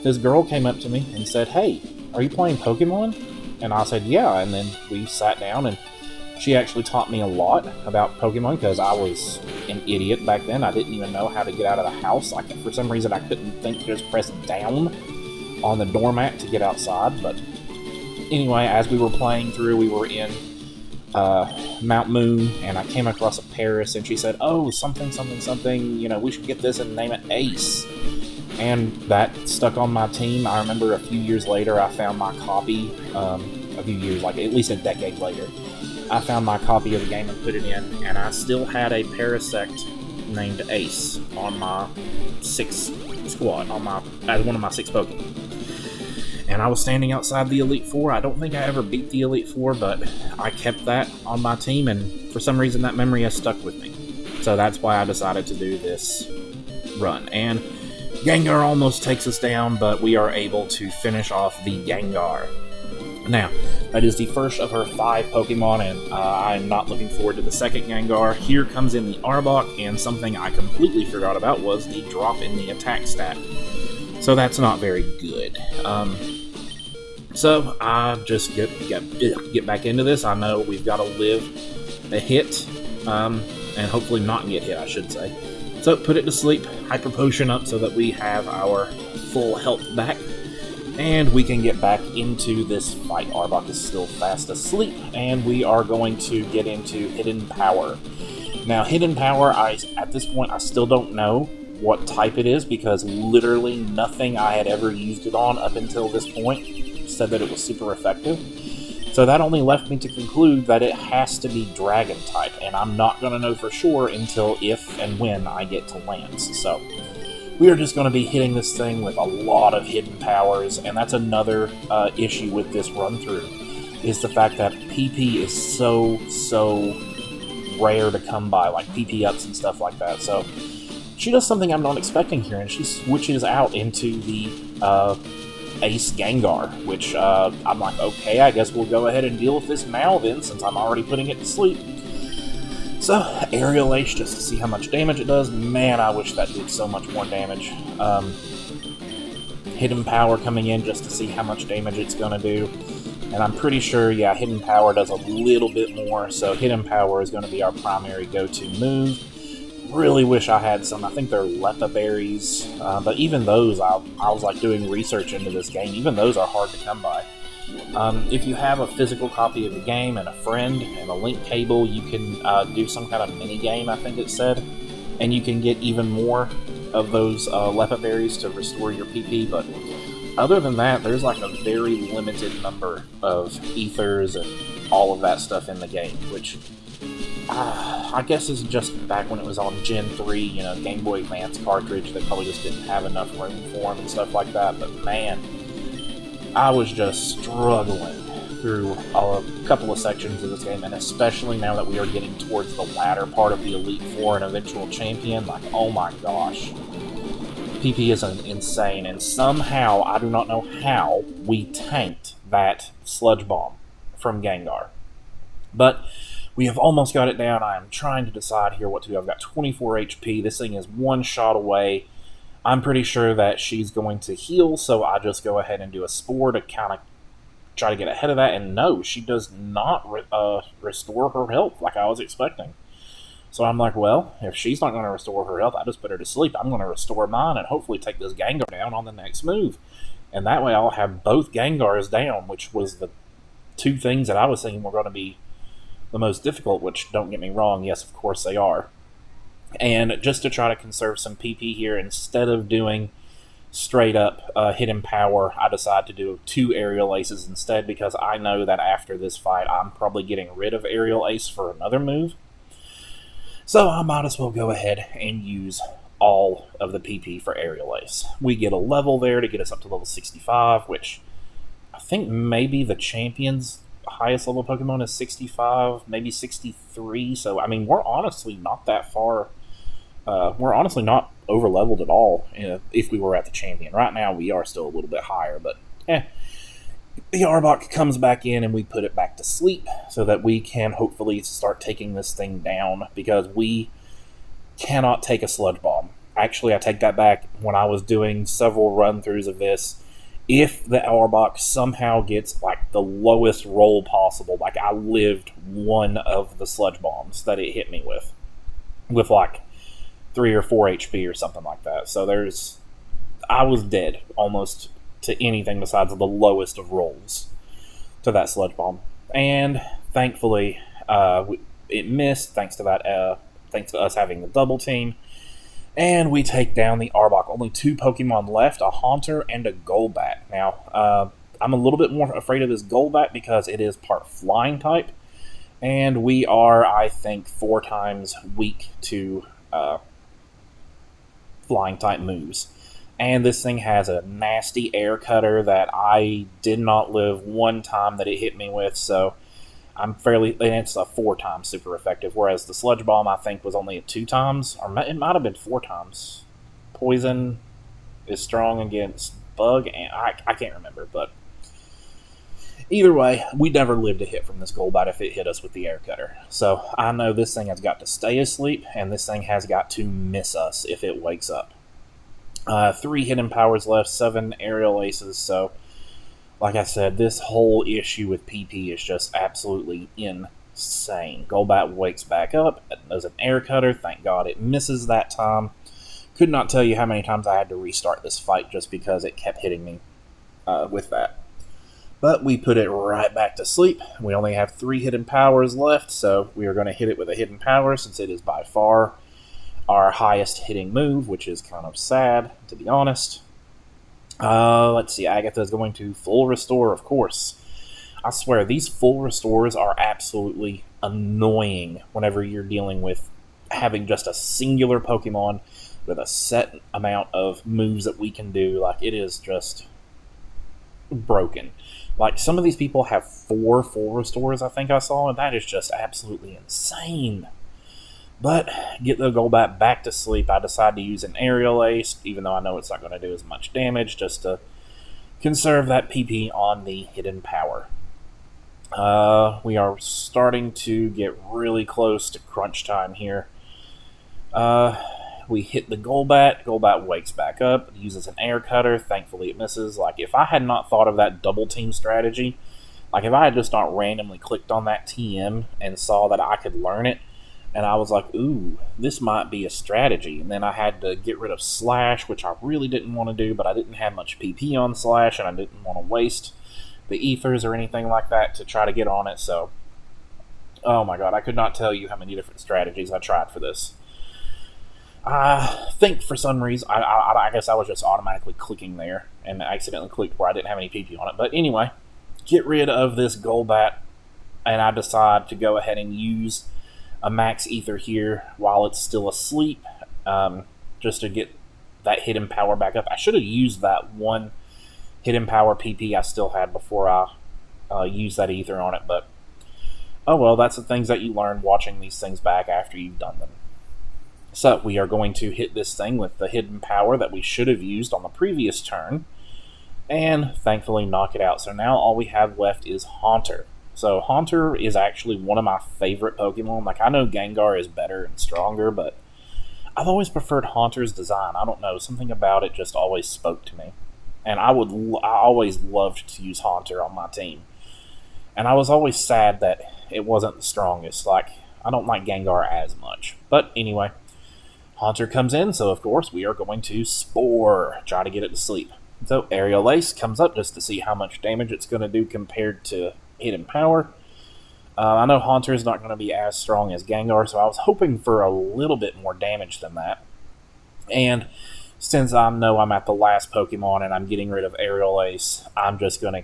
this girl came up to me and said, "Hey, are you playing Pokemon?" And I said, "Yeah," and then we sat down, and she actually taught me a lot about Pokemon, because I was an idiot back then. I didn't even know how to get out of the house. For some reason, I couldn't think to just press down on the doormat to get outside, but anyway, as we were playing through, we were in Mount Moon, and I came across a Paris, and she said, "Oh, something, we should get this and name it Ace." And that stuck on my team. I remember a few years later, I found my copy, a few years, like at least a decade later, I found my copy of the game and put it in, and I still had a Parasect named Ace on my 6th squad, as one of my 6 Pokemon. And I was standing outside the Elite Four. I don't think I ever beat the Elite Four, but I kept that on my team, and for some reason that memory has stuck with me. So that's why I decided to do this run. And Gengar almost takes us down, but we are able to finish off the Gengar. Now, that is the first of her 5 Pokemon, and I'm not looking forward to the second Gengar. Here comes in the Arbok, and something I completely forgot about was the drop in the attack stat. So that's not very good. So I just get back into this. I know we've got to live a hit, and hopefully not get hit, I should say. So put it to sleep, Hyper Potion up so that we have our full health back, and we can get back into this fight. Arbok is still fast asleep, and we are going to get into Hidden Power. Now, Hidden Power, at this point, I still don't know what type it is, because literally nothing I had ever used it on up until this point said that it was super effective. So that only left me to conclude that it has to be Dragon type, and I'm not going to know for sure until if and when I get to Lance. So we are just going to be hitting this thing with a lot of hidden powers, and that's another issue with this run-through, is the fact that PP is so rare to come by, like PP ups and stuff like that. So she does something I'm not expecting here, and she switches out into the Ace Gengar, which I'm like, okay, I guess we'll go ahead and deal with this now then, since I'm already putting it to sleep. So, Aerial Ace just to see how much damage it does. Man, I wish that did so much more damage. Hidden Power coming in just to see how much damage it's going to do. And I'm pretty sure, yeah, Hidden Power does a little bit more, so Hidden Power is going to be our primary go-to move. Really wish I had some. I think they're Leppa Berries, but even those, I was like doing research into this game. Even those are hard to come by. If you have a physical copy of the game and a friend and a link cable, you can do some kind of mini game, I think it said, and you can get even more of those Leppa Berries to restore your PP. But other than that, there's like a very limited number of ethers and all of that stuff in the game, which I guess is just back when it was on Gen 3, Game Boy Advance cartridge, they probably just didn't have enough room for them and stuff like that. But man, I was just struggling through a couple of sections of this game, and especially now that we are getting towards the latter part of the Elite Four and eventual champion, like, oh my gosh. PP is insane, and somehow, I do not know how, we tanked that Sludge Bomb from Gengar. But we have almost got it down. I am trying to decide here what to do. I've got 24 HP. This thing is one shot away. I'm pretty sure that she's going to heal, so I just go ahead and do a Spore to kind of try to get ahead of that. And no, she does not restore her health like I was expecting. So I'm like, well, if she's not going to restore her health, I just put her to sleep. I'm going to restore mine and hopefully take this Gengar down on the next move. And that way I'll have both Gengars down, which was the two things that I was thinking were going to be the most difficult, which, don't get me wrong, yes, of course they are. And just to try to conserve some PP here, instead of doing straight up hidden power, I decided to do 2 aerial aces instead, because I know that after this fight I'm probably getting rid of aerial ace for another move. So I might as well go ahead and use all of the PP for aerial ace. We get a level there to get us up to level 65, which I think maybe the champion's highest level Pokemon is 65, maybe 63. So, I mean, we're honestly not that far. We're honestly not over leveled at all if we were at the champion. Right now, we are still a little bit higher, but the Arbok comes back in and we put it back to sleep so that we can hopefully start taking this thing down, because we cannot take a Sludge Bomb. Actually, I take that back. When I was doing several run-throughs of this, if the Arbok somehow gets like the lowest roll possible, like I lived one of the Sludge Bombs that it hit me with like 3 or 4 HP or something like that. So I was dead almost to anything besides the lowest of rolls to that Sludge Bomb. And thankfully, it missed thanks to that. Thanks to us having the double team. And we take down the Arbok. Only 2 Pokemon left, a Haunter and a Golbat. Now, I'm a little bit more afraid of this Golbat because it is part Flying type. And we are, I think, 4 times weak to Flying type moves. And this thing has a nasty Air Cutter that I did not live one time that it hit me with, so and it's a 4 times super effective, whereas the Sludge Bomb, I think, was only a 2 times, or it might have been 4 times. Poison is strong against Bug, and I can't remember, but either way, we never lived a hit from this Golbat if it hit us with the Air Cutter. So I know this thing has got to stay asleep, and this thing has got to miss us if it wakes up. 3 hidden powers left, 7 aerial aces, so like I said, this whole issue with PP is just absolutely insane. Golbat wakes back up, does an Air Cutter, thank God it misses that time. Could not tell you how many times I had to restart this fight just because it kept hitting me with that. But we put it right back to sleep. We only have 3 hidden powers left, so we are going to hit it with a hidden power since it is by far our highest hitting move, which is kind of sad, to be honest. Let's see, Agatha is going to full restore, of course. I swear, these full restores are absolutely annoying whenever you're dealing with having just a singular Pokemon with a set amount of moves that we can do. Like, it is just broken. Like, some of these people have 4 full restores, I think I saw, and that is just absolutely insane. But get the Golbat back to sleep. I decide to use an Aerial Ace, even though I know it's not going to do as much damage, just to conserve that PP on the hidden power. We are starting to get really close to crunch time here. We hit the Golbat. Golbat wakes back up, uses an Air Cutter. Thankfully it misses. Like, if I had not thought of that double team strategy, like if I had just not randomly clicked on that TM and saw that I could learn it, and I was like, ooh, this might be a strategy. And then I had to get rid of Slash, which I really didn't want to do, but I didn't have much PP on Slash, and I didn't want to waste the ethers or anything like that to try to get on it. So, oh my god, I could not tell you how many different strategies I tried for this. I think for some reason, I guess I was just automatically clicking there and accidentally clicked where I didn't have any PP on it. But anyway, get rid of this Golbat, and I decide to go ahead and use a Max Ether here while it's still asleep, just to get that hidden power back up. I should have used that one hidden power PP I still had before I used that Ether on it, but oh well, that's the things that you learn watching these things back after you've done them. So we are going to hit this thing with the hidden power that we should have used on the previous turn, and thankfully knock it out. So now all we have left is Haunter. So Haunter is actually one of my favorite Pokemon. Like, I know Gengar is better and stronger, but I've always preferred Haunter's design. I don't know, something about it just always spoke to me. And I always loved to use Haunter on my team. And I was always sad that it wasn't the strongest. Like, I don't like Gengar as much. But anyway, Haunter comes in, so of course we are going to Spore, try to get it to sleep. So Aerial Ace comes up just to see how much damage it's going to do compared to Hidden Power. I know Haunter is not going to be as strong as Gengar, so I was hoping for a little bit more damage than that. And since I know I'm at the last Pokemon and I'm getting rid of Aerial Ace, I'm just going to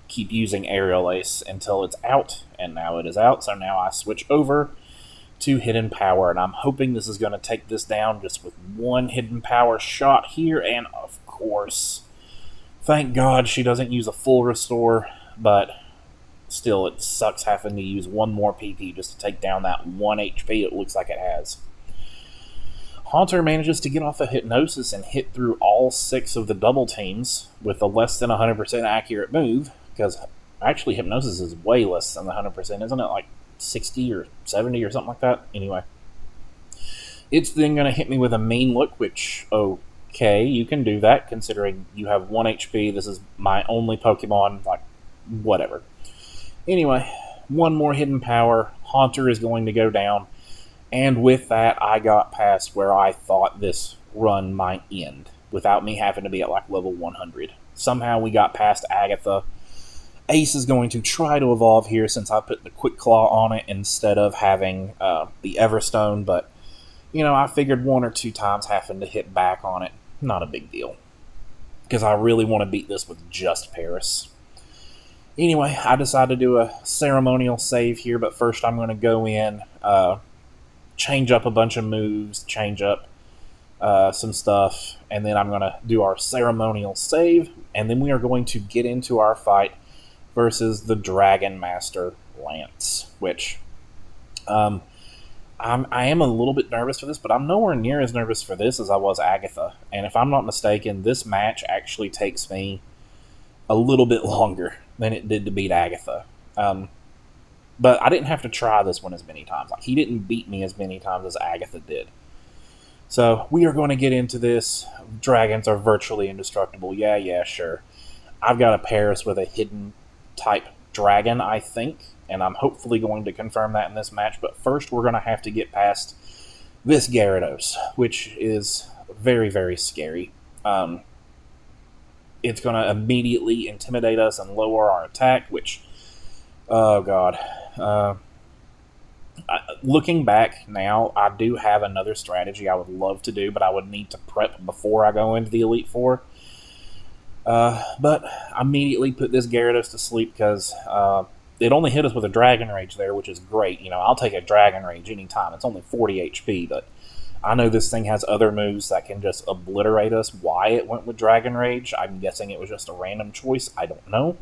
keep using Aerial Ace until it's out, and now it is out, so now I switch over to Hidden Power, and I'm hoping this is going to take this down just with one Hidden Power shot here, and of course, thank God she doesn't use a full restore, but still, it sucks having to use one more PP just to take down that 1 HP it looks like it has. Haunter manages to get off a Hypnosis and hit through all 6 of the double teams with a less than 100% accurate move, because actually Hypnosis is way less than the 100%, isn't it? Like 60 or 70 or something like that. Anyway, it's then going to hit me with a Mean Look, which, okay, you can do that considering you have 1 HP. This is my only Pokemon, like, whatever. Anyway, one more Hidden Power. Haunter is going to go down, and with that, I got past where I thought this run might end without me having to be at like level 100. Somehow we got past Agatha. Ace is going to try to evolve here since I put the Quick Claw on it instead of having the Everstone, but, you know, I figured 1 or 2 times having to hit back on it, not a big deal, because I really want to beat this with just Paris. Anyway, I decided to do a ceremonial save here, but first I'm going to go in, change up a bunch of moves, change up some stuff, and then I'm going to do our ceremonial save, and then we are going to get into our fight versus the Dragon Master Lance, which I am a little bit nervous for this, but I'm nowhere near as nervous for this as I was Agatha. And if I'm not mistaken, this match actually takes me a little bit longer than it did to beat Agatha. But I didn't have to try this one as many times. Like, he didn't beat me as many times as Agatha did. So we are going to get into this. Dragons are virtually indestructible. Yeah, sure. I've got a Paris with a hidden type dragon, I think, and I'm hopefully going to confirm that in this match. But first, we're going to have to get past this Gyarados, which is very, very scary. It's going to immediately intimidate us and lower our attack, which, oh god. Looking back now, I do have another strategy I would love to do, but I would need to prep before I go into the Elite Four. But I immediately put this Gyarados to sleep because it only hit us with a Dragon Rage there, which is great. You know, I'll take a Dragon Rage anytime. It's only 40 HP, but I know this thing has other moves that can just obliterate us. Why it went with Dragon Rage, I'm guessing it was just a random choice. I don't know.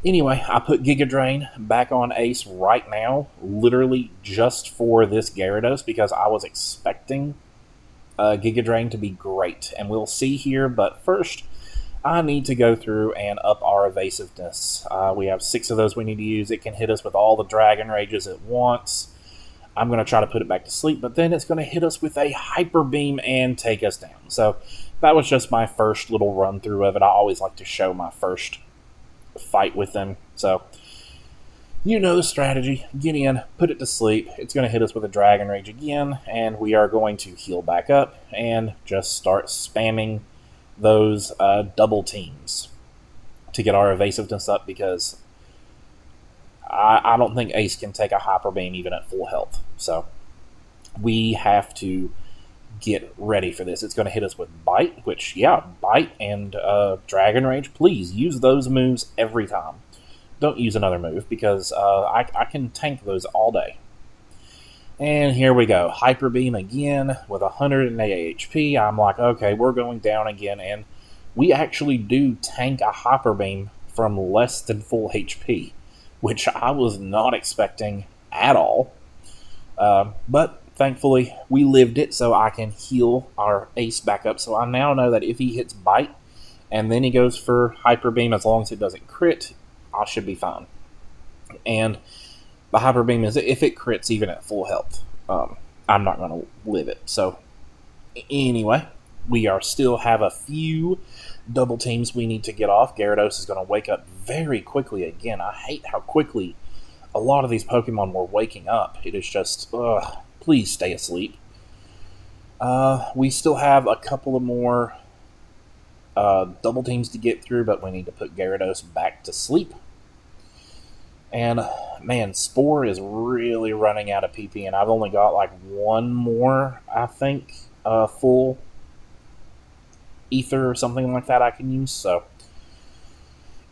Anyway, I put Giga Drain back on Ace right now, literally just for this Gyarados, because I was expecting Giga Drain to be great. And we'll see here, but first, I need to go through and up our evasiveness. We have 6 of those we need to use. It can hit us with all the Dragon Rages at once. I'm going to try to put it back to sleep, but then it's going to hit us with a Hyper Beam and take us down. So that was just my first little run through of it. I always like to show my first fight with them. So you know the strategy. Get in, put it to sleep. It's going to hit us with a Dragon Rage again, and we are going to heal back up and just start spamming those double teams to get our evasiveness up, because I don't think Ace can take a Hyper Beam even at full health. So we have to get ready for this. It's going to hit us with Bite, which, yeah, Bite and Dragon Rage. Please use those moves every time. Don't use another move, because I can tank those all day. And here we go. Hyper Beam again with 108 HP. I'm like, okay, we're going down again, and we actually do tank a Hyper Beam from less than full HP, which I was not expecting at all. But thankfully, we lived it, so I can heal our ace back up. So I now know that if he hits Bite, and then he goes for Hyper Beam, as long as it doesn't crit, I should be fine. And the Hyper Beam is, if it crits even at full health, I'm not going to live it. So anyway, we are still have a few double teams we need to get off. Gyarados is going to wake up very quickly again. I hate how quickly a lot of these Pokemon were waking up. It is just, please stay asleep. We still have a couple of more double teams to get through, but we need to put Gyarados back to sleep. And, man, Spore is really running out of PP, and I've only got, like, one more, I think, full Ether or something like that I can use. So,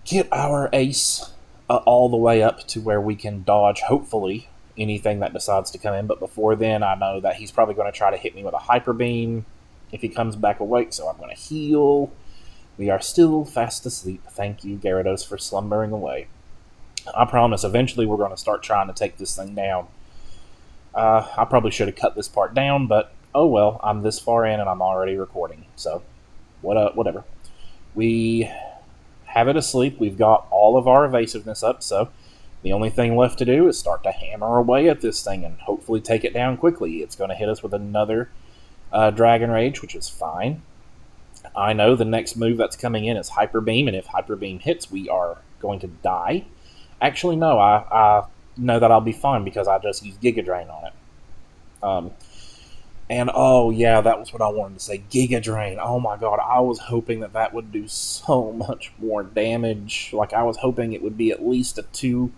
get our Ace all the way up to where we can dodge, hopefully, anything that decides to come in. But before then, I know that he's probably going to try to hit me with a Hyper Beam if he comes back awake, so I'm going to heal. We are still fast asleep. Thank you, Gyarados, for slumbering away. I promise, eventually we're going to start trying to take this thing down. I probably should have cut this part down, but oh well, I'm this far in and I'm already recording, so whatever. We have it asleep. We've got all of our evasiveness up, so the only thing left to do is start to hammer away at this thing and hopefully take it down quickly. It's going to hit us with another Dragon Rage, which is fine. I know the next move that's coming in is Hyper Beam, and if Hyper Beam hits, we are going to die. Actually, no, I know that I'll be fine because I just used Giga Drain on it. And, oh, yeah, that was what I wanted to say. Giga Drain. Oh, my God. I was hoping that would do so much more damage. Like, I was hoping it would be at least a 2,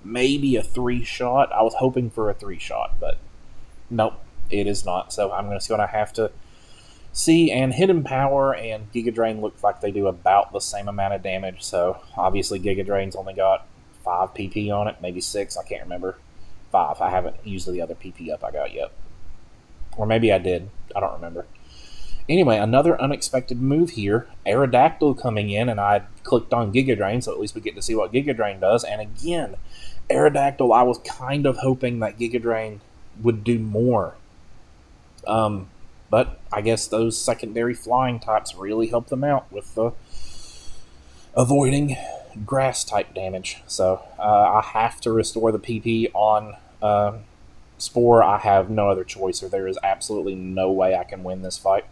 maybe a 3-shot. I was hoping for a 3-shot, but nope, it is not. So I'm just going to have to see. And Hidden Power and Giga Drain look like they do about the same amount of damage. So, obviously, Giga Drain's only got 5 PP on it, maybe 6, I can't remember. 5, I haven't used the other PP up I got yet. Or maybe I did, I don't remember. Anyway, another unexpected move here. Aerodactyl coming in, and I clicked on Giga Drain, so at least we get to see what Giga Drain does. And again, Aerodactyl, I was kind of hoping that Giga Drain would do more. But I guess those secondary flying types really help them out with the avoiding grass type damage. So I have to restore the PP on Spore. I have no other choice, or there is absolutely no way I can win this fight.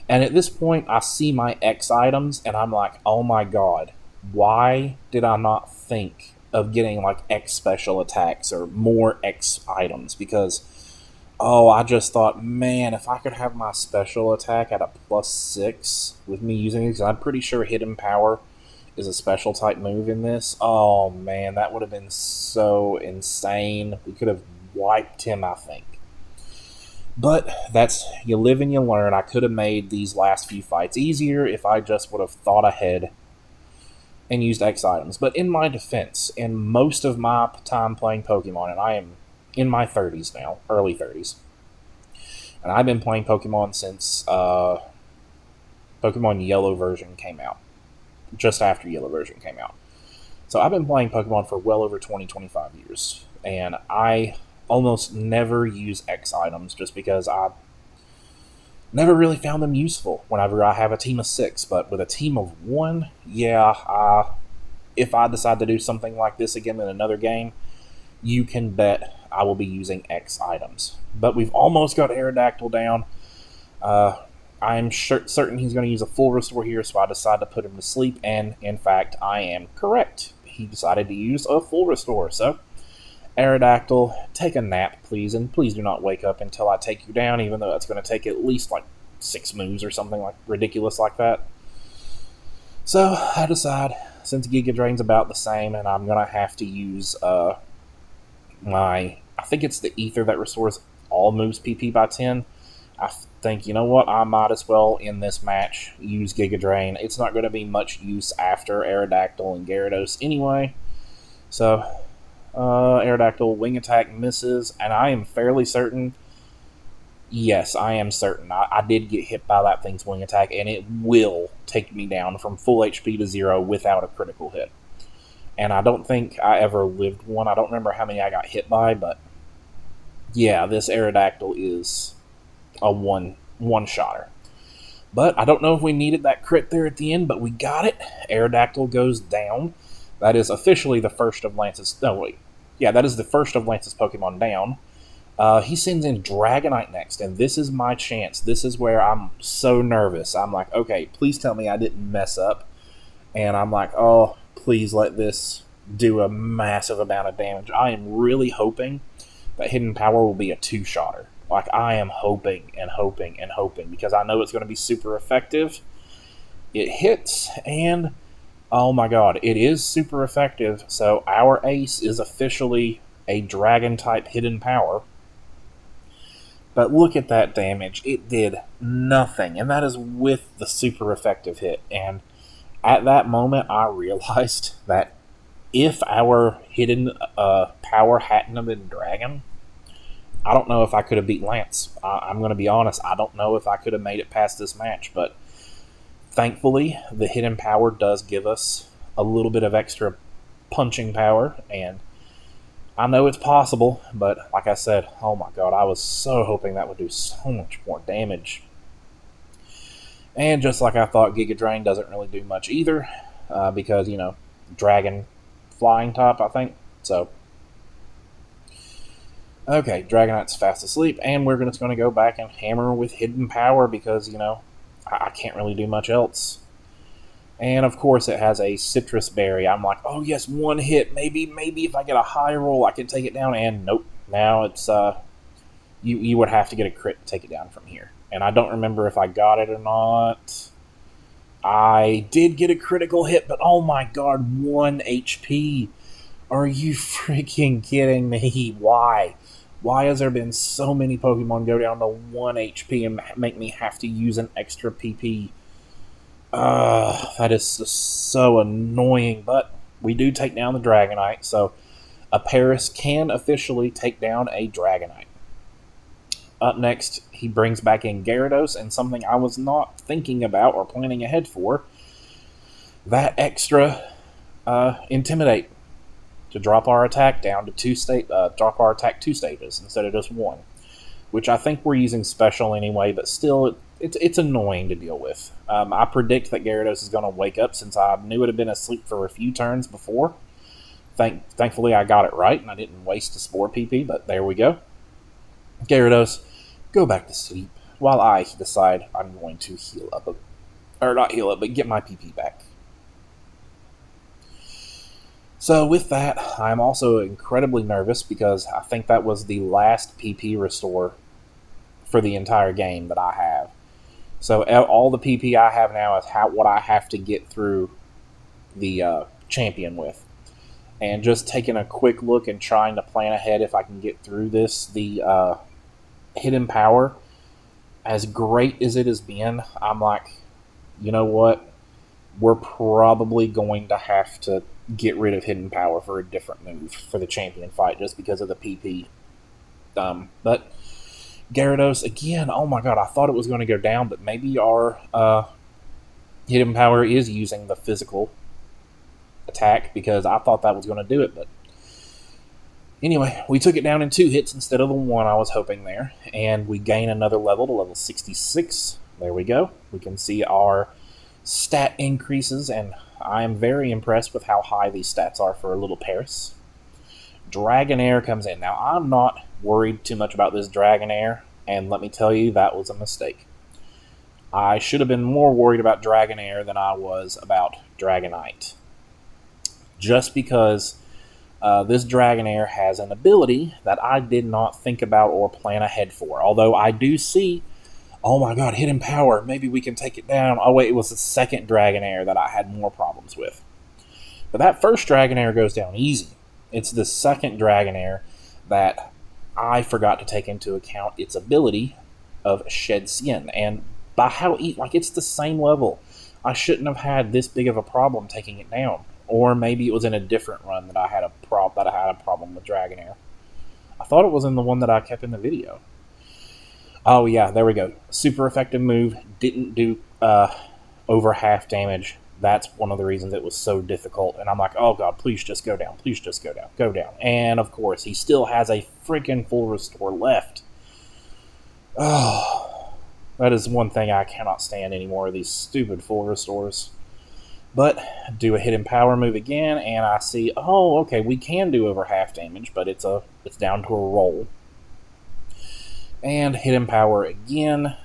And at this point, I see my X items, and I'm like, oh my God, why did I not think of getting like X special attacks or more X items? Because, oh, I just thought, man, if I could have my special attack at a +6 with me using it, because I'm pretty sure Hidden Power is a special type move in this. Oh, man, that would have been so insane. We could have wiped him, I think. But that's, you live and you learn. I could have made these last few fights easier if I just would have thought ahead and used X items. But in my defense, in most of my time playing Pokemon, and I am in my 30s now, early 30s, and I've been playing Pokemon since Pokemon Yellow version came out. Just after Yellow version came out. So I've been playing Pokemon for well over 20-25 years, and I almost never use X items just because I never really found them useful whenever I have a team of 6. But with a team of 1, yeah, if I decide to do something like this again in another game, you can bet I will be using X items. But we've almost got Aerodactyl down. I'm certain he's going to use a full restore here, so I decided to put him to sleep, and in fact, I am correct. He decided to use a full restore, so Aerodactyl, take a nap, please, and please do not wake up until I take you down, even though that's going to take at least like 6 moves or something like ridiculous like that. So I decide, since Giga Drain's about the same, and I'm going to have to use I think it's the Ether that restores all moves PP by 10, I think, you know what, I might as well in this match use Giga Drain. It's not going to be much use after Aerodactyl and Gyarados anyway. So, Aerodactyl wing attack misses, and I am fairly certain, yes, I am certain, I did get hit by that thing's wing attack, and it will take me down from full HP to 0 without a critical hit. And I don't think I ever lived one. I don't remember how many I got hit by, but yeah, this Aerodactyl is a one-shotter. But I don't know if we needed that crit there at the end, but we got it. Aerodactyl goes down. That is officially the first of Lance's... No, wait. Yeah, that is the first of Lance's Pokemon down. He sends in Dragonite next, and this is my chance. This is where I'm so nervous. I'm like, okay, please tell me I didn't mess up. And I'm like, oh, please let this do a massive amount of damage. I am really hoping that Hidden Power will be a two-shotter. Like, I am hoping and hoping and hoping, because I know it's going to be super effective. It hits, and oh my god, it is super effective. So our ace is officially a Dragon-type Hidden Power. But look at that damage. It did nothing, and that is with the super effective hit. And at that moment, I realized that if our Hidden Power hadn't have been Dragon, I don't know if I could have beat Lance. I'm going to be honest. I don't know if I could have made it past this match, but thankfully, the Hidden Power does give us a little bit of extra punching power, and I know it's possible, but like I said, oh my god, I was so hoping that would do so much more damage. And just like I thought, Giga Drain doesn't really do much either, because, you know, Dragon flying type, I think. So, okay, Dragonite's fast asleep, and we're just going to go back and hammer with Hidden Power because, you know, I can't really do much else. And of course, it has a Citrus Berry. I'm like, oh yes, one hit. Maybe if I get a high roll, I can take it down. And nope. Now it's you would have to get a crit to take it down from here. And I don't remember if I got it or not. I did get a critical hit, but oh my god, 1 HP. Are you freaking kidding me? Why? Why has there been so many Pokemon go down to 1 HP and make me have to use an extra PP? That is just so annoying, but we do take down the Dragonite, so a Paris can officially take down a Dragonite. Up next, he brings back in Gyarados, and something I was not thinking about or planning ahead for, that extra Intimidate, to drop our attack down to 2 stages instead of just 1, which I think we're using special anyway, but still, it's annoying to deal with. I predict that Gyarados is going to wake up since I knew it had been asleep for a few turns before. Thankfully, I got it right, and I didn't waste a Spore PP, but there we go. Gyarados, go back to sleep while I decide I'm going to heal up. Or not heal up, but get my PP back. So with that, I'm also incredibly nervous because I think that was the last PP restore for the entire game that I have. So all the PP I have now is what I have to get through the champion with. And just taking a quick look and trying to plan ahead if I can get through this, the Hidden Power, as great as it has been, I'm like, you know what? We're probably going to have to get rid of Hidden Power for a different move for the champion fight just because of the PP. But Gyarados, again, oh my god, I thought it was going to go down, but maybe our Hidden Power is using the physical attack because I thought that was going to do it, but anyway, we took it down in 2 hits instead of the 1 I was hoping there, and we gain another level to level 66. There we go. We can see our stat increases, and I am very impressed with how high these stats are for a little Paris. Dragonair comes in. Now, I'm not worried too much about this Dragonair, and let me tell you, that was a mistake. I should have been more worried about Dragonair than I was about Dragonite. Just because this Dragonair has an ability that I did not think about or plan ahead for. Although I do see, oh my god, Hidden Power, maybe we can take it down. Oh wait, it was the second Dragonair that I had more problems with. But that first Dragonair goes down easy. It's the second Dragonair that I forgot to take into account its ability of Shed Skin, and by how like it's the same level. I shouldn't have had this big of a problem taking it down, or maybe it was in a different run that I had a problem with Dragonair. I thought it was in the one that I kept in the video. Oh yeah, there we go. Super effective move. Didn't do over half damage. That's one of the reasons it was so difficult. And I'm like, oh god, please just go down. Please just go down. Go down. And of course, he still has a freaking full restore left. Oh, that is one thing I cannot stand anymore, these stupid full restores. But do a hidden power move again, and I see, oh, okay, we can do over half damage, but it's down to a roll. And hidden power again.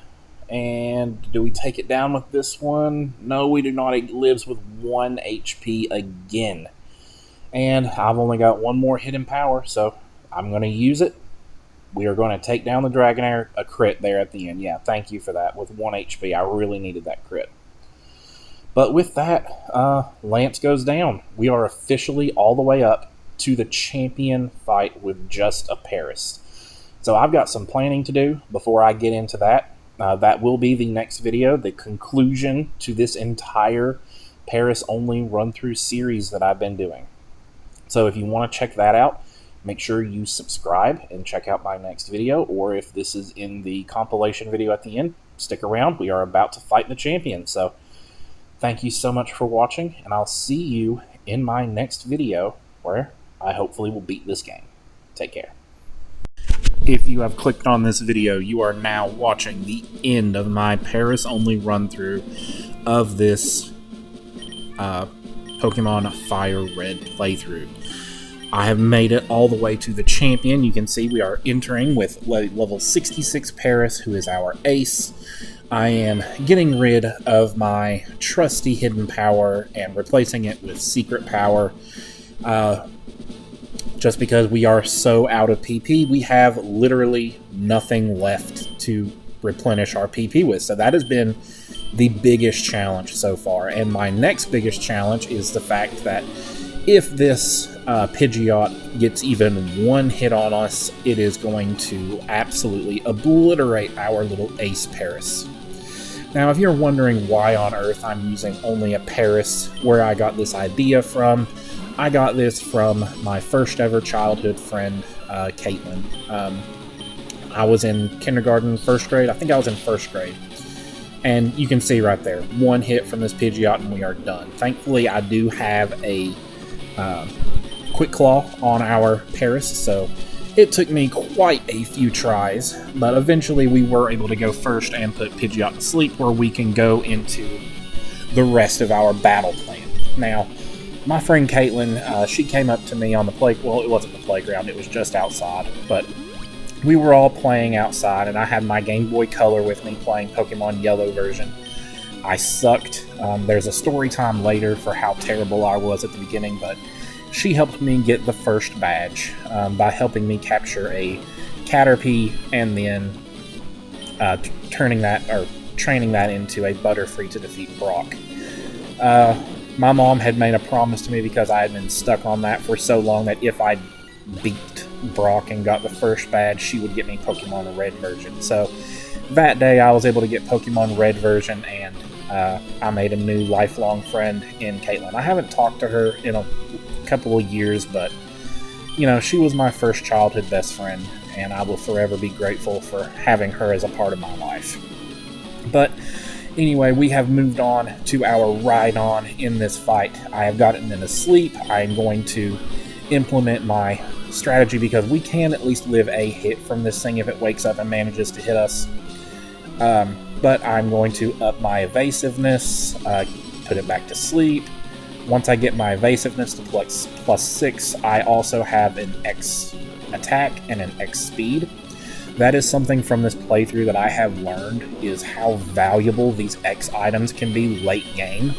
And do we take it down with this one? No, we do not. It lives with 1 HP again. And I've only got one more hidden power, so I'm going to use it. We are going to take down the Dragonair. A crit there at the end. Yeah, thank you for that. With 1 HP, I really needed that crit. But with that, Lance goes down. We are officially all the way up to the champion fight with just a Paras. So I've got some planning to do before I get into that. That will be the next video, the conclusion to this entire Paras-only run-through series that I've been doing. So if you want to check that out, make sure you subscribe and check out my next video, or if this is in the compilation video at the end, stick around. We are about to fight the champion. So thank you so much for watching, and I'll see you in my next video where I hopefully will beat this game. Take care. If you have clicked on this video, you are now watching the end of my Paras-only run-through of this Pokemon Fire Red playthrough. I have made it all the way to the champion. You can see we are entering with level 66 Paras, who is our ace. I am getting rid of my trusty hidden power and replacing it with secret power. Just because we are so out of PP, we have literally nothing left to replenish our PP with. So that has been the biggest challenge so far. And my next biggest challenge is the fact that if this Pidgeot gets even one hit on us, it is going to absolutely obliterate our little ace Paras. Now, if you're wondering why on earth I'm using only a Paras, where I got this idea from, I got this from my first ever childhood friend, Caitlin. I was in kindergarten, first grade. I think I was in first grade. And you can see right there, one hit from this Pidgeot and we are done. Thankfully, I do have a Quick Claw on our Paras, so it took me quite a few tries, but eventually we were able to go first and put Pidgeot to sleep, where we can go into the rest of our battle plan. Now, my friend Caitlin, she came up to me on the well, it wasn't the playground, it was just outside, but we were all playing outside, and I had my Game Boy Color with me playing Pokemon Yellow version. I sucked. There's a story time later for how terrible I was at the beginning, but she helped me get the first badge by helping me capture a Caterpie and then training that into a Butterfree to defeat Brock. My mom had made a promise to me, because I had been stuck on that for so long, that if I beat Brock and got the first badge, she would get me Pokemon Red version. So that day I was able to get Pokemon Red version, and I made a new lifelong friend in Caitlin. I haven't talked to her in a couple of years, but you know, she was my first childhood best friend, and I will forever be grateful for having her as a part of my life. But anyway, we have moved on to our Rhydon in this fight. I have gotten into sleep. I am going to implement my strategy, because we can at least live a hit from this thing if it wakes up and manages to hit us. But I'm going to up my evasiveness, put it back to sleep. Once I get my evasiveness to +6, I also have an X attack and an X speed. That is something from this playthrough that I have learned, is how valuable these X items can be late game.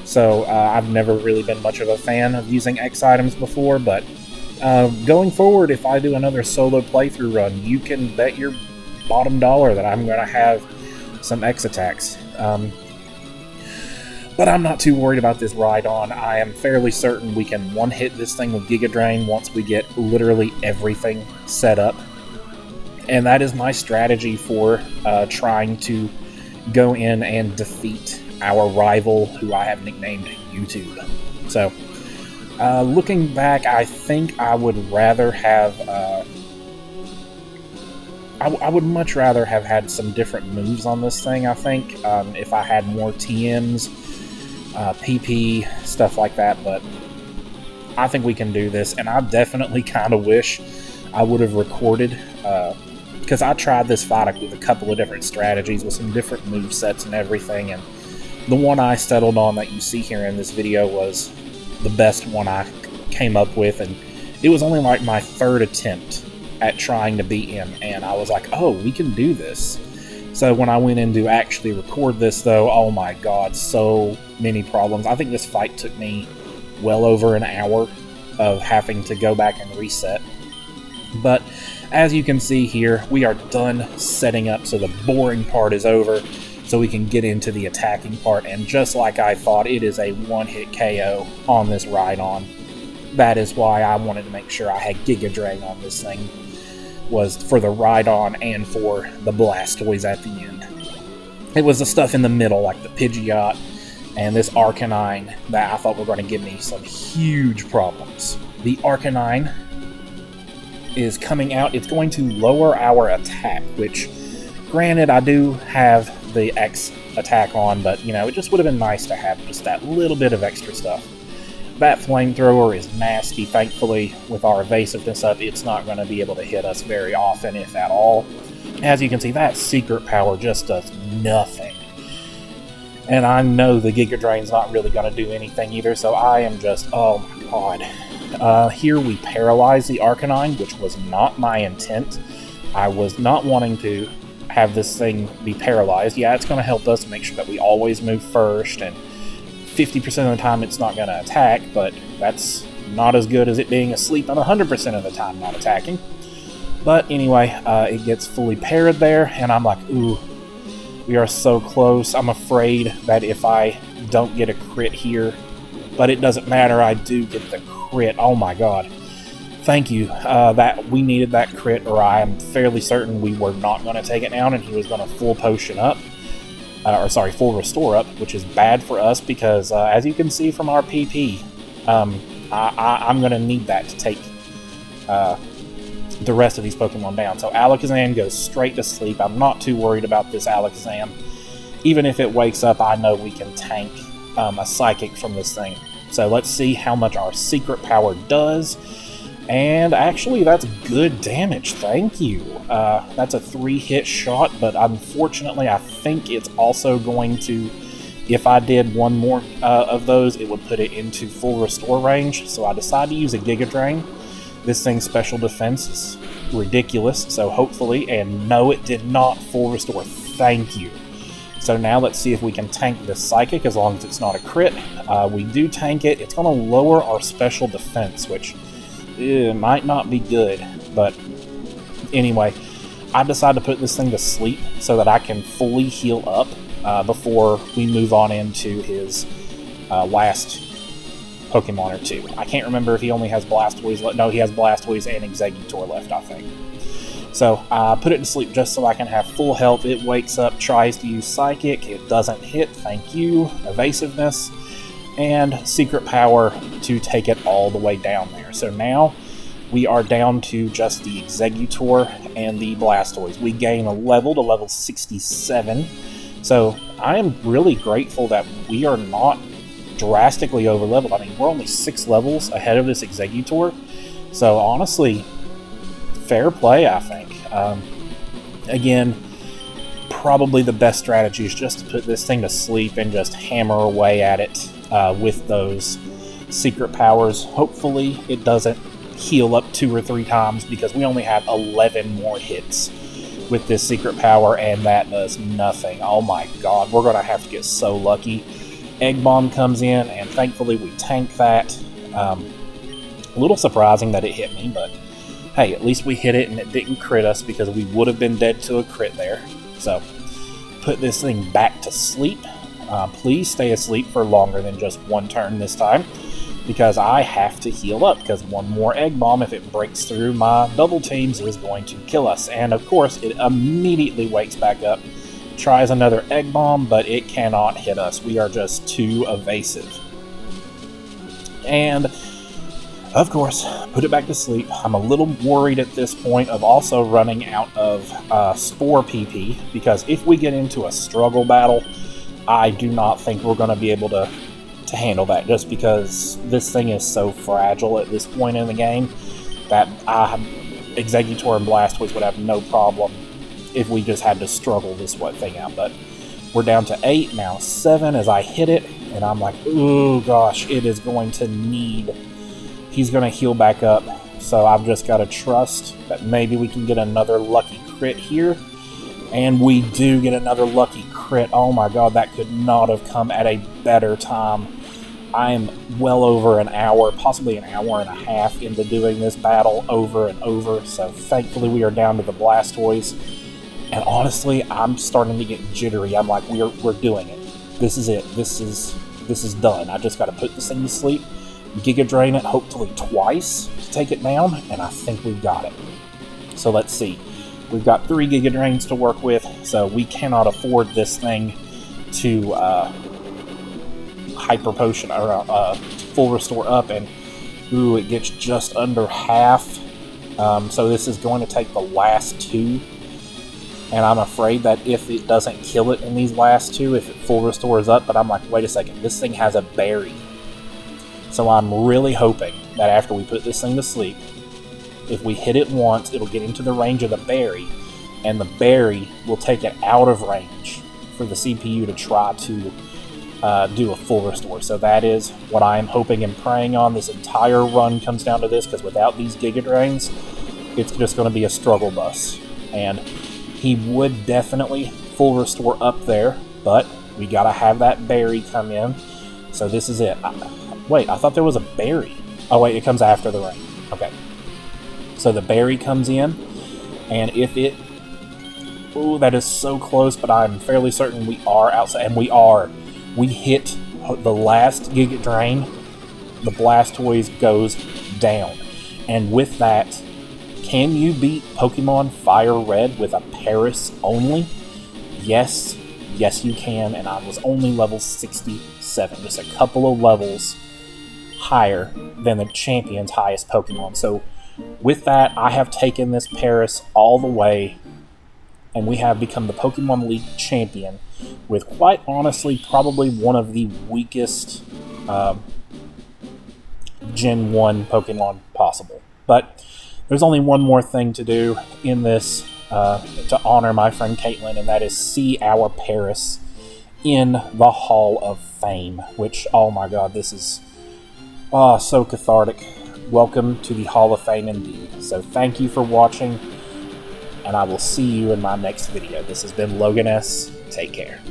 So I've never really been much of a fan of using X items before, but going forward, if I do another solo playthrough run, you can bet your bottom dollar that I'm going to have some X attacks. But I'm not too worried about this Rhydon. I am fairly certain we can one-hit this thing with Giga Drain once we get literally everything set up. And that is my strategy for trying to go in and defeat our rival, who I have nicknamed YouTube. So, looking back, I think I would rather have... I would much rather have had some different moves on this thing, I think, if I had more TMs, PP, stuff like that, but I think we can do this, and I definitely kind of wish I would have recorded, because I tried this fight with a couple of different strategies with some different move sets and everything, and the one I settled on that you see here in this video was the best one I came up with, and it was only like my third attempt at trying to beat him, and I was like, oh, we can do this. So when I went in to actually record this, though, oh my god, so many problems. I think this fight took me well over an hour of having to go back and reset. But as you can see here, we are done setting up, so the boring part is over, so we can get into the attacking part, and just like I thought, it is a one-hit KO on this Rhydon. That is why I wanted to make sure I had Giga Drain on this thing, was for the Rhydon and for the Blastoise at the end. It was the stuff in the middle, like the Pidgeot and this Arcanine, that I thought were going to give me some huge problems. The Arcanine is coming out. It's going to lower our attack, which, granted, I do have the X attack on, but, you know, it just would have been nice to have just that little bit of extra stuff. That flamethrower is nasty. Thankfully, with our evasiveness up, it's not going to be able to hit us very often, if at all. As you can see, that secret power just does nothing. And I know the Giga Drain's not really going to do anything either, so I am just, oh my god. Here we paralyze the Arcanine, which was not my intent. I was not wanting to have this thing be paralyzed. Yeah, it's going to help us make sure that we always move first, and 50% of the time it's not going to attack, but that's not as good as it being asleep and 100% of the time not attacking. But anyway, it gets fully parried there, and I'm like, ooh, we are so close. I'm afraid that if I don't get a crit here, but it doesn't matter, I do get the crit. Oh my god. Thank you. That we needed that crit, or I am fairly certain we were not going to take it down, and he was going to full potion up. Full restore up, which is bad for us because, as you can see from our PP, I'm going to need that to take the rest of these Pokemon down. So Alakazam goes straight to sleep. I'm not too worried about this Alakazam. Even if it wakes up, I know we can tank a Psychic from this thing. So let's see how much our secret power does. And actually, that's good damage. Thank you. That's a 3-hit shot, but unfortunately, I think it's also going to, if I did one more of those, it would put it into full restore range. So I decided to use a Giga Drain. This thing's special defense is ridiculous, so hopefully, and no, it did not full restore. Thank you. So now let's see if we can tank this Psychic as long as it's not a crit. We do tank it. It's going to lower our special defense, which might not be good, but anyway, I decided to put this thing to sleep so that I can fully heal up before we move on into his last Pokemon or two. I can't remember if he only has Blastoise left. No, he has Blastoise and Exeggutor left, I think. So I put it to sleep just so I can have full health. It wakes up, tries to use Psychic. It doesn't hit, thank you. Evasiveness. And Secret Power to take it all the way down there. So now we are down to just the Exeggutor and the Blastoise. We gain a level to level 67. So I am really grateful that we are not drastically over leveled. I mean, we're only 6 levels ahead of this Exeggutor. So honestly, fair play, I think. Again, probably the best strategy is just to put this thing to sleep and just hammer away at it with those secret powers. Hopefully it doesn't heal up 2 or 3 times, because we only have 11 more hits with this secret power, and that does nothing. Oh my god, we're going to have to get so lucky. Egg Bomb comes in, and thankfully we tank that. A little surprising that it hit me, but hey, at least we hit it and it didn't crit us, because we would have been dead to a crit there. So, put this thing back to sleep. Please stay asleep for longer than just 1 turn this time. because I have to heal up, because one more egg bomb, if it breaks through my double teams, is going to kill us. And of course, it immediately wakes back up, tries another egg bomb, but it cannot hit us. We are just too evasive. And of course, put it back to sleep. I'm a little worried at this point of also running out of Spore PP, because if we get into a struggle battle, I do not think we're going to be able to handle that, just because this thing is so fragile at this point in the game that Exeggutor and Blastoise would have no problem if we just had to struggle this thing out. But we're down to 8, now 7 as I hit it, and I'm like, oh gosh, it is going to need... He's going to heal back up, so I've just got to trust that maybe we can get another lucky crit here. And we do get another lucky crit. Oh my god, that could not have come at a better time. I am well over an hour, possibly an hour and a half into doing this battle over and over, so thankfully we are down to the Blastoise. And honestly, I'm starting to get jittery. I'm like, we're doing it. This is it. This is done. I just got to put this thing to sleep, Giga Drain it, hopefully twice to take it down, and I think we've got it. So let's see. We've got 3 Giga Drains to work with, so we cannot afford this thing to Hyper Potion or Full Restore up, and ooh, it gets just under half. So this is going to take the last 2, and I'm afraid that if it doesn't kill it in these last 2, if it Full Restores up, but I'm like, wait a second, this thing has a berry. So I'm really hoping that after we put this thing to sleep, if we hit it once, it'll get into the range of the berry, and the berry will take it out of range for the CPU to try to do a full restore. So that is what I am hoping and praying on. This entire run comes down to this, because without these Giga Drains, it's just going to be a struggle bus. And he would definitely full restore up there, but we got to have that berry come in. So this is it. Wait, I thought there was a berry. Oh wait, it comes after the rain. Okay. So the berry comes in, and if it... Ooh, that is so close, but I'm fairly certain we are outside, and we are. We hit the last Giga Drain, the Blastoise goes down. And with that, can you beat Pokemon Fire Red with a Paris only? Yes. Yes, you can, and I was only level 67, just a couple of levels higher than the champion's highest Pokemon. So with that, I have taken this Paris all the way, and we have become the Pokemon League champion with, quite honestly, probably one of the weakest Gen 1 Pokemon possible. But there's only one more thing to do in this to honor my friend Caitlin, and that is see our Paris in the Hall of Fame, which, oh my god, this is so cathartic. Welcome to the Hall of Fame indeed. So thank you for watching, and I will see you in my next video. This has been Logan S. Take care.